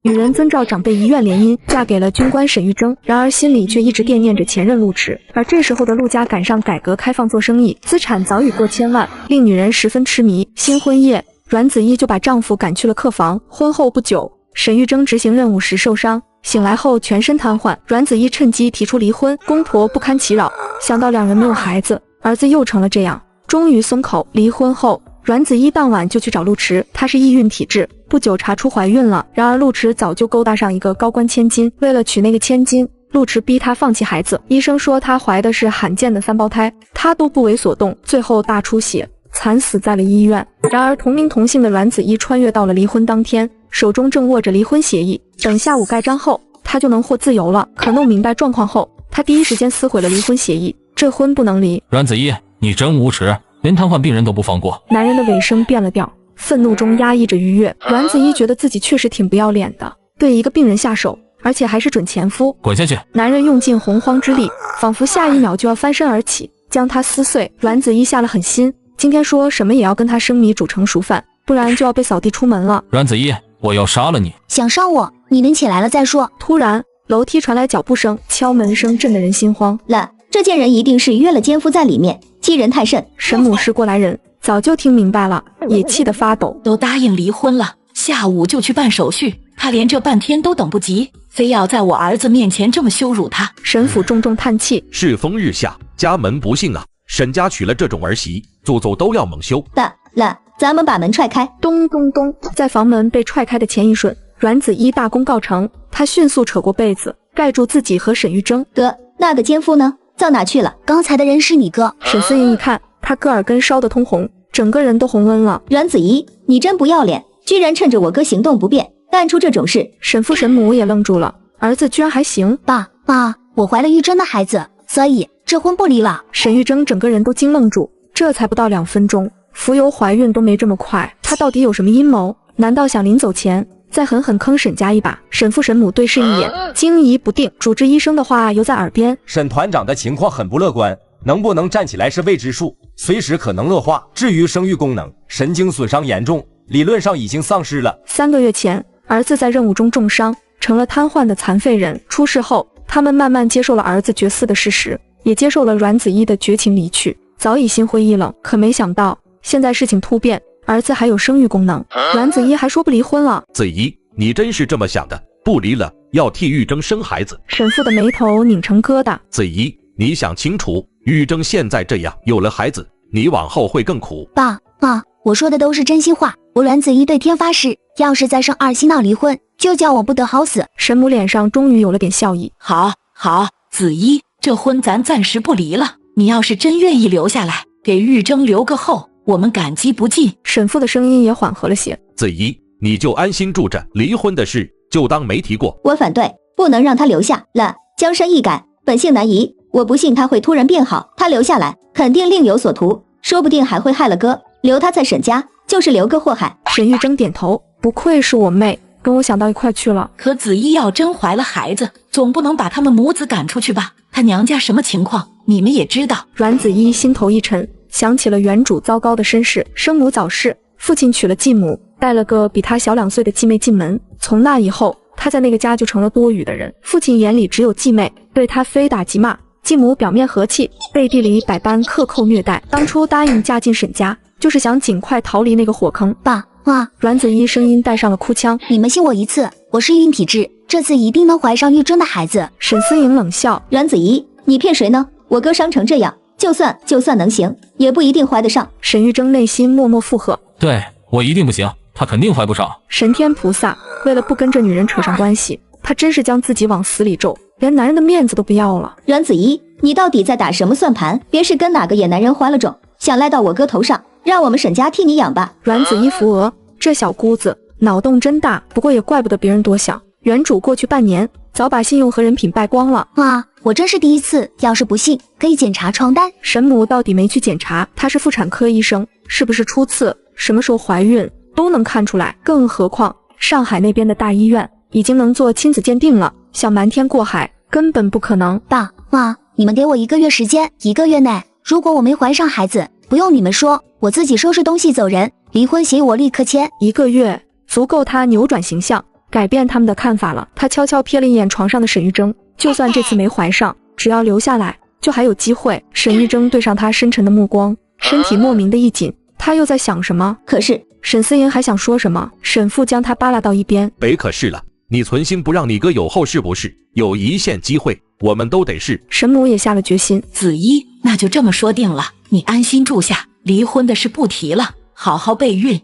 女人遵照长辈遗愿联姻，嫁给了军官沈玉征，然而心里却一直惦念着前任陆池。而这时候的陆家赶上改革开放做生意，资产早已过千万，令女人十分痴迷。新婚夜，阮子怡就把丈夫赶去了客房。婚后不久，沈玉征执行任务时受伤，醒来后全身瘫痪。阮子怡趁机提出离婚，公婆不堪其扰，想到两人没有孩子，儿子又成了这样，终于松口。离婚后，阮子怡当晚就去找陆池，她是易孕体质，不久查出怀孕了。然而陆池早就勾搭上一个高官千金，为了娶那个千金，陆池逼她放弃孩子。医生说她怀的是罕见的3胞胎，她都不为所动，最后大出血，惨死在了医院。然而同名同姓的阮子怡穿越到了离婚当天，手中正握着离婚协议，等下午盖章后，她就能获自由了。可弄明白状况后，她第一时间撕毁了离婚协议，这婚不能离。阮子怡，你真无耻，连瘫痪病人都不放过。男人的尾声变了调，愤怒中压抑着愉悦。阮子怡觉得自己确实挺不要脸的，对一个病人下手，而且还是准前夫。滚下去！男人用尽洪荒之力，仿佛下一秒就要翻身而起，将他撕碎。阮子怡下了狠心，今天说什么也要跟他生米煮成熟饭，不然就要被扫地出门了。阮子怡，我要杀了你！想杀我，你们起来了再说。突然，楼梯传来脚步声，敲门声震得人心慌。了，这件人一定是约了奸夫在里面，欺人太甚。沈母是过来人，早就听明白了，也气得发抖。都答应离婚了，下午就去办手续，他连这半天都等不及，非要在我儿子面前这么羞辱他。沈府重重叹气，世风日下，家门不幸啊！沈家娶了这种儿媳，祖宗都要蒙羞。了，咱们把门踹开。咚咚咚，在房门被踹开的前一瞬，阮子怡大功告成，她迅速扯过被子盖住自己和沈玉征。哥，那个奸夫呢？到哪去了？刚才的人是你哥。沈思颖一看，他哥耳根烧得通红，整个人都红温了。阮子怡，你真不要脸，居然趁着我哥行动不便干出这种事。沈父沈母也愣住了，儿子居然还行。爸，我怀了玉珍的孩子，所以这婚不离了。沈玉珍整个人都惊愣住，这才不到2分钟，浮游怀孕都没这么快，他到底有什么阴谋？难道想临走前再狠狠坑沈家一把？沈父沈母对视一眼，惊疑不定。主治医生的话犹在耳边：沈团长的情况很不乐观，能不能站起来是未知数，随时可能恶化。至于生育功能，神经损伤严重，理论上已经丧失了。3个月前，儿子在任务中重伤，成了瘫痪的残废人。出事后，他们慢慢接受了儿子绝嗣的事实，也接受了阮子怡的绝情离去，早已心灰意冷。可没想到，现在事情突变，儿子还有生育功能，阮子怡还说不离婚了。子怡，你真是这么想的？不离了，要替玉征生孩子。沈父的眉头拧成疙瘩。子怡，你想清楚，玉征现在这样，有了孩子，你往后会更苦。爸，我说的都是真心话，我阮子怡对天发誓，要是再生2心闹离婚，就叫我不得好死。沈母脸上终于有了点笑意。好，子怡，这婚咱暂时不离了，你要是真愿意留下来，给玉征留个后，我们感激不尽。沈父的声音也缓和了些。子怡，你就安心住着，离婚的事就当没提过。我反对，不能让他留下。了，江山易改，本性难移，我不信他会突然变好，他留下来肯定另有所图，说不定还会害了哥。留他在沈家就是留个祸害。沈玉征点头，不愧是我妹，跟我想到一块去了。可子怡要真怀了孩子，总不能把他们母子赶出去吧？他娘家什么情况，你们也知道。阮子怡心头一沉，想起了原主糟糕的身世，生母早逝，父亲娶了继母，带了个比他小2岁的继妹进门。从那以后，他在那个家就成了多余的人，父亲眼里只有继妹，对他非打即骂。继母表面和气，背地里百般克扣虐待。当初答应嫁进沈家，就是想尽快逃离那个火坑。爸，阮子怡声音带上了哭腔，你们信我一次，我是孕体质，这次一定能怀上玉珍的孩子。沈思颖冷笑，阮子怡，你骗谁呢？我哥伤成这样，就算能行，也不一定怀得上。沈玉征内心默默附和，对，我一定不行，他肯定怀不上。神天菩萨，为了不跟这女人扯上关系，他真是将自己往死里咒，连男人的面子都不要了。阮子怡，你到底在打什么算盘？别是跟哪个野男人怀了种，想赖到我哥头上，让我们沈家替你养吧。阮子怡扶额，这小姑子脑洞真大，不过也怪不得别人多想。原主过去半年，早把信用和人品败光了。我真是第一次，要是不信，可以检查床单。沈母到底没去检查，她是妇产科医生，是不是初次，什么时候怀孕都能看出来。更何况上海那边的大医院已经能做亲子鉴定了，想瞒天过海根本不可能。爸妈，你们给我1个月时间，1个月内如果我没怀上孩子，不用你们说，我自己收拾东西走人，离婚协议我立刻签。1个月足够他扭转形象，改变他们的看法了。他悄悄瞥了一眼床上的沈玉珍，就算这次没怀上，只要留下来，就还有机会。沈玉珍对上他深沉的目光，身体莫名的一紧。他又在想什么？可是沈思莹还想说什么，沈父将他扒拉到一边。别可是了，你存心不让你哥有后是不是？有一线机会，我们都得试。沈母也下了决心。子怡，那就这么说定了，你安心住下，离婚的事不提了，好好备孕。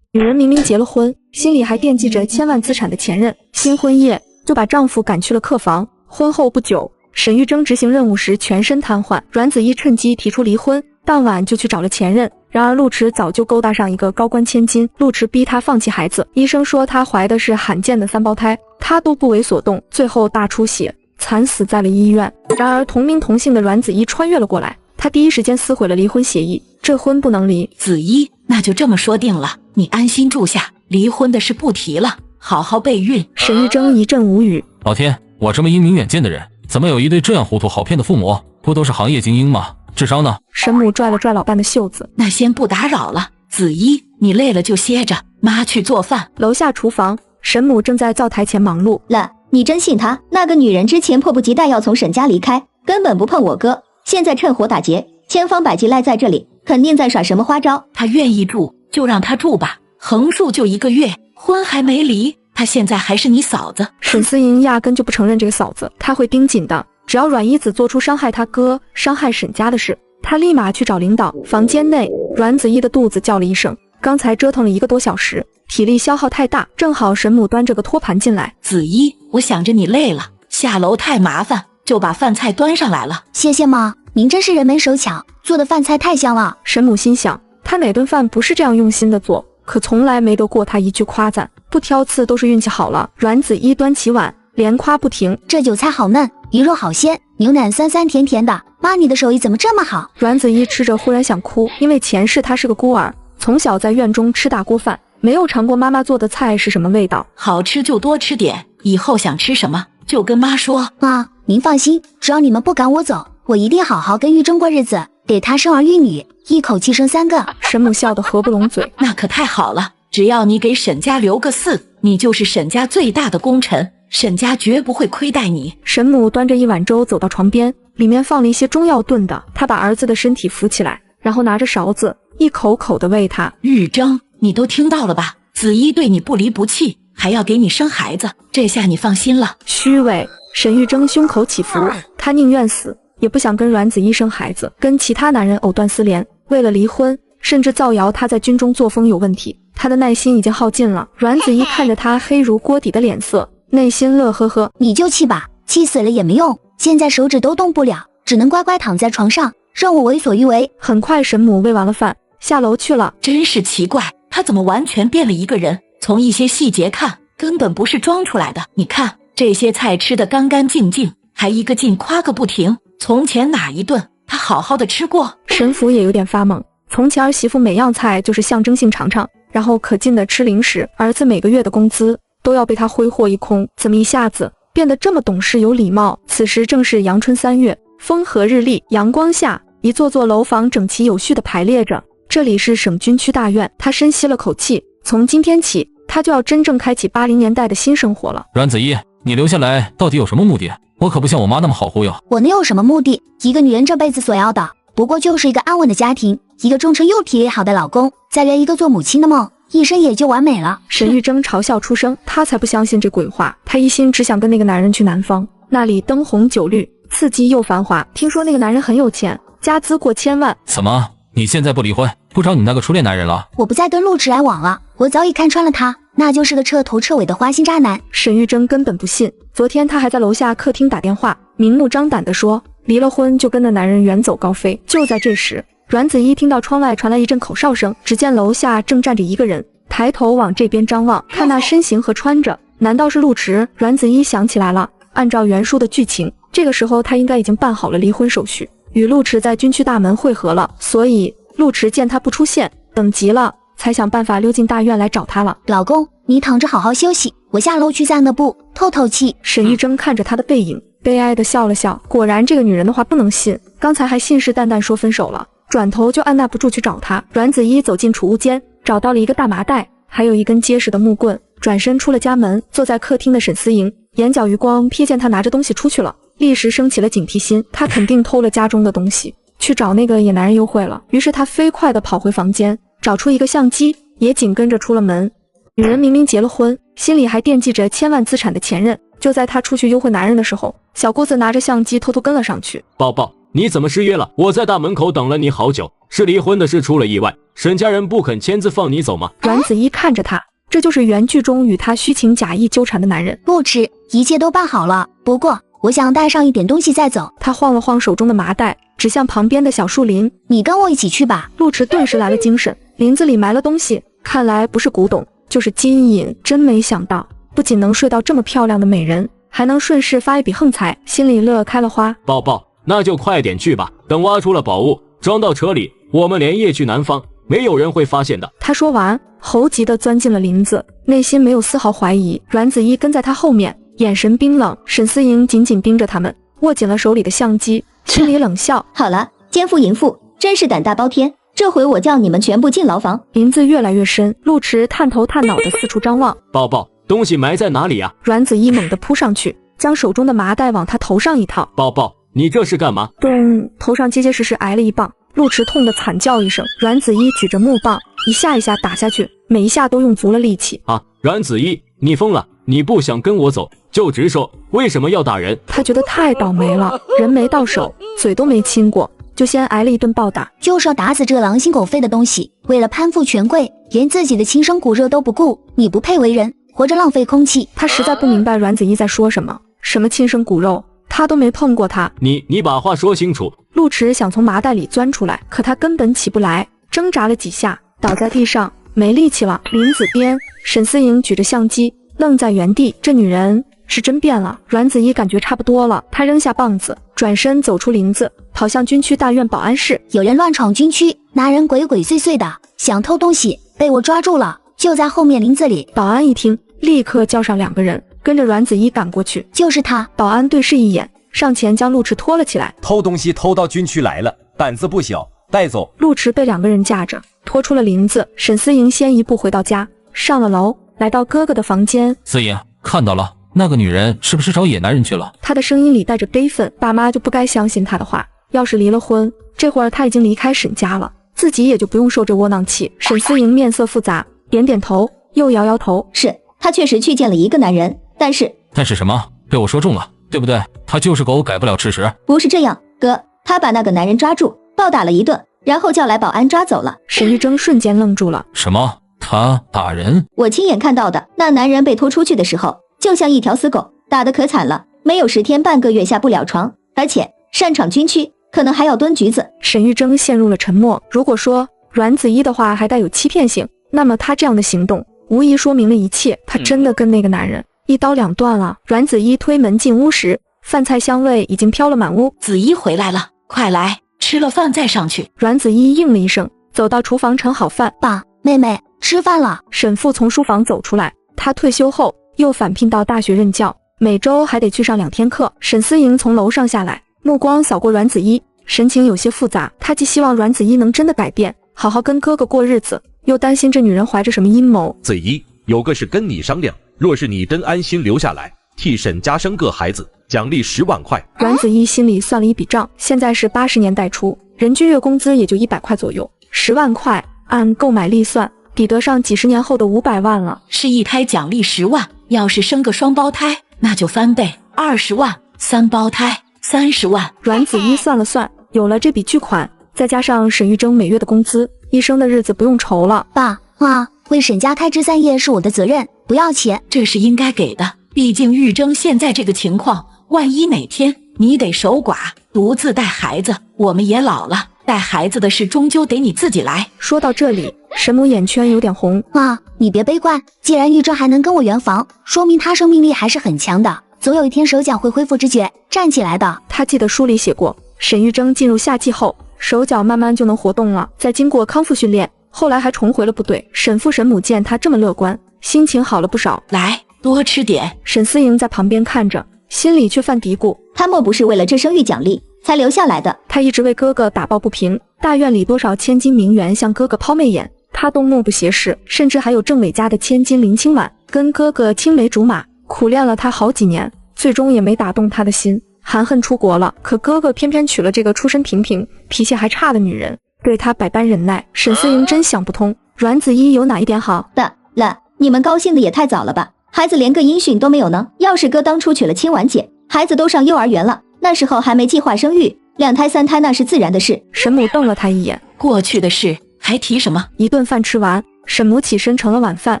女人明明结了婚，心里还惦记着千万资产的前任，新婚夜就把丈夫赶去了客房。婚后不久，沈玉珍执行任务时全身瘫痪，阮子怡趁机提出离婚，当晚就去找了前任。然而陆池早就勾搭上一个高官千金，陆池逼她放弃孩子，医生说她怀的是罕见的3胞胎，她都不为所动，最后大出血，惨死在了医院。然而同名同姓的阮子怡穿越了过来，她第一时间撕毁了离婚协议，这婚不能离。子怡，那就这么说定了，你安心住下，离婚的事不提了，好好备孕。沈玉珍一阵无语，老天，我这么英明远见的人，怎么有一对这样糊涂好骗的父母？不都是行业精英吗？智商呢？沈母拽了拽老伴的袖子，那先不打扰了，子怡，你累了就歇着，妈去做饭。楼下厨房，沈母正在灶台前忙碌。了，你真信她？那个女人之前迫不及待要从沈家离开，根本不碰我哥，现在趁火打劫，千方百计赖在这里，肯定在耍什么花招。她愿意住就让她住吧，横竖就1个月，婚还没离，她现在还是你嫂子。沈思莹压根就不承认这个嫂子，她会盯紧的，只要阮一子做出伤害他哥、伤害沈家的事，她立马去找领导。房间内，阮子怡的肚子叫了一声，刚才折腾了1个多小时，体力消耗太大，正好沈母端着个托盘进来。子怡，我想着你累了，下楼太麻烦，就把饭菜端上来了。谢谢妈，您真是人没手巧，做的饭菜太香了。沈母心想，她哪顿饭不是这样用心的做，可从来没得过她一句夸赞，不挑刺都是运气好了。阮子怡端起碗，连夸不停，这韭菜好嫩，鱼肉好鲜，牛奶酸酸甜甜的，妈你的手艺怎么这么好？阮子怡吃着忽然想哭，因为前世她是个孤儿，从小在院中吃大锅饭，没有尝过妈妈做的菜是什么味道。好吃就多吃点，以后想吃什么就跟妈说。妈，您放心，只要你们不赶我走，我一定好好跟玉珍过日子，给她生儿育女，一口气生3个。沈母笑得合不拢嘴，那可太好了，只要你给沈家留个嗣，你就是沈家最大的功臣，沈家绝不会亏待你。沈母端着一碗粥走到床边，里面放了一些中药炖的，她把儿子的身体扶起来，然后拿着勺子一口口地喂他。玉珍，你都听到了吧？子怡对你不离不弃，还要给你生孩子，这下你放心了。虚伪！沈玉珍胸口起伏，她宁愿死，也不想跟阮子怡生孩子，跟其他男人藕断丝连。为了离婚，甚至造谣她在军中作风有问题，她的耐心已经耗尽了。阮子怡看着她黑如锅底的脸色，内心乐呵呵。你就气吧，气死了也没用，现在手指都动不了，只能乖乖躺在床上，让我为所欲为。很快沈母喂完了饭，下楼去了。真是奇怪，她怎么完全变了一个人？从一些细节看，根本不是装出来的。你看这些菜吃得干干净净，还一个劲夸个不停。从前哪一顿她好好的吃过？沈府也有点发懵，从前儿媳妇每样菜就是象征性尝尝，然后可劲的吃零食，儿子每个月的工资都要被他挥霍一空，怎么一下子变得这么懂事有礼貌？此时正是阳春3月，风和日丽，阳光下，一座座楼房整齐有序地排列着。这里是省军区大院，他深吸了口气，从今天起，他就要真正开启80年代的新生活了。阮子怡，你留下来到底有什么目的？我可不像我妈那么好忽悠。我能有什么目的？一个女人这辈子所要的，不过就是一个安稳的家庭，一个忠诚又体力好的老公，再圆一个做母亲的梦，一生也就完美了。沈玉珍嘲笑出声，她才不相信这鬼话，她一心只想跟那个男人去南方，那里灯红酒绿，刺激又繁华。听说那个男人很有钱，家资过千万。怎么？你现在不离婚，不找你那个初恋男人了？我不再跟陆池来往了，我早已看穿了他，那就是个彻头彻尾的花心渣男。沈玉珍根本不信，昨天她还在楼下客厅打电话，明目张胆地说离了婚就跟那男人远走高飞。就在这时，阮子怡听到窗外传来一阵口哨声，只见楼下正站着一个人，抬头往这边张望，看那身形和穿着，难道是陆池？阮子怡想起来了，按照原书的剧情，这个时候她应该已经办好了离婚手续，与陆池在军区大门会合了，所以陆池见她不出现，等急了，才想办法溜进大院来找她了。老公，你躺着好好休息，我下楼去散个步，透透气。沈玉珍看着她的背影，悲哀地笑了笑。果然这个女人的话不能信，刚才还信誓旦旦说分手了，转头就按捺不住去找她。阮子怡走进储物间，找到了一个大麻袋，还有一根结实的木棍。转身出了家门，坐在客厅的沈思莹眼角余光瞥见他拿着东西出去了，立时升起了警惕心，他肯定偷了家中的东西，去找那个野男人幽会了。于是他飞快地跑回房间，找出一个相机，也紧跟着出了门。女人明明结了婚，心里还惦记着千万资产的前任，就在她出去幽会男人的时候，小姑子拿着相机偷偷跟了上去。宝宝，你怎么失约了？我在大门口等了你好久，是离婚的事出了意外，沈家人不肯签字放你走吗？阮子怡看着他，这就是原剧中与他虚情假意纠缠的男人。不迟，一切都办好了，不过我想带上一点东西再走。他晃了晃手中的麻袋，指向旁边的小树林。你跟我一起去吧。陆池顿时来了精神，林子里埋了东西，看来不是古董，就是金银。真没想到，不仅能睡到这么漂亮的美人，还能顺势发一笔横财，心里乐开了花。宝宝，那就快点去吧，等挖出了宝物，装到车里，我们连夜去南方，没有人会发现的。他说完，猴急地钻进了林子，内心没有丝毫怀疑。阮子怡跟在他后面，眼神冰冷。沈思莹紧紧盯着他们，握紧了手里的相机，心里冷笑。好了，奸夫淫妇，真是胆大包天，这回我叫你们全部进牢房。林子越来越深，陆池探头探脑地四处张望。宝宝，东西埋在哪里呀？阮子怡猛地扑上去，将手中的麻袋往他头上一套。宝宝，你这是干嘛？咚，头上结结实实挨了一棒。陆池痛得惨叫一声，阮子怡举着木棒一下一下打下去，每一下都用足了力气。啊，阮子怡，你疯了！你不想跟我走就直说，为什么要打人？他觉得太倒霉了，人没到手，嘴都没亲过，就先挨了一顿暴打。就是要打死这狼心狗肺的东西，为了攀附权贵，连自己的亲生骨肉都不顾，你不配为人，活着浪费空气。他实在不明白阮子怡在说什么，什么亲生骨肉，他都没碰过他。你把话说清楚。陆池想从麻袋里钻出来，可他根本起不来，挣扎了几下，倒在地上，没力气了。林子边，沈思莹举着相机，愣在原地。这女人是真变了。阮子怡感觉差不多了，她扔下棒子，转身走出林子，跑向军区大院保安室。有人乱闯军区，拿人鬼鬼祟祟的，想偷东西，被我抓住了，就在后面林子里。保安一听，立刻叫上2个人，跟着阮子怡赶过去。就是他。保安对视一眼，上前将陆池拖了起来。偷东西偷到军区来了，胆子不小，带走。陆池被2个人架着拖出了林子。沈思莹先一步回到家，上了楼，来到哥哥的房间。思莹，看到了，那个女人是不是找野男人去了？他的声音里带着悲愤。爸妈就不该相信他的话，要是离了婚，这会儿他已经离开沈家了，自己也就不用受这窝囊气。沈思莹面色复杂，点点头，又摇摇头。是，他确实去见了一个男人，但是什么？被我说中了，对不对？他就是狗改不了吃屎。不是这样，哥，他把那个男人抓住，暴打了一顿，然后叫来保安抓走了。沈玉珍瞬间愣住了。什么？他打人？我亲眼看到的，那男人被拖出去的时候，就像一条死狗，打得可惨了，没有10天半个月下不了床，而且擅闯军区，可能还要蹲局子。沈玉珍陷入了沉默。如果说阮子怡的话还带有欺骗性，那么他这样的行动无疑说明了一切。他真的跟那个男人一刀两断了。阮子怡推门进屋时，饭菜香味已经飘了满屋。子怡回来了，快来，吃了饭再上去。阮子怡应了一声，走到厨房盛好饭。爸，妹妹吃饭了。沈父从书房走出来，他退休后又返聘到大学任教，每周还得去上2天课。沈思莹从楼上下来，目光扫过阮子怡，神情有些复杂。他既希望阮子怡能真的改变，好好跟哥哥过日子，又担心这女人怀着什么阴谋。子怡，有个事跟你商量，若是你真安心留下来，替沈家生个孩子，奖励10万块。阮子怡心里算了一笔账，现在是80年代初，人均月工资也就100块左右，10万块按购买力算，抵得上几10年后的500万了。是一胎奖励10万，要是生个双胞胎，那就翻倍20万，3胞胎30万。阮子怡算了算，有了这笔巨款，再加上沈玉珍每月的工资，一生的日子不用愁了。爸妈，为沈家开枝散叶是我的责任，不要钱。这是应该给的，毕竟玉珍现在这个情况，万一哪天你得守寡，独自带孩子，我们也老了，带孩子的事终究得你自己来。说到这里，沈母眼圈有点红。妈，你别悲观，既然玉珍还能跟我圆房，说明她生命力还是很强的，总有一天手脚会恢复知觉，站起来的。他记得书里写过，沈玉珍进入夏季后，手脚慢慢就能活动了，再经过康复训练，后来还重回了部队。沈父沈母见他这么乐观，心情好了不少。来，多吃点。沈思莹在旁边看着，心里却犯嘀咕，他莫不是为了这生育奖励才留下来的？他一直为哥哥打抱不平，大院里多少千金名媛向哥哥抛媚眼，他都目不斜视，甚至还有政委家的千金林清婉跟哥哥青梅竹马，苦练了他好几年，最终也没打动他的心，含恨出国了。可哥哥偏偏娶了这个出身平平、脾气还差的女人，对他百般忍耐。沈思莹真想不通，阮子怡有哪一点好？了，你们高兴的也太早了吧？孩子连个音讯都没有呢。要是哥当初娶了清婉姐，孩子都上幼儿园了，那时候还没计划生育，2胎3胎那是自然的事。沈母瞪了他一眼，过去的事还提什么？一顿饭吃完，沈母起身盛了碗饭，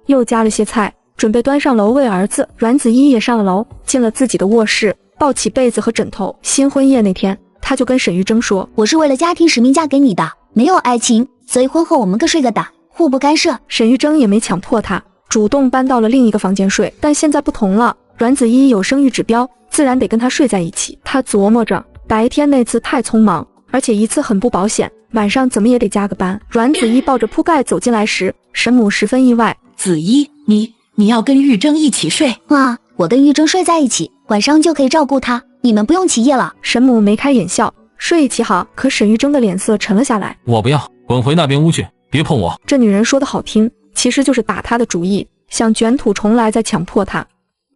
又加了些菜，准备端上楼喂儿子。阮子怡也上了楼，进了自己的卧室，抱起被子和枕头。新婚夜那天，他就跟沈玉珍说，我是为了家庭使命嫁给你的，没有爱情，所以婚后我们各睡各的，互不干涉。沈玉珍也没强迫他，主动搬到了另一个房间睡。但现在不同了，阮子怡有生育指标，自然得跟他睡在一起。他琢磨着，白天那次太匆忙，而且一次很不保险，晚上怎么也得加个班。阮子怡抱着铺盖走进来时，沈母十分意外。子怡，你要跟玉珍一起睡？啊，我跟玉珍睡在一起，晚上就可以照顾她，你们不用起夜了。沈母眉开眼笑，睡一起好。可沈玉珍的脸色沉了下来。我不要，滚回那边屋去，别碰我。这女人说的好听，其实就是打他的主意，想卷土重来再强迫他。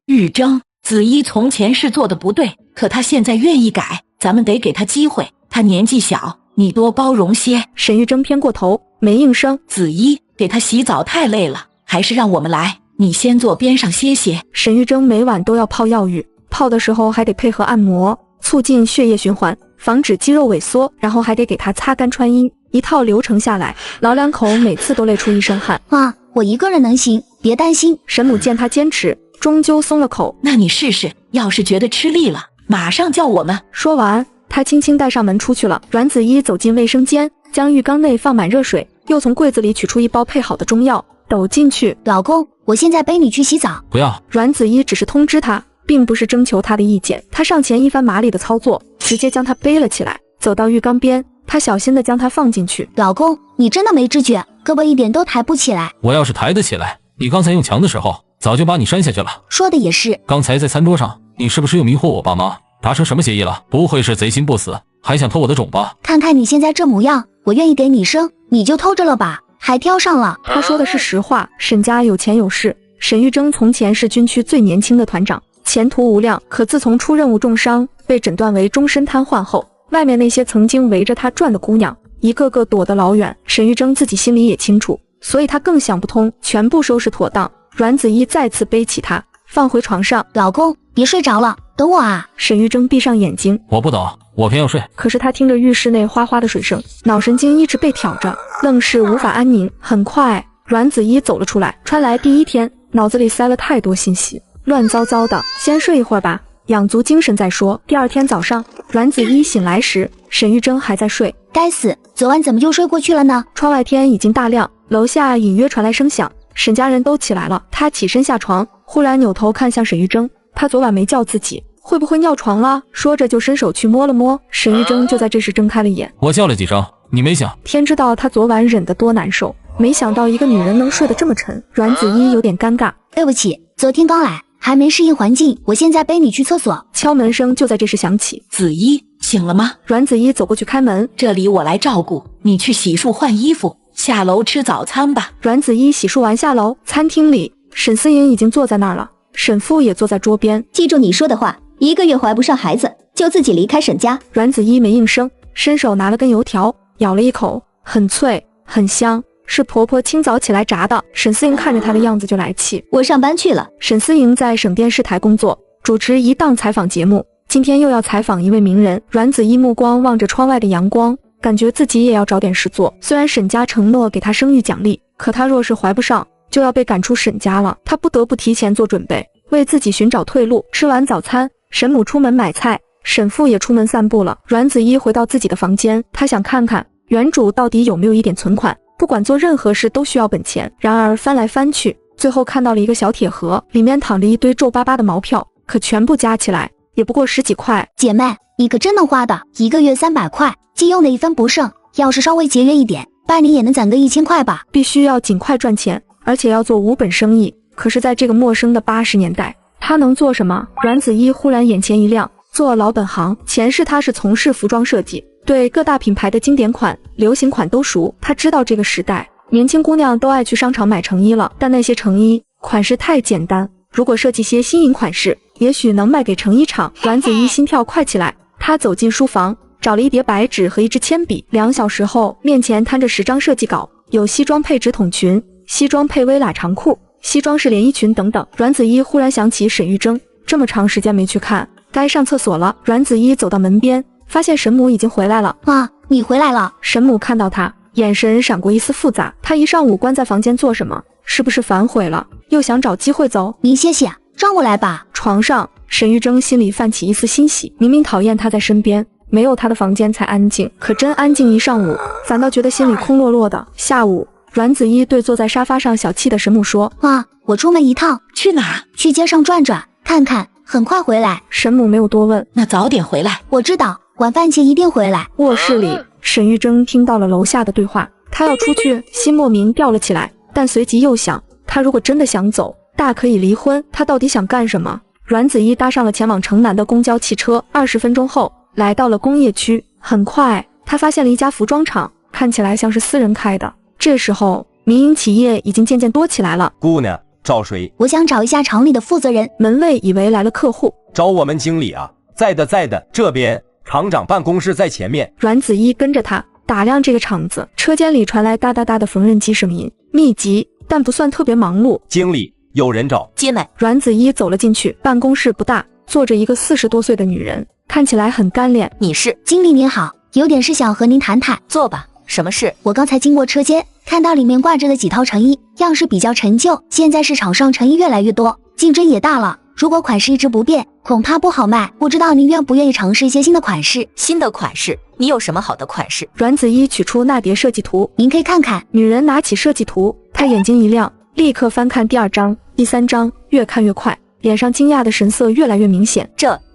玉珍，子怡从前是做的不对，可她现在愿意改，咱们得给她机会。她年纪小，你多包容些。沈玉珍偏过头，没应声。子怡，给她洗澡太累了，还是让我们来，你先坐边上歇歇。沈玉珍每晚都要泡药浴，泡的时候还得配合按摩，促进血液循环，防止肌肉萎缩，然后还得给她擦干穿衣，一套流程下来，老两口每次都累出一身汗。啊，我一个人能行，别担心。沈母见他坚持，终究松了口。那你试试，要是觉得吃力了，马上叫我们。说完，他轻轻带上门出去了。阮子怡走进卫生间，将浴缸内放满热水，又从柜子里取出一包配好的中药，抖进去。老公，我现在背你去洗澡。不要。阮子怡只是通知他，并不是征求他的意见。他上前一番麻利的操作，直接将他背了起来，走到浴缸边，他小心地将他放进去。老公，你真的没知觉，胳膊一点都抬不起来。我要是抬得起来，你刚才用强的时候，早就把你扇下去了。说的也是。刚才在餐桌上，你是不是又迷惑我爸妈？达成什么协议了？不会是贼心不死，还想偷我的种吧？看看你现在这模样，我愿意给你生，你就偷着了吧，还挑上了。他说的是实话。沈家有钱有势，沈玉珍从前是军区最年轻的团长，前途无量。可自从出任务重伤，被诊断为终身瘫痪后，外面那些曾经围着他转的姑娘，一个个躲得老远。沈玉珍自己心里也清楚，所以他更想不通。全部收拾妥当，阮子怡再次背起他，放回床上。老公，别睡着了，等我啊。沈玉珍闭上眼睛，我不懂，我偏要睡。可是他听着浴室内哗哗的水声，脑神经一直被挑着，愣是无法安宁。很快，阮子怡走了出来。穿来第一天，脑子里塞了太多信息，乱糟糟的。先睡一会儿吧，养足精神再说。第二天早上，阮子怡醒来时，沈玉珍还在睡。该死，昨晚怎么就睡过去了呢？窗外天已经大亮，楼下隐约传来声响，沈家人都起来了。他起身下床，忽然扭头看向沈玉珍，他昨晚没叫自己，会不会尿床了？说着就伸手去摸了摸。沈玉珍就在这时睁开了眼。我叫了几声，你没响。天知道他昨晚忍得多难受，没想到一个女人能睡得这么沉。阮子怡有点尴尬，对不起，昨天刚来，还没适应环境，我现在背你去厕所。敲门声就在这时响起。子怡，醒了吗？阮子怡走过去开门，这里我来照顾，你去洗漱换衣服，下楼吃早餐吧。阮子怡洗漱完下楼，餐厅里沈思莹已经坐在那儿了，沈父也坐在桌边。记住你说的话，1个月怀不上孩子，就自己离开沈家。阮子怡没应声，伸手拿了根油条，咬了一口，很脆很香，是婆婆清早起来炸的。沈思莹看着她的样子就来气。我上班去了。沈思莹在省电视台工作，主持一档采访节目，今天又要采访一位名人。阮子怡目光望着窗外的阳光，感觉自己也要找点事做。虽然沈家承诺给她生育奖励，可她若是怀不上，就要被赶出沈家了。她不得不提前做准备，为自己寻找退路。吃完早餐，沈母出门买菜，沈父也出门散步了。阮子怡回到自己的房间，她想看看原主到底有没有一点存款，不管做任何事都需要本钱。然而翻来翻去，最后看到了一个小铁盒，里面躺着一堆皱巴巴的毛票，可全部加起来也不过10几块。姐妹，你可真能花的，1个月300块，急用的一分不剩。要是稍微节约一点，半年也能攒个1000块吧。必须要尽快赚钱，而且要做无本生意。可是在这个陌生的80年代，他能做什么？阮子怡忽然眼前一亮，做老本行。前世他是从事服装设计，对各大品牌的经典款、流行款都熟。他知道这个时代年轻姑娘都爱去商场买成衣了，但那些成衣款式太简单，如果设计些新颖款式，也许能卖给成衣厂。阮子怡心跳快起来，她走进书房，找了一叠白纸和一支铅笔。2小时后，面前摊着10张设计稿，有西装配直筒裙，西装配微喇长裤，西装式连衣裙等等。阮子怡忽然想起沈玉珍，这么长时间没去看，该上厕所了。阮子怡走到门边，发现沈母已经回来了。妈，你回来了。沈母看到她，眼神闪过一丝复杂。她一上午关在房间做什么？是不是反悔了？又想找机会走？您歇歇，让我来吧。床上，沈玉珍心里泛起一丝欣喜，明明讨厌他在身边，没有他的房间才安静，可真安静一上午，反倒觉得心里空落落的。下午，阮子怡对坐在沙发上小气的沈母说：妈，我出门一趟。去哪？去街上转转看看，很快回来。沈母没有多问，那早点回来。我知道，晚饭前一定回来。卧室里，沈玉珍听到了楼下的对话，她要出去，心莫名吊了起来，但随即又想，她如果真的想走，大可以离婚，她到底想干什么？阮子怡搭上了前往城南的公交汽车，20分钟后来到了工业区。很快，她发现了一家服装厂，看起来像是私人开的。这时候，民营企业已经渐渐多起来了。姑娘，找谁？我想找一下厂里的负责人。门卫以为来了客户，找我们经理啊。在的，这边厂长办公室在前面。阮子怡跟着他打量这个厂子，车间里传来哒哒哒的缝纫机声音，密集但不算特别忙碌。经理，有人找。进来。阮子怡走了进去，办公室不大，坐着一个40多岁的女人，看起来很干练。你是？经理您好，有点事想和您谈谈。坐吧。什么事？我刚才经过车间，看到里面挂着的几套成衣，样式比较陈旧。现在市场上成衣越来越多，竞争也大了。如果款式一直不变，恐怕不好卖。不知道您愿不愿意尝试一些新的款式？新的款式？你有什么好的款式？阮子怡取出那叠设计图，您可以看看。女人拿起设计图，她眼睛一亮，立刻翻看第2章、第3章，越看越快，脸上惊讶的神色越来越明显。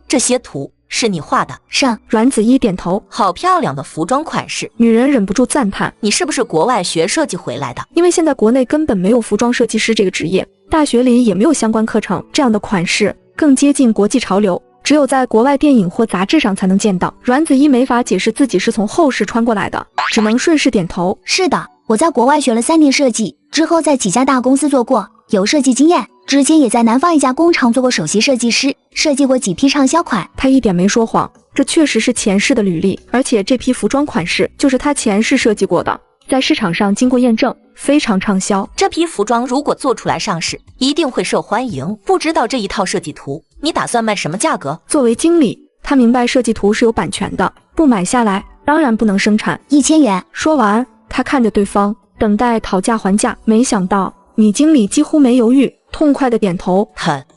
这些图是你画的？是。阮子怡点头。好漂亮的服装款式。女人忍不住赞叹，你是不是国外学设计回来的？因为现在国内根本没有服装设计师这个职业，大学里也没有相关课程，这样的款式更接近国际潮流，只有在国外电影或杂志上才能见到。阮子怡没法解释自己是从后世穿过来的，只能顺势点头。是的，我在国外学了3年设计，之后在几家大公司做过，有设计经验。之前也在南方一家工厂做过首席设计师，设计过几批畅销款。他一点没说谎，这确实是前世的履历，而且这批服装款式就是他前世设计过的，在市场上经过验证，非常畅销。这批服装如果做出来上市，一定会受欢迎。不知道这一套设计图，你打算卖什么价格？作为经理，他明白设计图是有版权的，不买下来当然不能生产。1000元。说完，他看着对方，等待讨价还价。没想到女经理几乎没犹豫，痛快的点头。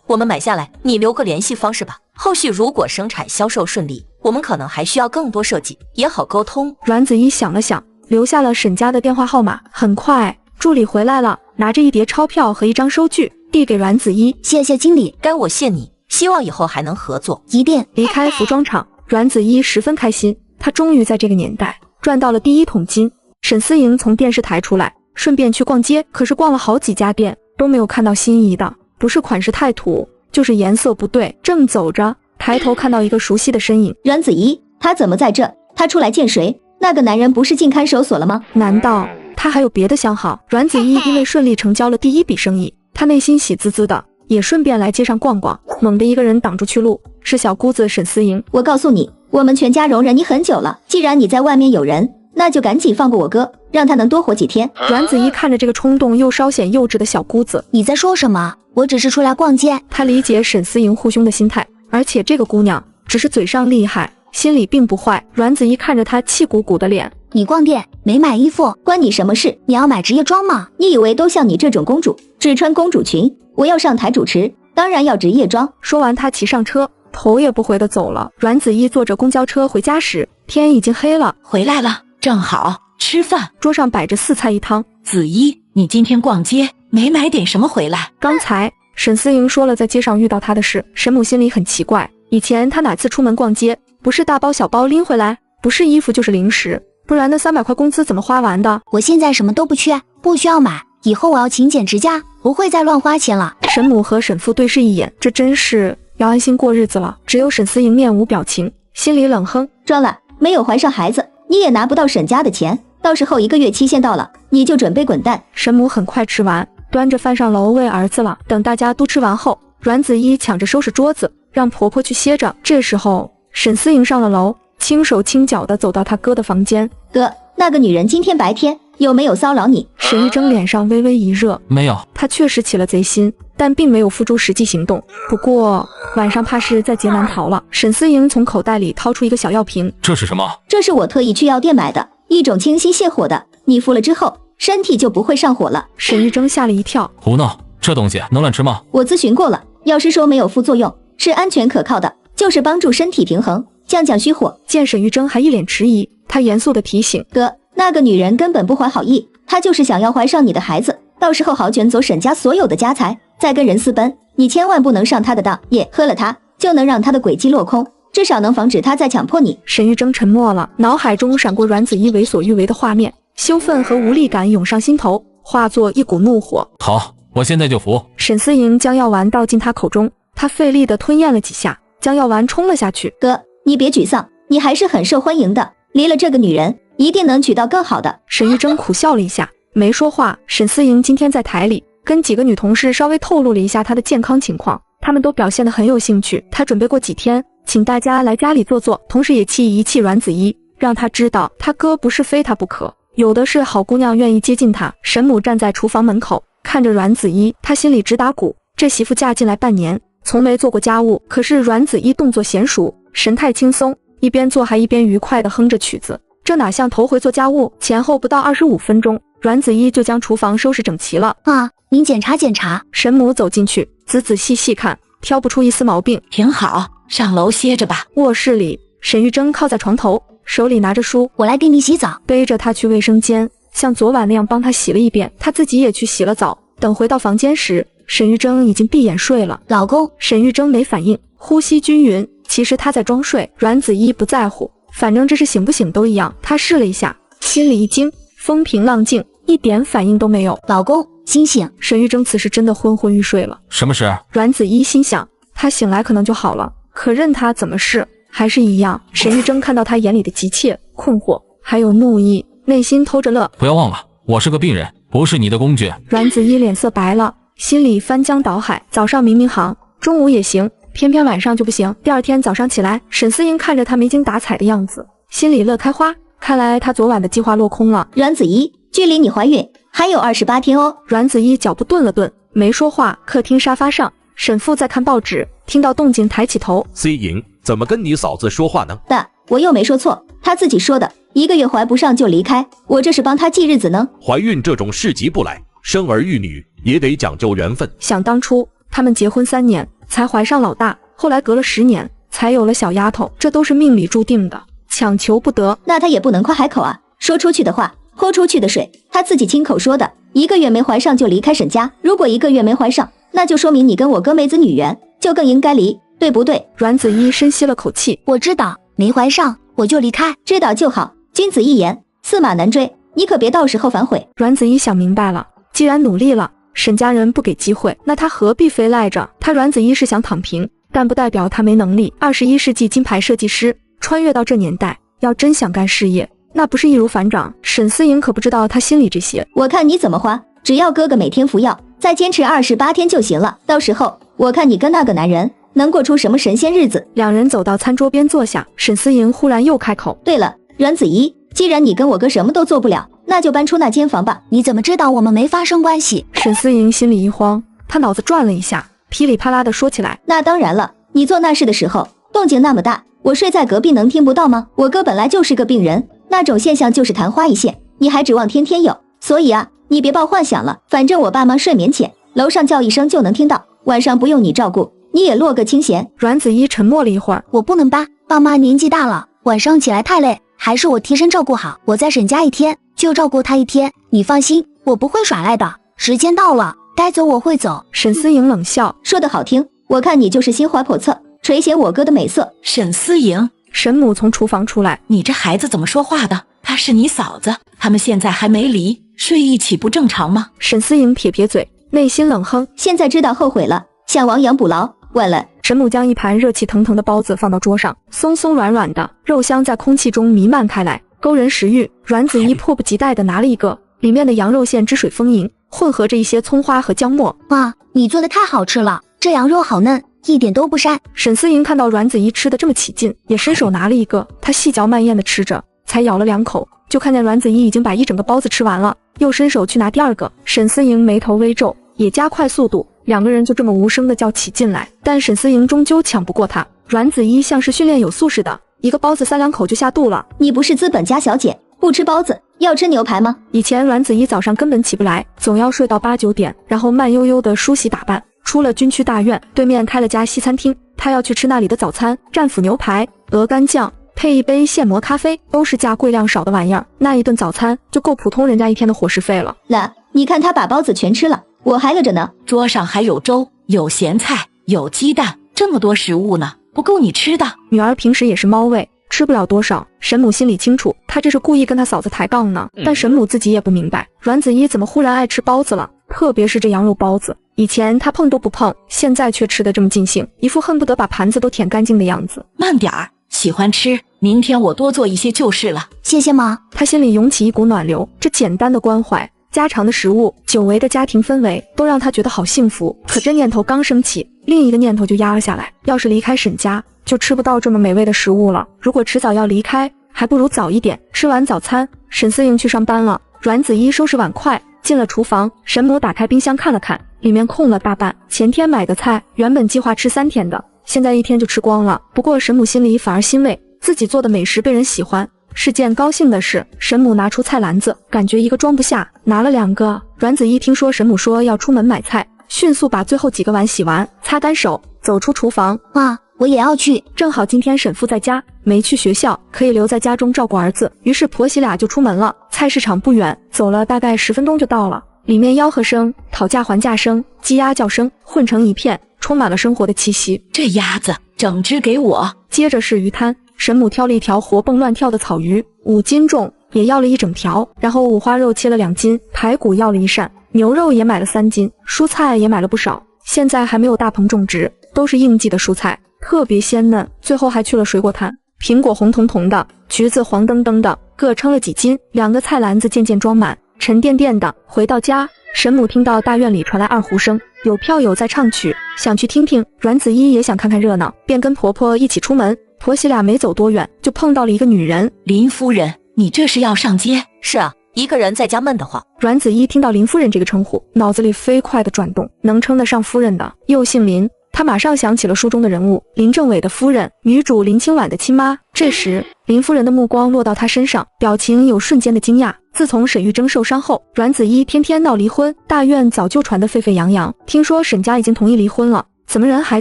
我们买下来，你留个联系方式吧。后续如果生产销售顺利，我们可能还需要更多设计，也好沟通。阮子怡想了想，留下了沈家的电话号码。很快，助理回来了，拿着一叠钞票和一张收据，递给阮子怡。谢谢经理。该我谢你，希望以后还能合作。一定。离开服装厂，阮子怡十分开心，她终于在这个年代赚到了第1桶金。沈思莹从电视台出来，顺便去逛街，可是逛了好几家店，都没有看到心仪的，不是款式太土，就是颜色不对。正走着，抬头看到一个熟悉的身影。阮子怡，他怎么在这？他出来见谁？那个男人不是进看守所了吗？难道他还有别的相好？阮子怡因为顺利成交了第1笔生意，她内心喜滋滋的，也顺便来街上逛逛。猛地一个人挡住去路，是小姑子沈思莹。我告诉你，我们全家容忍你很久了，既然你在外面有人，那就赶紧放过我哥，让他能多活几天。阮子怡看着这个冲动又稍显幼稚的小姑子，你在说什么？我只是出来逛街。她理解沈思莹护兄的心态，而且这个姑娘只是嘴上厉害，心里并不坏。阮子怡看着她气鼓鼓的脸，你逛店没买衣服，关你什么事？你要买职业装吗？你以为都像你这种公主只穿公主裙？我要上台主持，当然要职业装。说完，她骑上车，头也不回的走了。阮子怡坐着公交车回家时，天已经黑了。回来了，正好吃饭。桌上摆着4菜1汤。子怡，你今天逛街没买点什么回来？刚才沈思莹说了在街上遇到她的事，沈母心里很奇怪，以前她哪次出门逛街不是大包小包拎回来，不是衣服就是零食，不然那300块工资怎么花完的？我现在什么都不缺，不需要买，以后我要勤俭持家，不会再乱花钱了。沈母和沈父对视一眼，这真是要安心过日子了。只有沈思莹面无表情，心里冷哼，装了，没有怀上孩子，你也拿不到沈家的钱，到时候1个月期限到了，你就准备滚蛋。沈母很快吃完，端着饭上楼喂儿子了。等大家都吃完后，阮子怡抢着收拾桌子，让婆婆去歇着。这时候，沈思莹上了楼，轻手轻脚地走到他哥的房间。哥，那个女人今天白天有没有骚扰你？沈玉珍脸上微微一热，没有。他确实起了贼心，但并没有付诸实际行动。不过晚上怕是在劫难逃了。沈思莹从口袋里掏出一个小药瓶，这是什么？这是我特意去药店买的，一种清心泻火的，你服了之后，身体就不会上火了。沈玉珍吓了一跳，胡闹，这东西能乱吃吗？我咨询过了，药师说没有副作用，是安全可靠的，就是帮助身体平衡，降虚火。见沈玉珍还一脸迟疑，他严肃地提醒：哥，那个女人根本不怀好意，她就是想要怀上你的孩子，到时候好卷走沈家所有的家财，再跟人私奔。你千万不能上她的当，也喝了她，就能让她的诡计落空，至少能防止她再强迫你。沈玉珍沉默了，脑海中闪过阮子怡为所欲为的画面，羞愤和无力感涌上心头，化作一股怒火。好，我现在就服。沈思莹将药丸倒进他口中，他费力地吞咽了几下，将药丸冲了下去。哥，你别沮丧，你还是很受欢迎的，离了这个女人，一定能娶到更好的。沈玉珍苦笑了一下，没说话。沈思莹今天在台里跟几个女同事稍微透露了一下她的健康情况，她们都表现得很有兴趣。她准备过几天请大家来家里坐坐，同时也气一气阮子怡，让她知道她哥不是非她不可，有的是好姑娘愿意接近她。沈母站在厨房门口看着阮子怡，她心里直打鼓，这媳妇嫁进来半年，从没做过家务，可是阮子怡动作娴熟，神态轻松，一边做还一边愉快地哼着曲子。这哪像头回做家务，前后不到25分钟，阮子怡就将厨房收拾整齐了。啊，您检查检查。沈母走进去，仔仔细细看，挑不出一丝毛病。挺好，上楼歇着吧。卧室里，沈玉珍靠在床头，手里拿着书。我来给你洗澡。背着他去卫生间，像昨晚那样帮他洗了一遍，他自己也去洗了澡。等回到房间时，沈玉珍已经闭眼睡了。老公，沈玉珍没反应，呼吸均匀，其实他在装睡。阮子怡不在乎，反正这是醒不醒都一样。他试了一下，心里一惊，风平浪静，一点反应都没有。老公，醒醒！沈玉珍此时真的昏昏欲睡了。什么事？阮子怡心想，他醒来可能就好了，可任他怎么试，还是一样。沈玉珍看到他眼里的急切、困惑，还有怒意，内心偷着乐。不要忘了，我是个病人，不是你的工具。阮子怡脸色白了，心里翻江倒海。早上明明行，中午也行，偏偏晚上就不行。第二天早上起来，沈思莹看着他没精打采的样子，心里乐开花。看来他昨晚的计划落空了。阮子怡，距离你怀孕还有28天哦。阮子怡脚步顿了顿，没说话。客厅沙发上，沈父在看报纸，听到动静抬起头。思莹，怎么跟你嫂子说话呢？爸，我又没说错，她自己说的，1个月怀不上就离开，我这是帮她记日子呢。怀孕这种事急不来，生儿育女也得讲究缘分。想当初他们结婚3年才怀上老大，后来隔了10年才有了小丫头，这都是命里注定的，强求不得。那她也不能夸海口啊，说出去的话泼出去的水，她自己亲口说的，1个月没怀上就离开沈家。如果1个月没怀上，那就说明你跟我哥没子女缘，就更应该离，对不对？阮子怡深吸了口气，我知道，没怀上我就离开。知道就好，君子一言，驷马难追，你可别到时候反悔。阮子怡想明白了，既然努力了，沈家人不给机会，那他何必非赖着？他阮子怡是想躺平，但不代表他没能力。21世纪金牌设计师，穿越到这年代，要真想干事业，那不是易如反掌。沈思莹可不知道他心里这些。我看你怎么花，只要哥哥每天服药，再坚持28天就行了。到时候我看你跟那个男人能过出什么神仙日子。两人走到餐桌边坐下，沈思莹忽然又开口：对了，阮子怡，既然你跟我哥什么都做不了，那就搬出那间房吧。你怎么知道我们没发生关系？沈思莹心里一慌，她脑子转了一下，噼里啪啦地说起来：那当然了，你做那事的时候动静那么大，我睡在隔壁能听不到吗？我哥本来就是个病人，那种现象就是昙花一现，你还指望天天有？所以啊，你别抱幻想了，反正我爸妈睡眠浅，楼上叫一声就能听到，晚上不用你照顾，你也落个清闲。阮子怡沉默了一会儿，我不能搬，爸妈年纪大了，晚上起来太累，还是我替身照顾好。我在沈家1天就照顾他1天，你放心，我不会耍赖的。时间到了，该走我会走。沈思莹冷笑，说得好听，我看你就是心怀叵测，垂涎我哥的美色。沈思莹，沈母从厨房出来，你这孩子怎么说话的？她是你嫂子，他们现在还没离，睡一起不正常吗？沈思莹撇撇嘴，内心冷哼，现在知道后悔了，想亡羊补牢，晚了。沈母将一盘热气腾腾的包子放到桌上，松松软软的，肉香在空气中弥漫开来，勾人食欲。阮子怡迫不及待地拿了一个，里面的羊肉馅汁水丰盈，混合着一些葱花和姜末。哇，你做的太好吃了，这羊肉好嫩，一点都不膻。沈思莹看到阮子怡吃得这么起劲，也伸手拿了一个，她细嚼慢咽地吃着，才咬了2口，就看见阮子怡已经把一整个包子吃完了，又伸手去拿第2个。沈思莹眉头微皱，也加快速度，两个人就这么无声地较起劲来。但沈思莹终究抢不过她，阮子怡像是训练有素似的，一个包子3-2口就下肚了。你不是资本家小姐，不吃包子，要吃牛排吗？以前阮子怡早上根本起不来，总要睡到8、9点，然后慢悠悠地梳洗打扮，出了军区大院，对面开了家西餐厅，她要去吃那里的早餐，战斧牛排、鹅肝酱配一杯现磨咖啡，都是价贵量少的玩意儿。那一顿早餐就够普通人家一天的伙食费了。来，你看他把包子全吃了，我还饿着呢。桌上还有粥，有咸菜，有鸡蛋，这么多食物呢，不够你吃的。女儿平时也是猫胃，吃不了多少，沈母心里清楚，她这是故意跟她嫂子抬杠呢。但沈母自己也不明白，阮子怡怎么忽然爱吃包子了，特别是这羊肉包子。以前她碰都不碰，现在却吃得这么尽兴，一副恨不得把盘子都舔干净的样子。慢点儿，喜欢吃，明天我多做一些就是了。谢谢妈。她心里涌起一股暖流，这简单的关怀，家常的食物，久违的家庭氛围，都让她觉得好幸福。可这念头刚升起，另一个念头就压了下来，要是离开沈家，就吃不到这么美味的食物了。如果迟早要离开，还不如早一点。吃完早餐，沈思莹去上班了，阮子怡收拾碗筷进了厨房。沈母打开冰箱看了看，里面空了大半，前天买的菜，原本计划吃3天的，现在1天就吃光了。不过沈母心里反而欣慰，自己做的美食被人喜欢，是件高兴的事。沈母拿出菜篮子，感觉一个装不下，拿了2个。阮子怡听说沈母说要出门买菜，迅速把最后几个碗洗完，擦干手，走出厨房。妈，我也要去。正好今天沈父在家，没去学校，可以留在家中照顾儿子。于是婆媳俩就出门了。菜市场不远，走了大概10分钟就到了。里面吆喝声、讨价还价声、鸡鸭叫声混成一片，充满了生活的气息。这鸭子整只给我。接着是鱼摊，沈母挑了一条活蹦乱跳的草鱼，5斤重，也要了1整条。然后五花肉切了2斤，排骨要了1扇，牛肉也买了3斤，蔬菜也买了不少。现在还没有大棚种植，都是应季的蔬菜，特别鲜嫩。最后还去了水果摊，苹果红彤彤的，橘子黄澄澄的，各称了几斤，2个菜篮子渐渐装满，沉甸甸的。回到家，沈母听到大院里传来二胡声，有票友在唱曲，想去听听。阮子怡也想看看热闹，便跟婆婆一起出门。婆媳俩没走多远，就碰到了一个女人。林夫人，你这是要上街？是啊，一个人在家闷得慌。阮子怡听到林夫人这个称呼，脑子里飞快的转动，能称得上夫人的又姓林。她马上想起了书中的人物林政伟的夫人，女主林清婉的亲妈。这时林夫人的目光落到她身上，表情有瞬间的惊讶。自从沈玉珍受伤后，阮子怡天天闹离婚，大院早就传得沸沸扬扬。听说沈家已经同意离婚了，怎么人还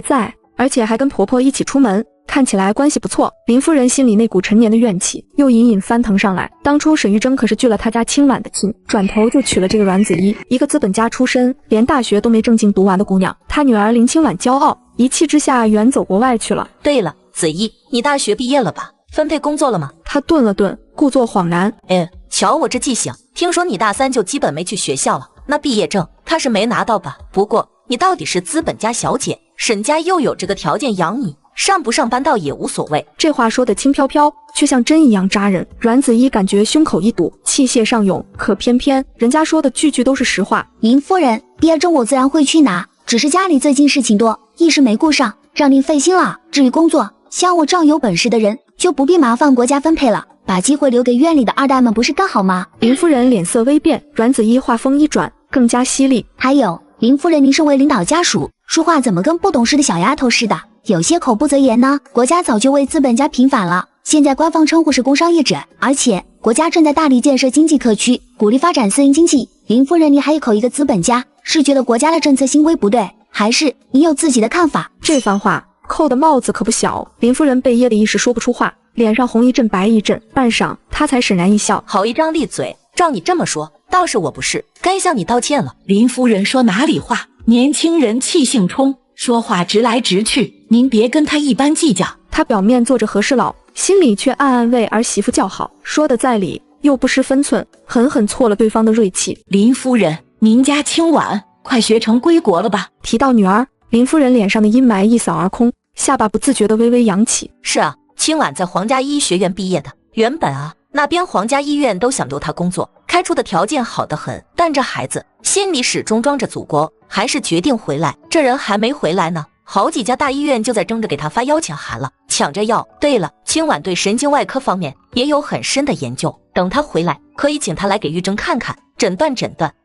在，而且还跟婆婆一起出门，看起来关系不错。林夫人心里那股陈年的怨气又隐隐翻腾上来。当初沈玉珍可是拒了她家清婉的亲，转头就娶了这个阮子怡，一个资本家出身，连大学都没正经读完的姑娘。她女儿林清婉骄傲，一气之下远走国外去了。对了，子怡，你大学毕业了吧？分配工作了吗？她顿了顿，故作恍然。瞧我这记性，听说你大3就基本没去学校了，那毕业证他是没拿到吧？不过你到底是资本家小姐，沈家又有这个条件养你，上不上班倒也无所谓。这话说得轻飘飘，却像针一样扎人。阮子怡感觉胸口一堵，气血上涌，可偏偏人家说的句句都是实话。林夫人，毕业证我自然会去拿，只是家里最近事情多，一时没顾上，让您费心了。至于工作，像我这样有本事的人，就不必麻烦国家分配了，把机会留给院里的2代们，不是更好吗？林夫人脸色微变，阮子怡话锋一转，更加犀利。还有，林夫人，您身为领导家属，说话怎么跟不懂事的小丫头似的？有些口不择言呢。国家早就为资本家平反了，现在官方称呼是工商业者，而且国家正在大力建设经济特区，鼓励发展私营经济。林夫人，你还一口一个资本家，是觉得国家的政策新规不对，还是你有自己的看法？这番话扣的帽子可不小。林夫人被噎得一时说不出话，脸上红一阵白一阵，半晌她才沈然一笑。好一张利嘴，照你这么说，倒是我不是该向你道歉了。林夫人说哪里话？年轻人气性冲，说话直来直去，您别跟他一般计较。他表面做着和事佬，心里却暗暗为儿媳妇叫好，说的在理，又不失分寸，狠狠挫了对方的锐气。林夫人，您家清婉快学成归国了吧？提到女儿，林夫人脸上的阴霾一扫而空，下巴不自觉地微微扬起。是啊，清婉在皇家医学院毕业的，原本那边皇家医院都想留他工作，开出的条件好得很，但这孩子心里始终装着祖国，还是决定回来。这人还没回来呢，好几家大医院就在争着给他发邀请函了，抢着要。对了，清婉对神经外科方面也有很深的研究，等他回来可以请他来给玉珍看看，诊断，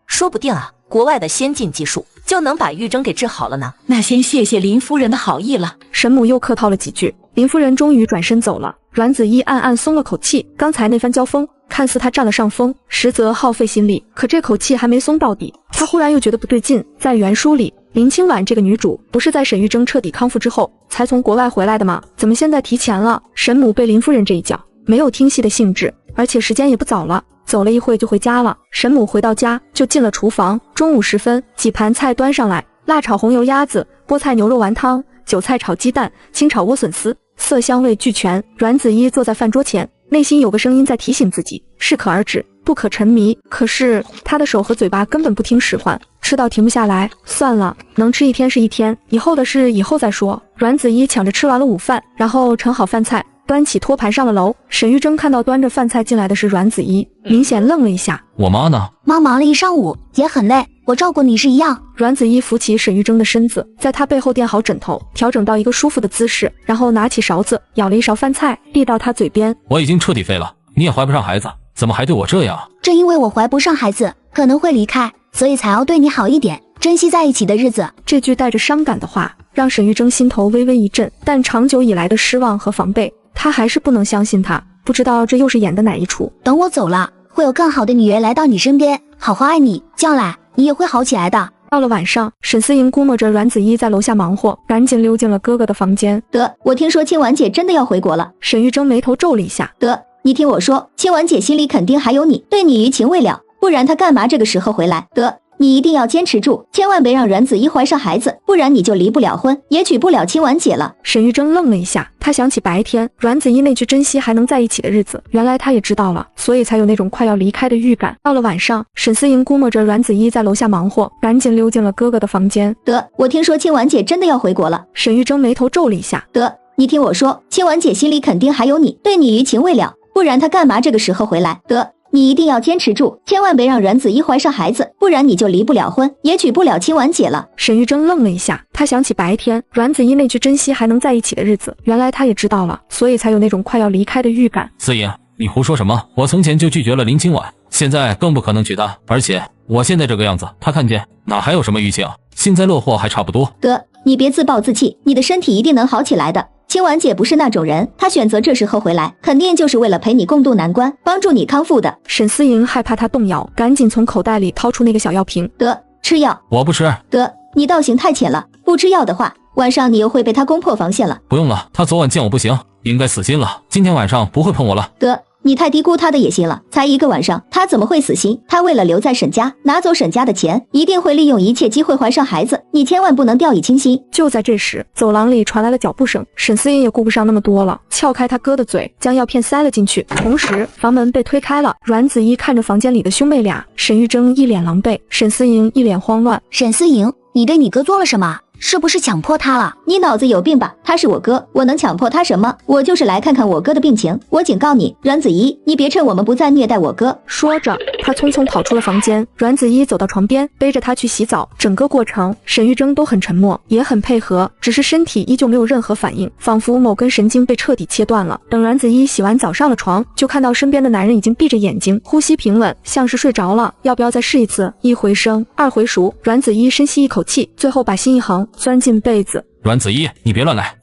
说不定啊，国外的先进技术就能把玉珍给治好了呢。那先谢谢林夫人的好意了。沈母又客套了几句，林夫人终于转身走了。阮子怡暗暗松了口气，刚才那番交锋看似他占了上风，实则耗费心力，可这口气还没松到底，他忽然又觉得不对劲。在原书里，林清婉这个女主不是在沈玉珍彻底康复之后才从国外回来的吗？怎么现在提前了？沈母被林夫人这一叫，没有听戏的兴致，而且时间也不早了，走了一会就回家了。沈母回到家就进了厨房，中午时分，几盘菜端上来，辣炒红油鸭子、菠菜牛肉丸汤、韭菜炒鸡蛋、清炒莴笋丝，色香味俱全。阮子怡坐在饭桌前，内心有个声音在提醒自己，适可而止，不可沉迷。可是他的手和嘴巴根本不听使唤，吃到停不下来。算了，能吃一天是一天，以后的事以后再说。阮子怡抢着吃完了午饭，然后盛好饭菜，端起托盘上了楼。沈玉珍看到端着饭菜进来的是阮子怡，明显愣了一下。我妈呢？妈忙了一上午，也很累，我照顾你是一样。阮子怡扶起沈玉珍的身子，在她背后垫好枕头，调整到一个舒服的姿势，然后拿起勺子舀了一勺饭菜递到她嘴边。我已经彻底废了，你也怀不上孩子，怎么还对我这样？正因为我怀不上孩子，可能会离开，所以才要对你好一点，珍惜在一起的日子。这句带着伤感的话让沈玉珍心头微微一震，但长久以来的失望和防备，她还是不能相信他，不知道这又是演的哪一出。等我走了，会有更好的女人来到你身边，好好爱你，将来你也会好起来的。到了晚上，沈思莹估摸着阮子怡在楼下忙活，赶紧溜进了哥哥的房间。得，我听说清婉姐真的要回国了。沈玉珍眉头皱了一下。得，你听我说，清婉姐心里肯定还有你，对你余情未了，不然她干嘛这个时候回来？得，你一定要坚持住，千万别让阮子怡怀上孩子，不然你就离不了婚，也娶不了清婉姐了。沈玉珍愣了一下，她想起白天阮子怡那句珍惜还能在一起的日子，原来她也知道了，所以才有那种快要离开的预感。到了晚上，沈思莹估摸着阮子怡在楼下忙活，赶紧溜进了哥哥的房间。得，我听说清婉姐真的要回国了。沈玉珍眉头皱了一下。得，你听我说，清婉姐心里肯定还有你，对你余情未了，不然她干嘛这个时候回来？得，你一定要坚持住，千万别让阮子怡怀上孩子，不然你就离不了婚，也娶不了清婉姐了。沈玉珍愣了一下，她想起白天阮子怡那句珍惜还能在一起的日子，原来她也知道了，所以才有那种快要离开的预感。思莹，你胡说什么？我从前就拒绝了林清婉，现在更不可能娶她，而且我现在这个样子，她看见哪还有什么余情？幸灾乐祸还差不多。得，你别自暴自弃，你的身体一定能好起来的。清婉姐不是那种人，她选择这时候回来，肯定就是为了陪你共度难关，帮助你康复的。沈思莹害怕她动摇，赶紧从口袋里掏出那个小药瓶。得，吃药。我不吃。得，你道行太浅了，不吃药的话，晚上你又会被他攻破防线了。不用了，他昨晚见我不行，应该死心了，今天晚上不会碰我了。得，你太低估他的野心了，才一个晚上，他怎么会死心？他为了留在沈家，拿走沈家的钱，一定会利用一切机会怀上孩子，你千万不能掉以轻心。就在这时，走廊里传来了脚步声，沈思莹也顾不上那么多了，撬开他哥的嘴，将药片塞了进去。同时，房门被推开了，阮子怡看着房间里的兄妹俩，沈玉珍一脸狼狈，沈思莹一脸慌乱。沈思莹，你对你哥做了什么？是不是强迫他了？你脑子有病吧？他是我哥，我能强迫他什么？我就是来看看我哥的病情。我警告你，阮子怡，你别趁我们不在虐待我哥。说着，他匆匆跑出了房间。阮子怡走到床边，背着他去洗澡。整个过程，沈玉珍都很沉默，也很配合，只是身体依旧没有任何反应，仿佛某根神经被彻底切断了。等阮子怡洗完澡上了床，就看到身边的男人已经闭着眼睛，呼吸平稳，像是睡着了。要不要再试一次？一回生，二回熟。阮子怡深吸一口气，最后把心一横，钻进被子。阮子怡，你别乱来。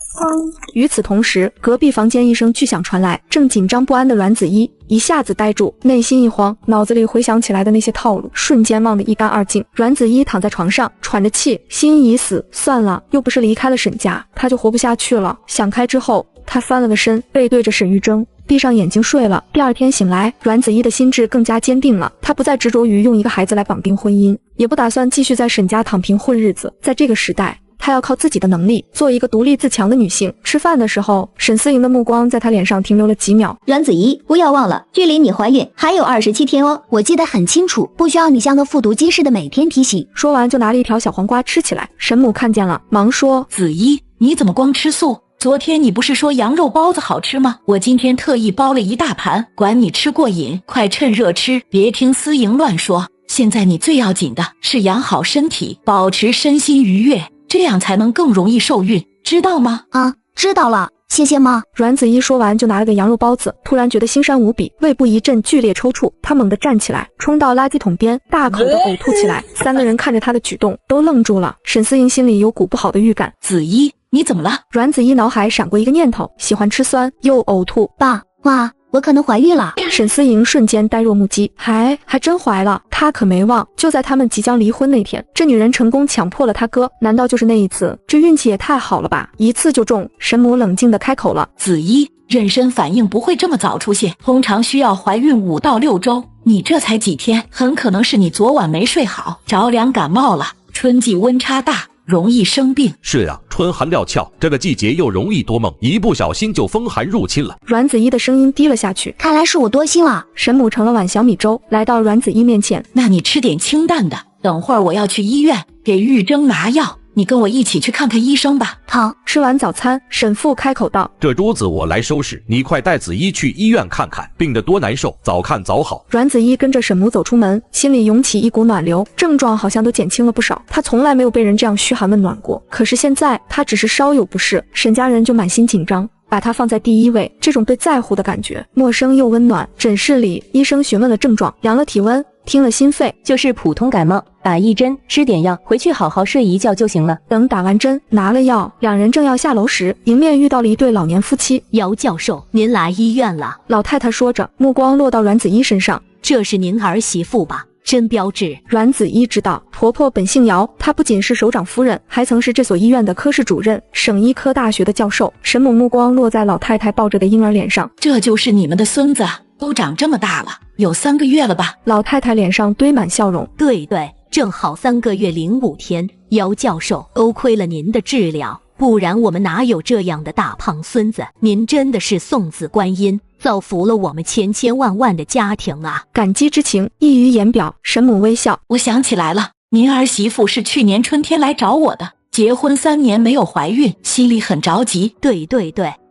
与此同时，隔壁房间一声巨响传来，正紧张不安的阮子怡一下子呆住，内心一慌，脑子里回想起来的那些套路瞬间忘得一干二净。阮子怡躺在床上喘着气，心已死。算了，又不是离开了沈家，他就活不下去了。想开之后，他翻了个身，背对着沈玉珍，闭上眼睛睡了。第二天醒来，阮子怡的心智更加坚定了，她不再执着于用一个孩子来绑定婚姻，也不打算继续在沈家躺平混日子。在这个时代，她要靠自己的能力做一个独立自强的女性。吃饭的时候，沈思莹的目光在她脸上停留了几秒。阮子怡，不要忘了，距离你怀孕还有27天哦。我记得很清楚，不需要你像个复读机似的每天提醒。说完就拿了一条小黄瓜吃起来。沈母看见了，忙说：子怡，你怎么光吃素？昨天你不是说羊肉包子好吃吗？我今天特意包了一大盘，管你吃过瘾，快趁热吃，别听思莹乱说。现在你最要紧的是养好身体，保持身心愉悦，这样才能更容易受孕，知道吗？啊，知道了，谢谢妈。阮子怡说完就拿了个羊肉包子，突然觉得心山无比，胃部一阵剧烈抽搐，她猛地站起来，冲到垃圾桶边，大口的呕吐起来。三个人看着她的举动都愣住了，沈思莹心里有股不好的预感。子怡，你怎么了？阮子怡脑海闪过一个念头，喜欢吃酸又呕吐。爸妈，我可能怀孕了。沈思莹瞬间呆若木鸡，还真怀了。她可没忘，就在他们即将离婚那天，这女人成功抢破了他哥，难道就是那一次？这运气也太好了吧，一次就中。沈母冷静地开口了，子怡，妊娠反应不会这么早出现，通常需要怀孕5到6周，你这才几天，很可能是你昨晚没睡好，着凉感冒了。春季温差大，容易生病。是啊，春寒料峭，这个季节又容易多梦，一不小心就风寒入侵了。阮子怡的声音低了下去，看来是我多心了。沈母盛了碗小米粥，来到阮子怡面前，那你吃点清淡的，等会儿我要去医院给玉珍拿药，你跟我一起去看看医生吧。好。吃完早餐，沈父开口道，这桌子我来收拾，你快带子怡去医院看看，病得多难受，早看早好。阮子怡跟着沈母走出门，心里涌起一股暖流，症状好像都减轻了不少。她从来没有被人这样嘘寒问暖过，可是现在她只是稍有不适，沈家人就满心紧张，把她放在第一位，这种被在乎的感觉陌生又温暖。诊室里，医生询问了症状，量了体温，听了心肺，就是普通感冒，打一针，吃点药，回去好好睡一觉就行了。等打完针，拿了药，两人正要下楼时，迎面遇到了一对老年夫妻。姚教授，您来医院了。老太太说着，目光落到阮子怡身上，这是您儿媳妇吧？真标致。阮子怡知道婆婆本姓姚，她不仅是首长夫人，还曾是这所医院的科室主任，省医科大学的教授。沈母目光落在老太太抱着的婴儿脸上，这就是你们的孙子，都长这么大了，有3个月了吧？老太太脸上堆满笑容。对，正好3个月05天。姚教授，多亏了您的治疗，不然我们哪有这样的大胖孙子？您真的是送子观音，造福了我们千千万万的家庭啊！感激之情溢于言表。沈母微笑，我想起来了，您儿媳妇是去年春天来找我的，结婚3年没有怀孕，心里很着急。对，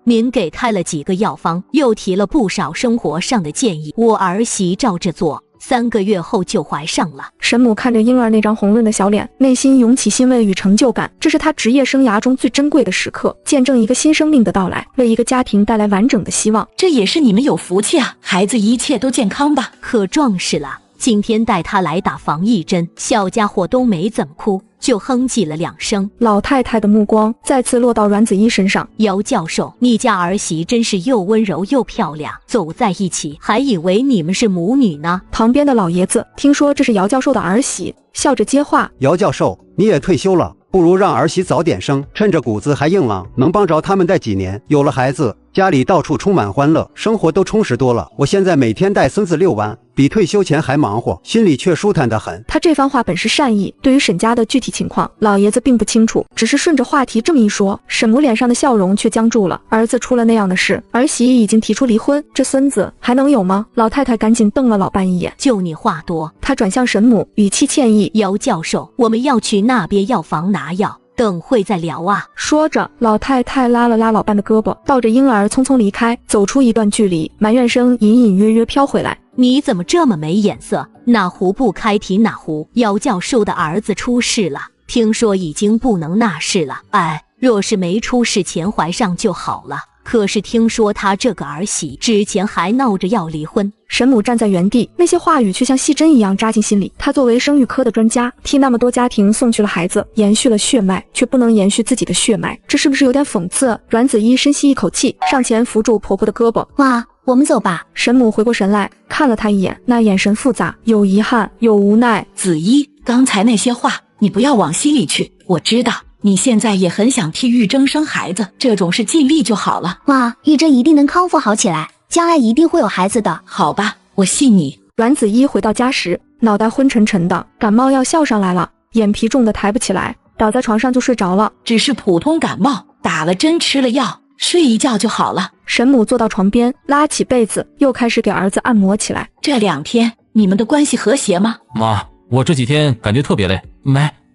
您给开了几个药方，又提了不少生活上的建议，我儿媳照着做，3个月后就怀上了。沈母看着婴儿那张红润的小脸，内心涌起欣慰与成就感。这是她职业生涯中最珍贵的时刻，见证一个新生命的到来，为一个家庭带来完整的希望。这也是你们有福气啊，孩子一切都健康吧？可壮实了。今天带他来打防疫针，小家伙都没怎么哭，就哼唧了2声。老太太的目光再次落到阮子怡身上。姚教授，你家儿媳真是又温柔又漂亮，走在一起还以为你们是母女呢。旁边的老爷子听说这是姚教授的儿媳，笑着接话，姚教授，你也退休了，不如让儿媳早点生，趁着骨子还硬朗，能帮着他们带几年。有了孩子，家里到处充满欢乐，生活都充实多了。我现在每天带孙子遛弯，比退休前还忙活，心里却舒坦得很。他这番话本是善意，对于沈家的具体情况，老爷子并不清楚，只是顺着话题这么一说，沈母脸上的笑容却僵住了。儿子出了那样的事，儿媳已经提出离婚，这孙子还能有吗？老太太赶紧瞪了老伴一眼，就你话多。她转向沈母，语气歉意，姚教授，我们要去那边药房拿药，等会再聊啊。说着，老太太拉了拉老伴的胳膊，抱着婴儿匆匆离开，走出一段距离，埋怨声隐隐约约飘回来。你怎么这么没眼色？哪壶不开提哪壶。姚教授的儿子出事了，听说已经不能纳事了。若是没出事前怀上就好了。可是听说他这个儿媳之前还闹着要离婚。沈母站在原地，那些话语却像细针一样扎进心里。她作为生育科的专家，替那么多家庭送去了孩子，延续了血脉，却不能延续自己的血脉，这是不是有点讽刺？阮子怡深吸一口气，上前扶住婆婆的胳膊。哇，我们走吧。沈母回过神来，看了她一眼，那眼神复杂，有遗憾，有无奈。子怡，刚才那些话你不要往心里去，我知道你现在也很想替玉珍生孩子，这种事尽力就好了。哇，玉珍一定能康复好起来，将来一定会有孩子的。好吧，我信你。阮子怡回到家时，脑袋昏沉沉的，感冒药效上来了，眼皮重的抬不起来，倒在床上就睡着了。只是普通感冒，打了针吃了药，睡一觉就好了。沈母坐到床边，拉起被子，又开始给儿子按摩起来。这2天你们的关系和谐吗？妈，我这几天感觉特别累，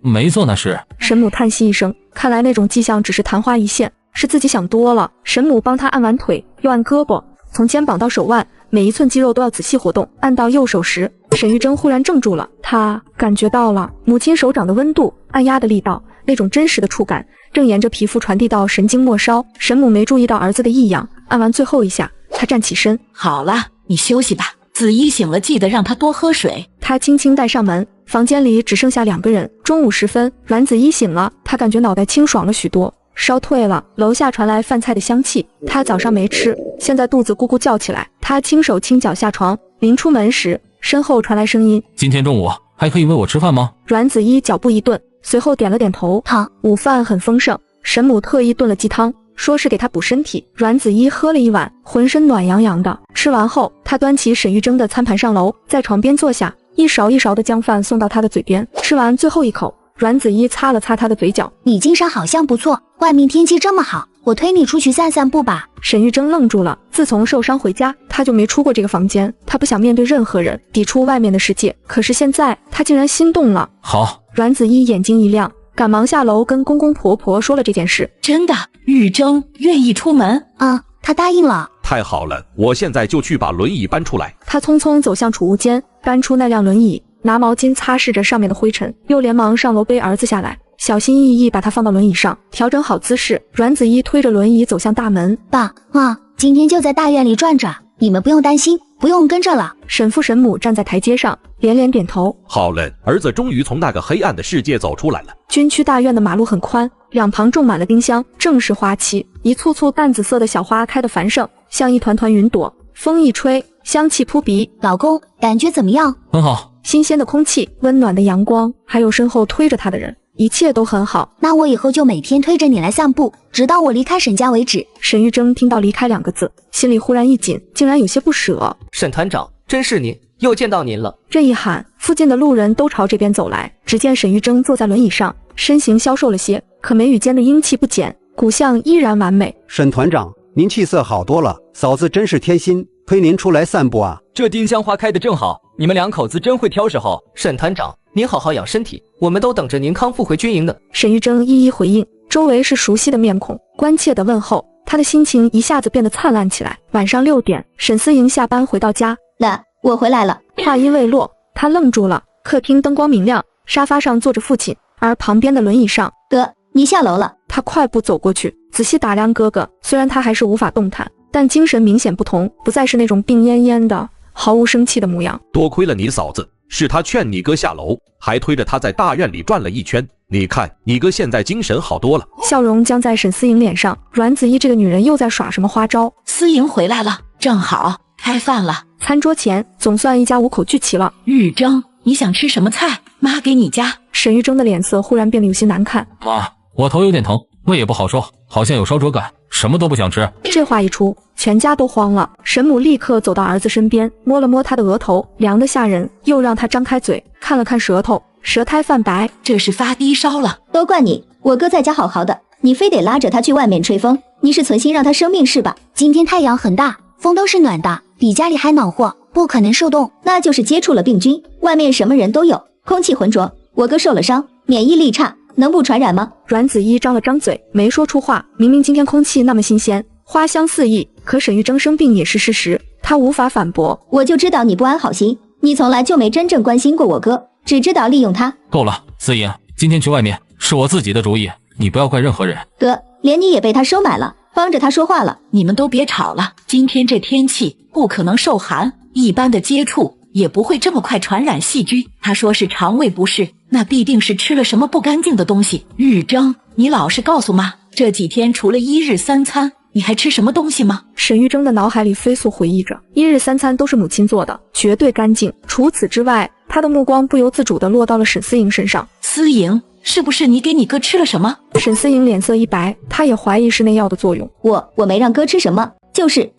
没做那事。沈母叹息一声，看来那种迹象只是昙花一现，是自己想多了。沈母帮他按完腿，又按胳膊，从肩膀到手腕，每一寸肌肉都要仔细活动。按到右手时，沈玉珍忽然怔住了，她感觉到了母亲手掌的温度，按压的力道，那种真实的触感正沿着皮肤传递到神经末梢。沈母没注意到儿子的异样，按完最后一下，她站起身，好了，你休息吧。子怡醒了，记得让她多喝水。她轻轻带上门，房间里只剩下2个人。中午时分，阮子怡醒了，她感觉脑袋清爽了许多，烧退了。楼下传来饭菜的香气，她早上没吃，现在肚子咕咕叫起来。她轻手轻脚下床，临出门时，身后传来声音：今天中午还可以喂我吃饭吗？阮子怡脚步一顿，随后点了点头。好。午饭很丰盛，沈母特意炖了鸡汤，说是给她补身体。阮子怡喝了一碗，浑身暖洋洋的。吃完后，她端起沈玉珍的餐盘上楼，在床边坐下，一勺一勺的将饭送到她的嘴边。吃完最后一口，阮子怡擦了擦她的嘴角，你精神好像不错，外面天气这么好，我推你出去散散步吧。沈玉珍愣住了，自从受伤回家，她就没出过这个房间，她不想面对任何人，抵触外面的世界。可是现在，她竟然心动了。好。阮子怡眼睛一亮，赶忙下楼跟公公婆婆说了这件事。真的，玉珍愿意出门啊？她答应了。太好了，我现在就去把轮椅搬出来。她匆匆走向储物间，搬出那辆轮椅，拿毛巾擦拭着上面的灰尘，又连忙上楼背儿子下来，小心翼翼把他放到轮椅上，调整好姿势。阮子怡推着轮椅走向大门。爸妈，今天就在大院里转转，你们不用担心，不用跟着了。沈父沈母站在台阶上，连连点头。好了，儿子终于从那个黑暗的世界走出来了。军区大院的马路很宽，两旁种满了丁香，正是花期，一簇簇淡紫色的小花开得繁盛，像一团团云朵，风一吹，香气扑鼻。老公，感觉怎么样？很好。新鲜的空气，温暖的阳光，还有身后推着他的人，一切都很好。那我以后就每天推着你来散步，直到我离开沈家为止。沈玉珍听到离开2个字，心里忽然一紧，竟然有些不舍。沈团长，真是您，又见到您了。这一喊，附近的路人都朝这边走来。只见沈玉珍坐在轮椅上，身形消瘦了些，可眉宇间的英气不减，骨相依然完美。沈团长，您气色好多了，嫂子真是贴心，推您出来散步啊。这丁香花开得正好，你们2口子真会挑时候。沈团长，您好好养身体，我们都等着您康复回军营呢。沈玉珍一一回应，周围是熟悉的面孔，关切的问候，她的心情一下子变得灿烂起来。晚上6点，沈思莹下班回到家，那我回来了。话音未落，她愣住了。客厅灯光明亮，沙发上坐着父亲，而旁边的轮椅上，哥，你下楼了。她快步走过去，仔细打量哥哥。虽然他还是无法动弹，但精神明显不同，不再是那种病恹恹的毫无生气的模样。多亏了你嫂子，是她劝你哥下楼，还推着他在大院里转了一圈。你看，你哥现在精神好多了。笑容僵在沈思莹脸上。阮子怡这个女人又在耍什么花招？思莹回来了，正好开饭了。餐桌前，总算一家5口聚齐了。玉珍，你想吃什么菜？妈给你夹。沈玉珍的脸色忽然变得有些难看。妈，我头有点疼，胃也不好受，好像有烧灼感，什么都不想吃。这话一出，全家都慌了。沈母立刻走到儿子身边，摸了摸他的额头，凉得吓人，又让他张开嘴，看了看舌头，舌苔泛白，这是发低烧了。都怪你，我哥在家好好的，你非得拉着他去外面吹风，你是存心让他生病是吧？今天太阳很大，风都是暖的，比家里还暖和，不可能受冻。那就是接触了病菌，外面什么人都有，空气浑浊，我哥受了伤，免疫力差，能不传染吗？阮子怡张了张嘴，没说出话。明明今天空气那么新鲜，花香四溢，可沈玉珍生病也是事实，她无法反驳。我就知道你不安好心，你从来就没真正关心过我哥，只知道利用他。够了，思莹，今天去外面是我自己的主意，你不要怪任何人。哥，连你也被他收买了，帮着他说话了。你们都别吵了，今天这天气不可能受寒，一般的接触也不会这么快传染细菌。他说是肠胃不适，那必定是吃了什么不干净的东西。玉珍，你老实告诉妈，这几天除了1日3餐，你还吃什么东西吗？沈玉珍的脑海里飞速回忆着，1日3餐都是母亲做的，绝对干净。除此之外，她的目光不由自主地落到了沈思莹身上。思莹，是不是你给你哥吃了什么？沈思莹脸色一白，她也怀疑是那药的作用。我没让哥吃什么，就是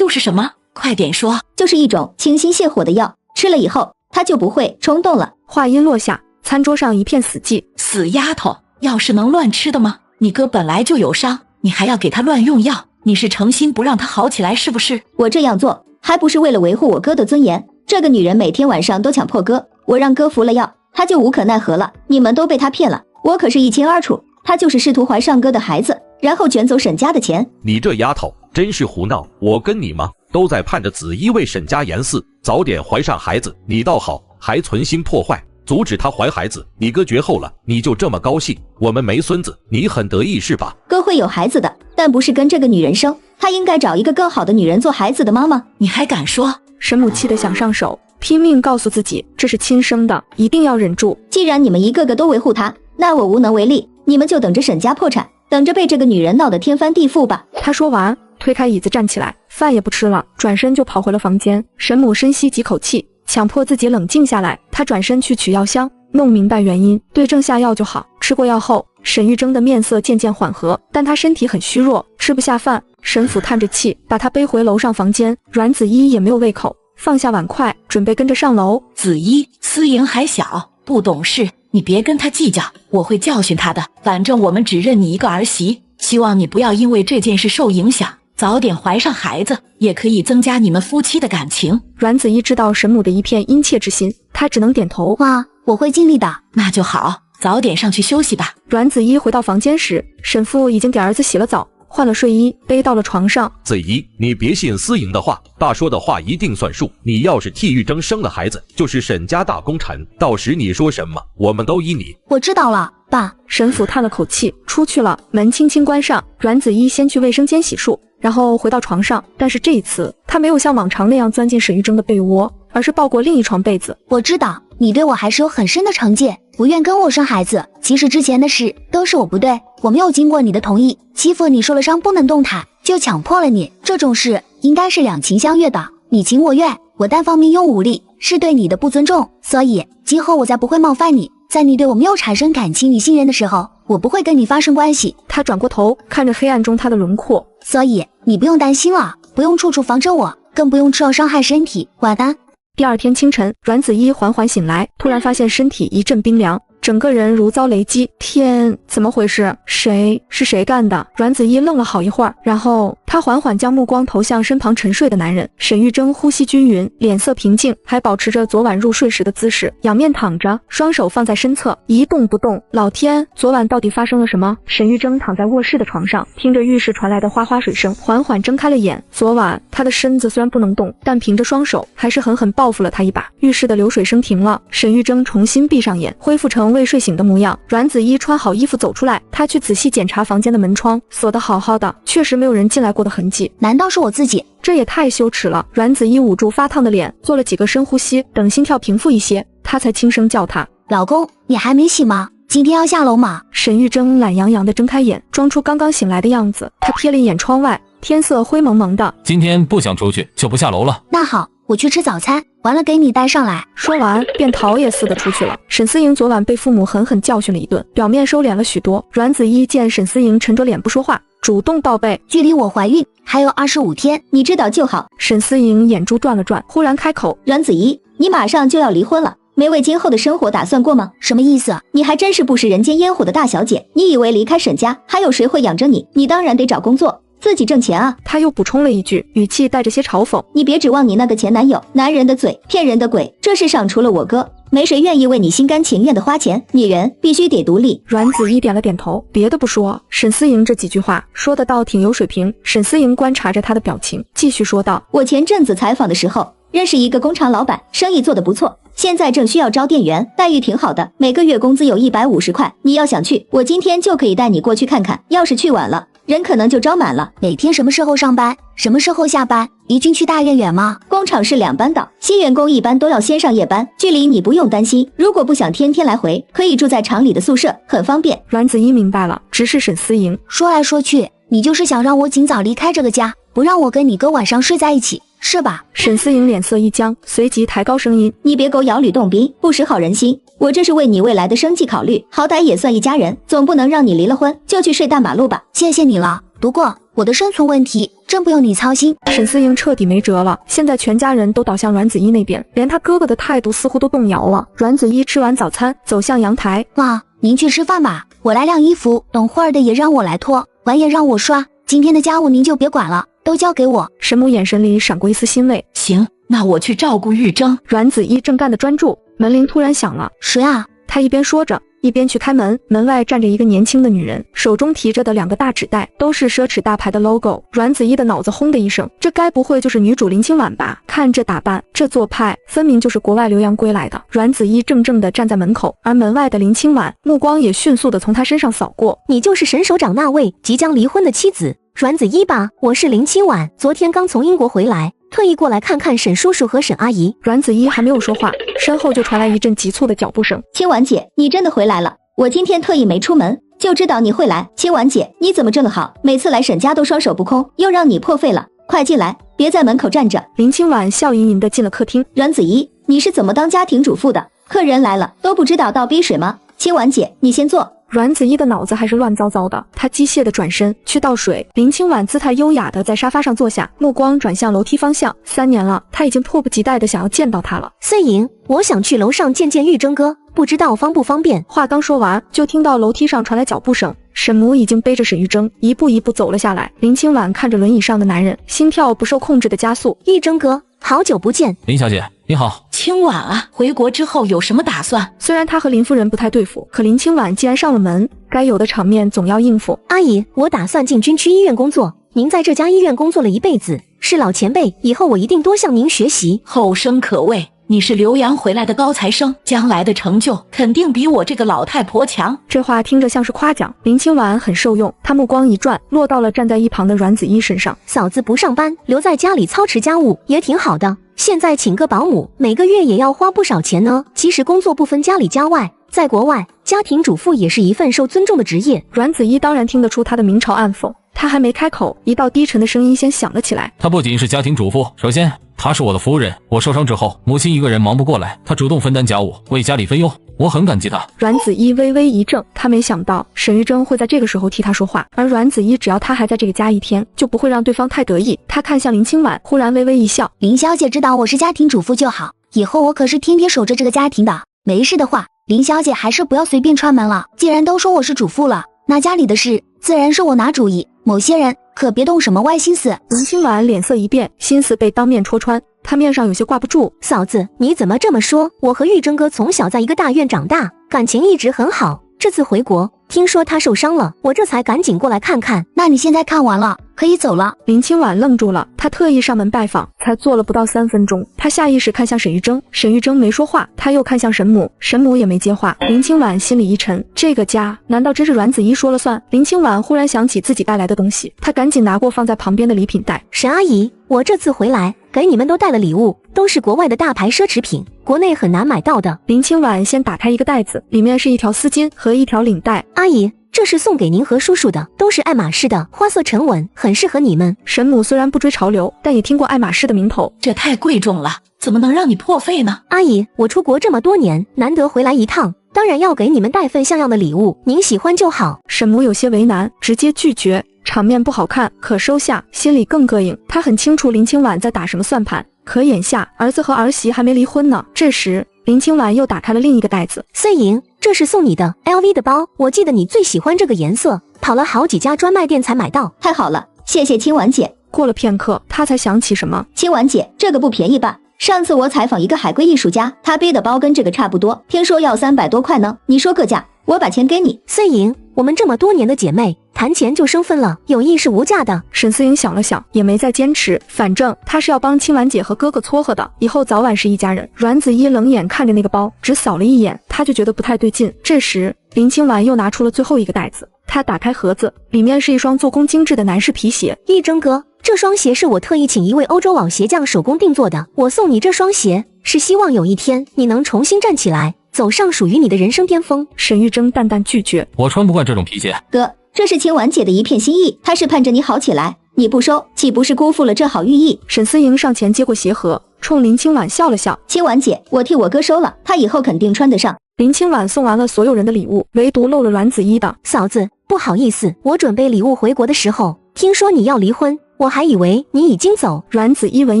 什么？快点说。就是一种清心泻火的药，吃了以后他就不会冲动了。话音落下，餐桌上一片死寂。死丫头，药是能乱吃的吗？你哥本来就有伤，你还要给他乱用药，你是诚心不让他好起来是不是？我这样做还不是为了维护我哥的尊严？这个女人每天晚上都强迫哥，我让哥服了药，他就无可奈何了。你们都被他骗了，我可是一清二楚。他就是试图怀上哥的孩子，然后卷走沈家的钱。你这丫头真是胡闹！我跟你妈都在盼着子怡为沈家严嗣早点怀上孩子，你倒好，还存心破坏，阻止她怀孩子。你哥绝后了，你就这么高兴？我们没孙子，你很得意是吧？哥会有孩子的，但不是跟这个女人生，他应该找一个更好的女人做孩子的妈妈。你还敢说？沈母气得想上手，拼命告诉自己这是亲生的，一定要忍住。既然你们一个个都维护他，那我无能为力，你们就等着沈家破产，等着被这个女人闹得天翻地覆吧。他说完，推开椅子站起来，饭也不吃了，转身就跑回了房间。沈母深吸几口气，强迫自己冷静下来。他转身去取药箱，弄明白原因，对症下药就好。吃过药后，沈玉珍的面色渐渐缓和，但她身体很虚弱，吃不下饭。沈府叹着气，把她背回楼上房间。阮子怡也没有胃口，放下碗筷，准备跟着上楼。子怡，思莹还小，不懂事，你别跟她计较，我会教训她的。反正我们只认你一个儿媳，希望你不要因为这件事受影响，早点怀上孩子，也可以增加你们夫妻的感情。阮子怡知道沈母的一片殷切之心，她只能点头。妈，我会尽力的。那就好，早点上去休息吧。阮子怡回到房间时，沈父已经给儿子洗了澡，换了睡衣，背到了床上。子怡，你别信思莹的话，爸说的话一定算数。你要是替玉珍生了孩子，就是沈家大功臣，到时你说什么，我们都依你。我知道了，爸。沈府叹了口气，出去了，门轻轻关上。阮子怡先去卫生间洗漱，然后回到床上，但是这一次他没有像往常那样钻进沈玉珍的被窝，而是抱过另一床被子。我知道你对我还是有很深的成见，不愿跟我生孩子。其实之前的事都是我不对，我没有经过你的同意，欺负你受了伤不能动弹，就强迫了你。这种事应该是两情相悦的，你情我愿，我单方面用武力是对你的不尊重，所以今后我再不会冒犯你。在你对我没有产生感情与信任的时候，我不会跟你发生关系。他转过头看着黑暗中他的轮廓，所以你不用担心了，不用处处防着我，更不用吃药伤害身体。晚安。第二天清晨，阮子怡缓缓醒来，突然发现身体一阵冰凉，整个人如遭雷击。天，怎么回事？是谁干的？阮子怡愣了好一会儿，然后她缓缓将目光投向身旁沉睡的男人。沈玉珍呼吸均匀，脸色平静，还保持着昨晚入睡时的姿势，仰面躺着，双手放在身侧，一动不动。老天，昨晚到底发生了什么？沈玉珍躺在卧室的床上，听着浴室传来的哗哗水声，缓缓睁开了眼。昨晚她的身子虽然不能动，但凭着双手还是狠狠报复了他一把。浴室的流水声停了，沈玉珍重新闭上眼，恢复成未睡醒的模样。阮子怡穿好衣服走出来，她去仔细检查房间的门窗，锁得好好的，确实没有人进来过的痕迹。难道是我自己？这也太羞耻了。阮子怡捂住发烫的脸，做了几个深呼吸，等心跳平复一些，她才轻声叫他：老公，你还没醒吗？今天要下楼吗？沈玉珍懒洋洋地睁开眼，装出刚刚醒来的样子。她瞥了一眼窗外，天色灰蒙蒙的。今天不想出去，就不下楼了。那好，我去吃早餐，完了给你带上来。说完便逃也似的出去了。沈思莹昨晚被父母狠狠教训了一顿，表面收敛了许多。阮子怡见沈思莹沉着脸不说话，主动道备：距离我怀孕还有25天，你知道就好。沈思莹眼珠转了转，忽然开口：阮子怡，你马上就要离婚了，没为今后的生活打算过吗？什么意思？你还真是不食人间烟火的大小姐，你以为离开沈家还有谁会养着你？你当然得找工作，自己挣钱啊。他又补充了一句，语气带着些嘲讽：你别指望你那个前男友，男人的嘴骗人的鬼，这世上除了我哥，没谁愿意为你心甘情愿的花钱，女人必须得独立。阮子怡点了点头，别的不说，沈思莹这几句话说的倒挺有水平。沈思莹观察着他的表情，继续说道：我前阵子采访的时候认识一个工厂老板，生意做得不错，现在正需要招店员，待遇挺好的，每个月工资有150块。你要想去，我今天就可以带你过去看看，要是去晚了，人可能就招满了。每天什么时候上班，什么时候下班？离军区大院远吗？工厂是2班倒，新员工一般都要先上夜班，距离你不用担心。如果不想天天来回，可以住在厂里的宿舍，很方便。阮子怡明白了，直视沈思莹，说来说去，你就是想让我尽早离开这个家，不让我跟你哥晚上睡在一起，是吧？沈思莹脸色一僵，随即抬高声音：你别狗咬吕洞宾，不识好人心。我这是为你未来的生计考虑，好歹也算一家人，总不能让你离了婚就去睡大马路吧。谢谢你了，不过我的生存问题真不用你操心。沈思莹彻底没辙了，现在全家人都倒向阮子怡那边，连他哥哥的态度似乎都动摇了。阮子怡吃完早餐，走向阳台。妈，您去吃饭吧，我来晾衣服，等会儿的也让我来拖，碗也让我刷，今天的家务您就别管了，都交给我。沈母眼神里闪过一丝欣慰。行，那我去照顾玉珍。阮子怡正干得专注，门铃突然响了。谁啊？他一边说着，一边去开门，门外站着一个年轻的女人，手中提着的2个大纸袋都是奢侈大牌的 logo。阮子怡的脑子轰的一声，这该不会就是女主林清婉吧？看这打扮，这做派，分明就是国外留洋归来的。阮子怡怔怔地站在门口，而门外的林清婉目光也迅速地从她身上扫过。你就是沈首长那位即将离婚的妻子阮子怡吧？我是林清婉，昨天刚从英国回来，特意过来看看沈叔叔和沈阿姨。阮子怡还没有说话，身后就传来一阵急促的脚步声。清婉姐，你真的回来了，我今天特意没出门，就知道你会来。清婉姐，你怎么这么好，每次来沈家都双手不空，又让你破费了，快进来，别在门口站着。林清婉笑吟吟地进了客厅。阮子怡，你是怎么当家庭主妇的？客人来了都不知道倒杯水吗？清婉姐，你先坐。阮子怡的脑子还是乱糟糟的，她机械地转身去倒水。林清婉姿态优雅地在沙发上坐下，目光转向楼梯方向。3年了，她已经迫不及待地想要见到他了。碎莹，我想去楼上见见玉铮哥，不知道方不方便？话刚说完，就听到楼梯上传来脚步声。沈母已经背着沈玉铮一步一步走了下来。林清婉看着轮椅上的男人，心跳不受控制的加速。玉铮哥，好久不见。林小姐你好。清婉啊，回国之后有什么打算？虽然他和林夫人不太对付，可林清婉既然上了门，该有的场面总要应付。阿姨，我打算进军区医院工作，您在这家医院工作了一辈子，是老前辈，以后我一定多向您学习。后生可畏，你是留洋回来的高材生，将来的成就肯定比我这个老太婆强。这话听着像是夸奖，林清婉很受用，她目光一转，落到了站在一旁的阮子怡身上。嫂子不上班，留在家里操持家务也挺好的，现在请个保姆，每个月也要花不少钱呢。即使工作不分家里家外，在国外，家庭主妇也是一份受尊重的职业。阮子怡当然听得出她的明嘲暗讽，她还没开口，一道低沉的声音先响了起来。她不仅是家庭主妇，首先她是我的夫人，我受伤之后，母亲一个人忙不过来，她主动分担家务，为家里分忧，我很感激她。阮子怡微微一怔，她没想到沈玉铮会在这个时候替她说话，而阮子怡只要她还在这个家一天，就不会让对方太得意。她看向林清婉，忽然微微一笑。林小姐知道我是家庭主妇就好，以后我可是天天守着这个家庭的。没事的话，林小姐还是不要随便串门了。既然都说我是主妇了，那家里的事自然是我拿主意，某些人可别动什么歪心思。林清婉脸色一变，心思被当面戳穿，她面上有些挂不住。嫂子，你怎么这么说？我和玉铮哥从小在一个大院长大，感情一直很好。这次回国，听说他受伤了，我这才赶紧过来看看。那你现在看完了，可以走了。林清婉愣住了，她特意上门拜访，才坐了不到3分钟。她下意识看向沈玉铮，沈玉铮没说话，她又看向沈母，沈母也没接话。林清婉心里一沉，这个家难道真是阮子怡说了算？林清婉忽然想起自己带来的东西，她赶紧拿过放在旁边的礼品袋。沈阿姨，我这次回来给你们都带了礼物，都是国外的大牌奢侈品，国内很难买到的。林清婉先打开一个袋子，里面是一条丝巾和一条领带。阿姨，这是送给您和叔叔的，都是爱马仕的，花色沉稳，很适合你们。沈母虽然不追潮流，但也听过爱马仕的名头。这太贵重了，怎么能让你破费呢？阿姨，我出国这么多年，难得回来一趟，当然要给你们带份像样的礼物，您喜欢就好。沈母有些为难，直接拒绝。场面不好看，可收下，心里更膈应。她很清楚林清婉在打什么算盘，可眼下儿子和儿媳还没离婚呢。这时林清婉又打开了另一个袋子。碎莹，这是送你的 LV 的包，我记得你最喜欢这个颜色，跑了好几家专卖店才买到。太好了，谢谢清婉姐。过了片刻，她才想起什么。清婉姐，这个不便宜吧？上次我采访一个海归艺术家，他背的包跟这个差不多，听说要300多块呢。你说个价，我把钱给你。碎莹，我们这么多年的姐妹，谈钱就生分了，友谊是无价的。沈思莹想了想，也没再坚持，反正她是要帮清婉姐和哥哥撮合的，以后早晚是一家人。阮子怡冷眼看着那个包，只扫了一眼，她就觉得不太对劲。这时林清婉又拿出了最后一个袋子，她打开盒子，里面是一双做工精致的男士皮鞋。玉铮哥，这双鞋是我特意请一位欧洲老鞋匠手工定做的，我送你这双鞋，是希望有一天你能重新站起来，走上属于你的人生巅峰。沈玉铮淡淡拒绝，我穿不惯这种皮鞋。哥，这是清婉姐的一片心意，她是盼着你好起来，你不收，岂不是辜负了这好寓意？沈思莹上前接过鞋盒，冲林清婉笑了笑。清婉姐，我替我哥收了，他以后肯定穿得上。林清婉送完了所有人的礼物，唯独漏了阮子怡的。嫂子，不好意思，我准备礼物回国的时候，听说你要离婚，我还以为你已经走。阮子怡闻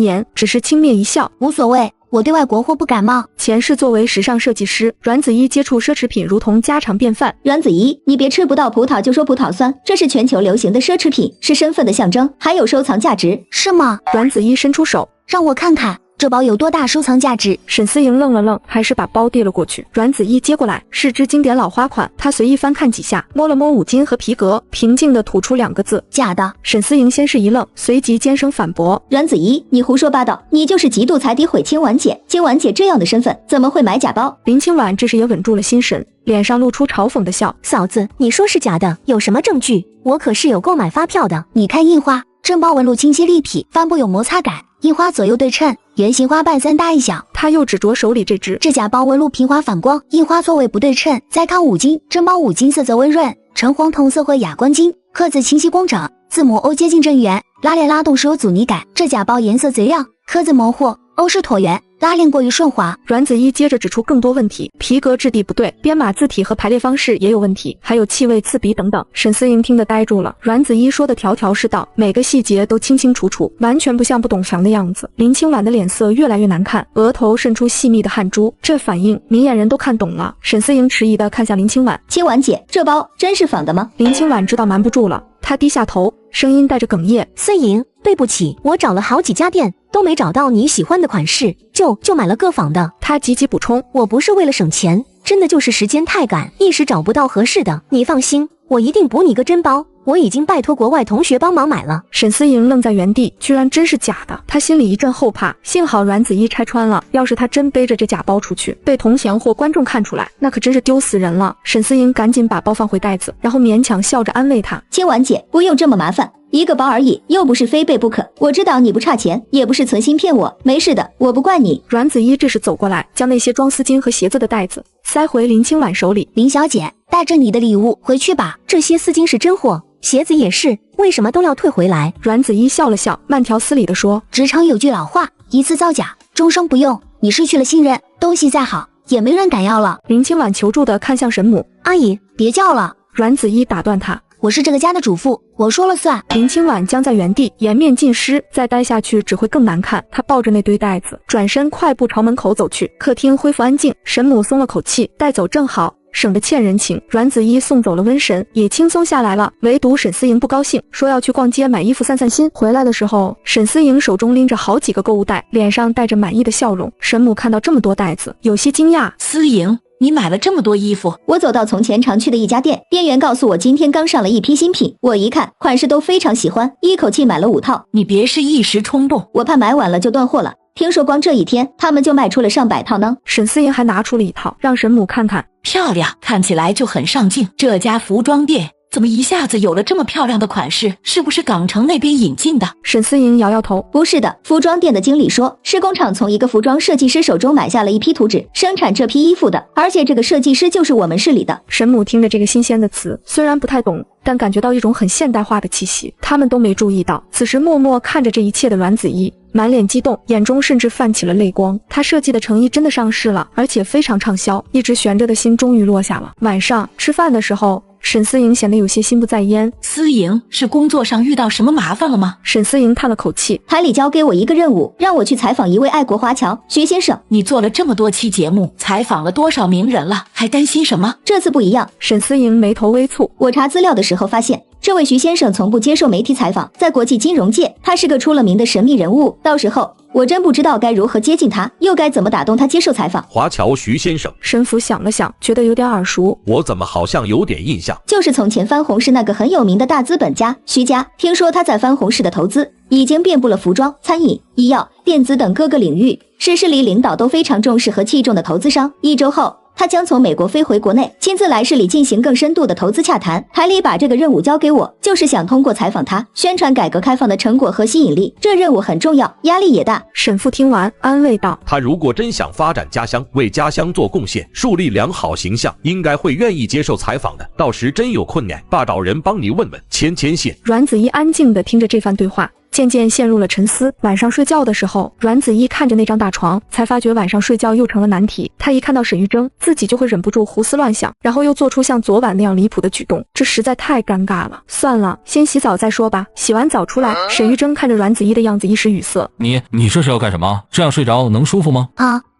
言只是轻蔑一笑，无所谓，我对外国货不感冒。前世作为时尚设计师，阮子怡接触奢侈品如同家常便饭。阮子怡，你别吃不到葡萄就说葡萄酸，这是全球流行的奢侈品，是身份的象征，还有收藏价值。是吗？阮子怡伸出手，让我看看。这包有多大收藏价值？沈思莹愣了愣，还是把包递了过去。阮子怡接过来，是只经典老花款。她随意翻看几下，摸了摸五金和皮革，平静地吐出2个字：假的。沈思莹先是一愣，随即尖声反驳：阮子怡，你胡说八道！你就是极度才诋毁清婉姐，清婉姐这样的身份，怎么会买假包？林清婉这时也稳住了心神，脸上露出嘲讽的笑：嫂子，你说是假的，有什么证据？我可是有购买发票的。你看印花，正包纹路清晰立体，帆布有摩擦感，印花左右对称，圆形花瓣3大1小。他又指着手里这只，这假包纹路平滑反光，印花错位不对称。再看五金，正包五金色泽温润，橙黄铜色或哑光金，刻字清晰工整，字母 O 接近正圆，拉链拉动时有阻尼感。这假包颜色贼亮，刻字模糊，O 是椭圆，拉链过于顺滑。阮子怡接着指出更多问题，皮革质地不对，编码字体和排列方式也有问题，还有气味、刺鼻等等。沈思莹听得呆住了，阮子怡说的条条是道，每个细节都清清楚楚，完全不像不懂行的样子。林清婉的脸色越来越难看，额头渗出细密的汗珠，这反应明眼人都看懂了。沈思莹迟疑地看向林清婉，清婉姐，这包真是仿的吗？林清婉知道瞒不住了，她低下头，声音带着哽咽：思莹，对不起，我找了好几家店都没找到你喜欢的款式，就买了个仿的。他急急补充，我不是为了省钱，真的就是时间太赶，一时找不到合适的。你放心，我一定补你个真包，我已经拜托国外同学帮忙买了。沈思莹愣在原地，居然真是假的，她心里一阵后怕，幸好阮子怡拆穿了，要是她真背着这假包出去，被同行或观众看出来，那可真是丢死人了。沈思莹赶紧把包放回袋子，然后勉强笑着安慰她，清婉姐，不用这么麻烦，一个包而已，又不是非背不可。我知道你不差钱，也不是存心骗我，没事的，我不怪你。阮子怡这时走过来，将那些装丝巾和鞋子的袋子塞回林清婉手里。林小姐，带着你的礼物回去吧。这些丝巾是真货，鞋子也是，为什么都要退回来？阮子怡笑了笑，慢条斯理地说，职场有句老话，一次造假，终生不用。你失去了信任，东西再好也没人敢要了。林清婉求助地看向沈母，阿姨，别叫了。阮子怡打断她，我是这个家的主妇，我说了算。林清婉僵在原地，颜面尽失，再待下去只会更难看。她抱着那堆袋子，转身快步朝门口走去。客厅恢复安静，沈母松了口气，带走正好，省得欠人情。阮子怡送走了瘟神，也轻松下来了。唯独沈思莹不高兴，说要去逛街买衣服散散心。回来的时候，沈思莹手中拎着好几个购物袋，脸上带着满意的笑容。沈母看到这么多袋子，有些惊讶。思莹，你买了这么多衣服？我走到从前常去的一家店，店员告诉我今天刚上了一批新品，我一看款式都非常喜欢，一口气买了5套。你别是一时冲动，我怕买晚了就断货了。听说光这一天，他们就卖出了上百套呢。沈思莹还拿出了一套，让沈母看看，漂亮，看起来就很上镜。这家服装店怎么一下子有了这么漂亮的款式？是不是港城那边引进的？沈思莹摇摇头，不是的。服装店的经理说，是工厂从一个服装设计师手中买下了一批图纸，生产这批衣服的，而且这个设计师就是我们市里的。沈母听着这个新鲜的词，虽然不太懂，但感觉到一种很现代化的气息。他们都没注意到，此时默默看着这一切的阮子怡满脸激动，眼中甚至泛起了泪光。他设计的成衣真的上市了，而且非常畅销，一直悬着的心终于落下了。晚上吃饭的时候，沈思莹显得有些心不在焉。思莹，是工作上遇到什么麻烦了吗？沈思莹叹了口气，台里交给我一个任务，让我去采访一位爱国华侨徐先生。你做了这么多期节目，采访了多少名人了，还担心什么？这次不一样。沈思莹眉头微蹙，我查资料的时候发现，这位徐先生从不接受媒体采访，在国际金融界，他是个出了名的神秘人物。到时候我真不知道该如何接近他，又该怎么打动他接受采访。华侨徐先生，沈府想了想，觉得有点耳熟，我怎么好像有点印象？就是从前番红市那个很有名的大资本家徐家，听说他在番红市的投资已经遍布了服装、餐饮、医药、电子等各个领域，是市里领导都非常重视和器重的投资商。1周后，他将从美国飞回国内，亲自来市里进行更深度的投资洽谈。台里把这个任务交给我，就是想通过采访他，宣传改革开放的成果和吸引力。这任务很重要，压力也大。沈父听完安慰道，他如果真想发展家乡，为家乡做贡献，树立良好形象，应该会愿意接受采访的。到时真有困难，爸找人帮你问问，牵线。阮子怡安静地听着这番对话，渐渐陷入了沉思。晚上睡觉的时候，阮子怡看着那张大床，才发觉晚上睡觉又成了难题。她一看到沈玉珍，自己就会忍不住胡思乱想，然后又做出像昨晚那样离谱的举动，这实在太尴尬了。算了，先洗澡再说吧。洗完澡出来，沈玉珍看着阮子怡的样子一时语塞。你这是要干什么？这样睡着能舒服吗？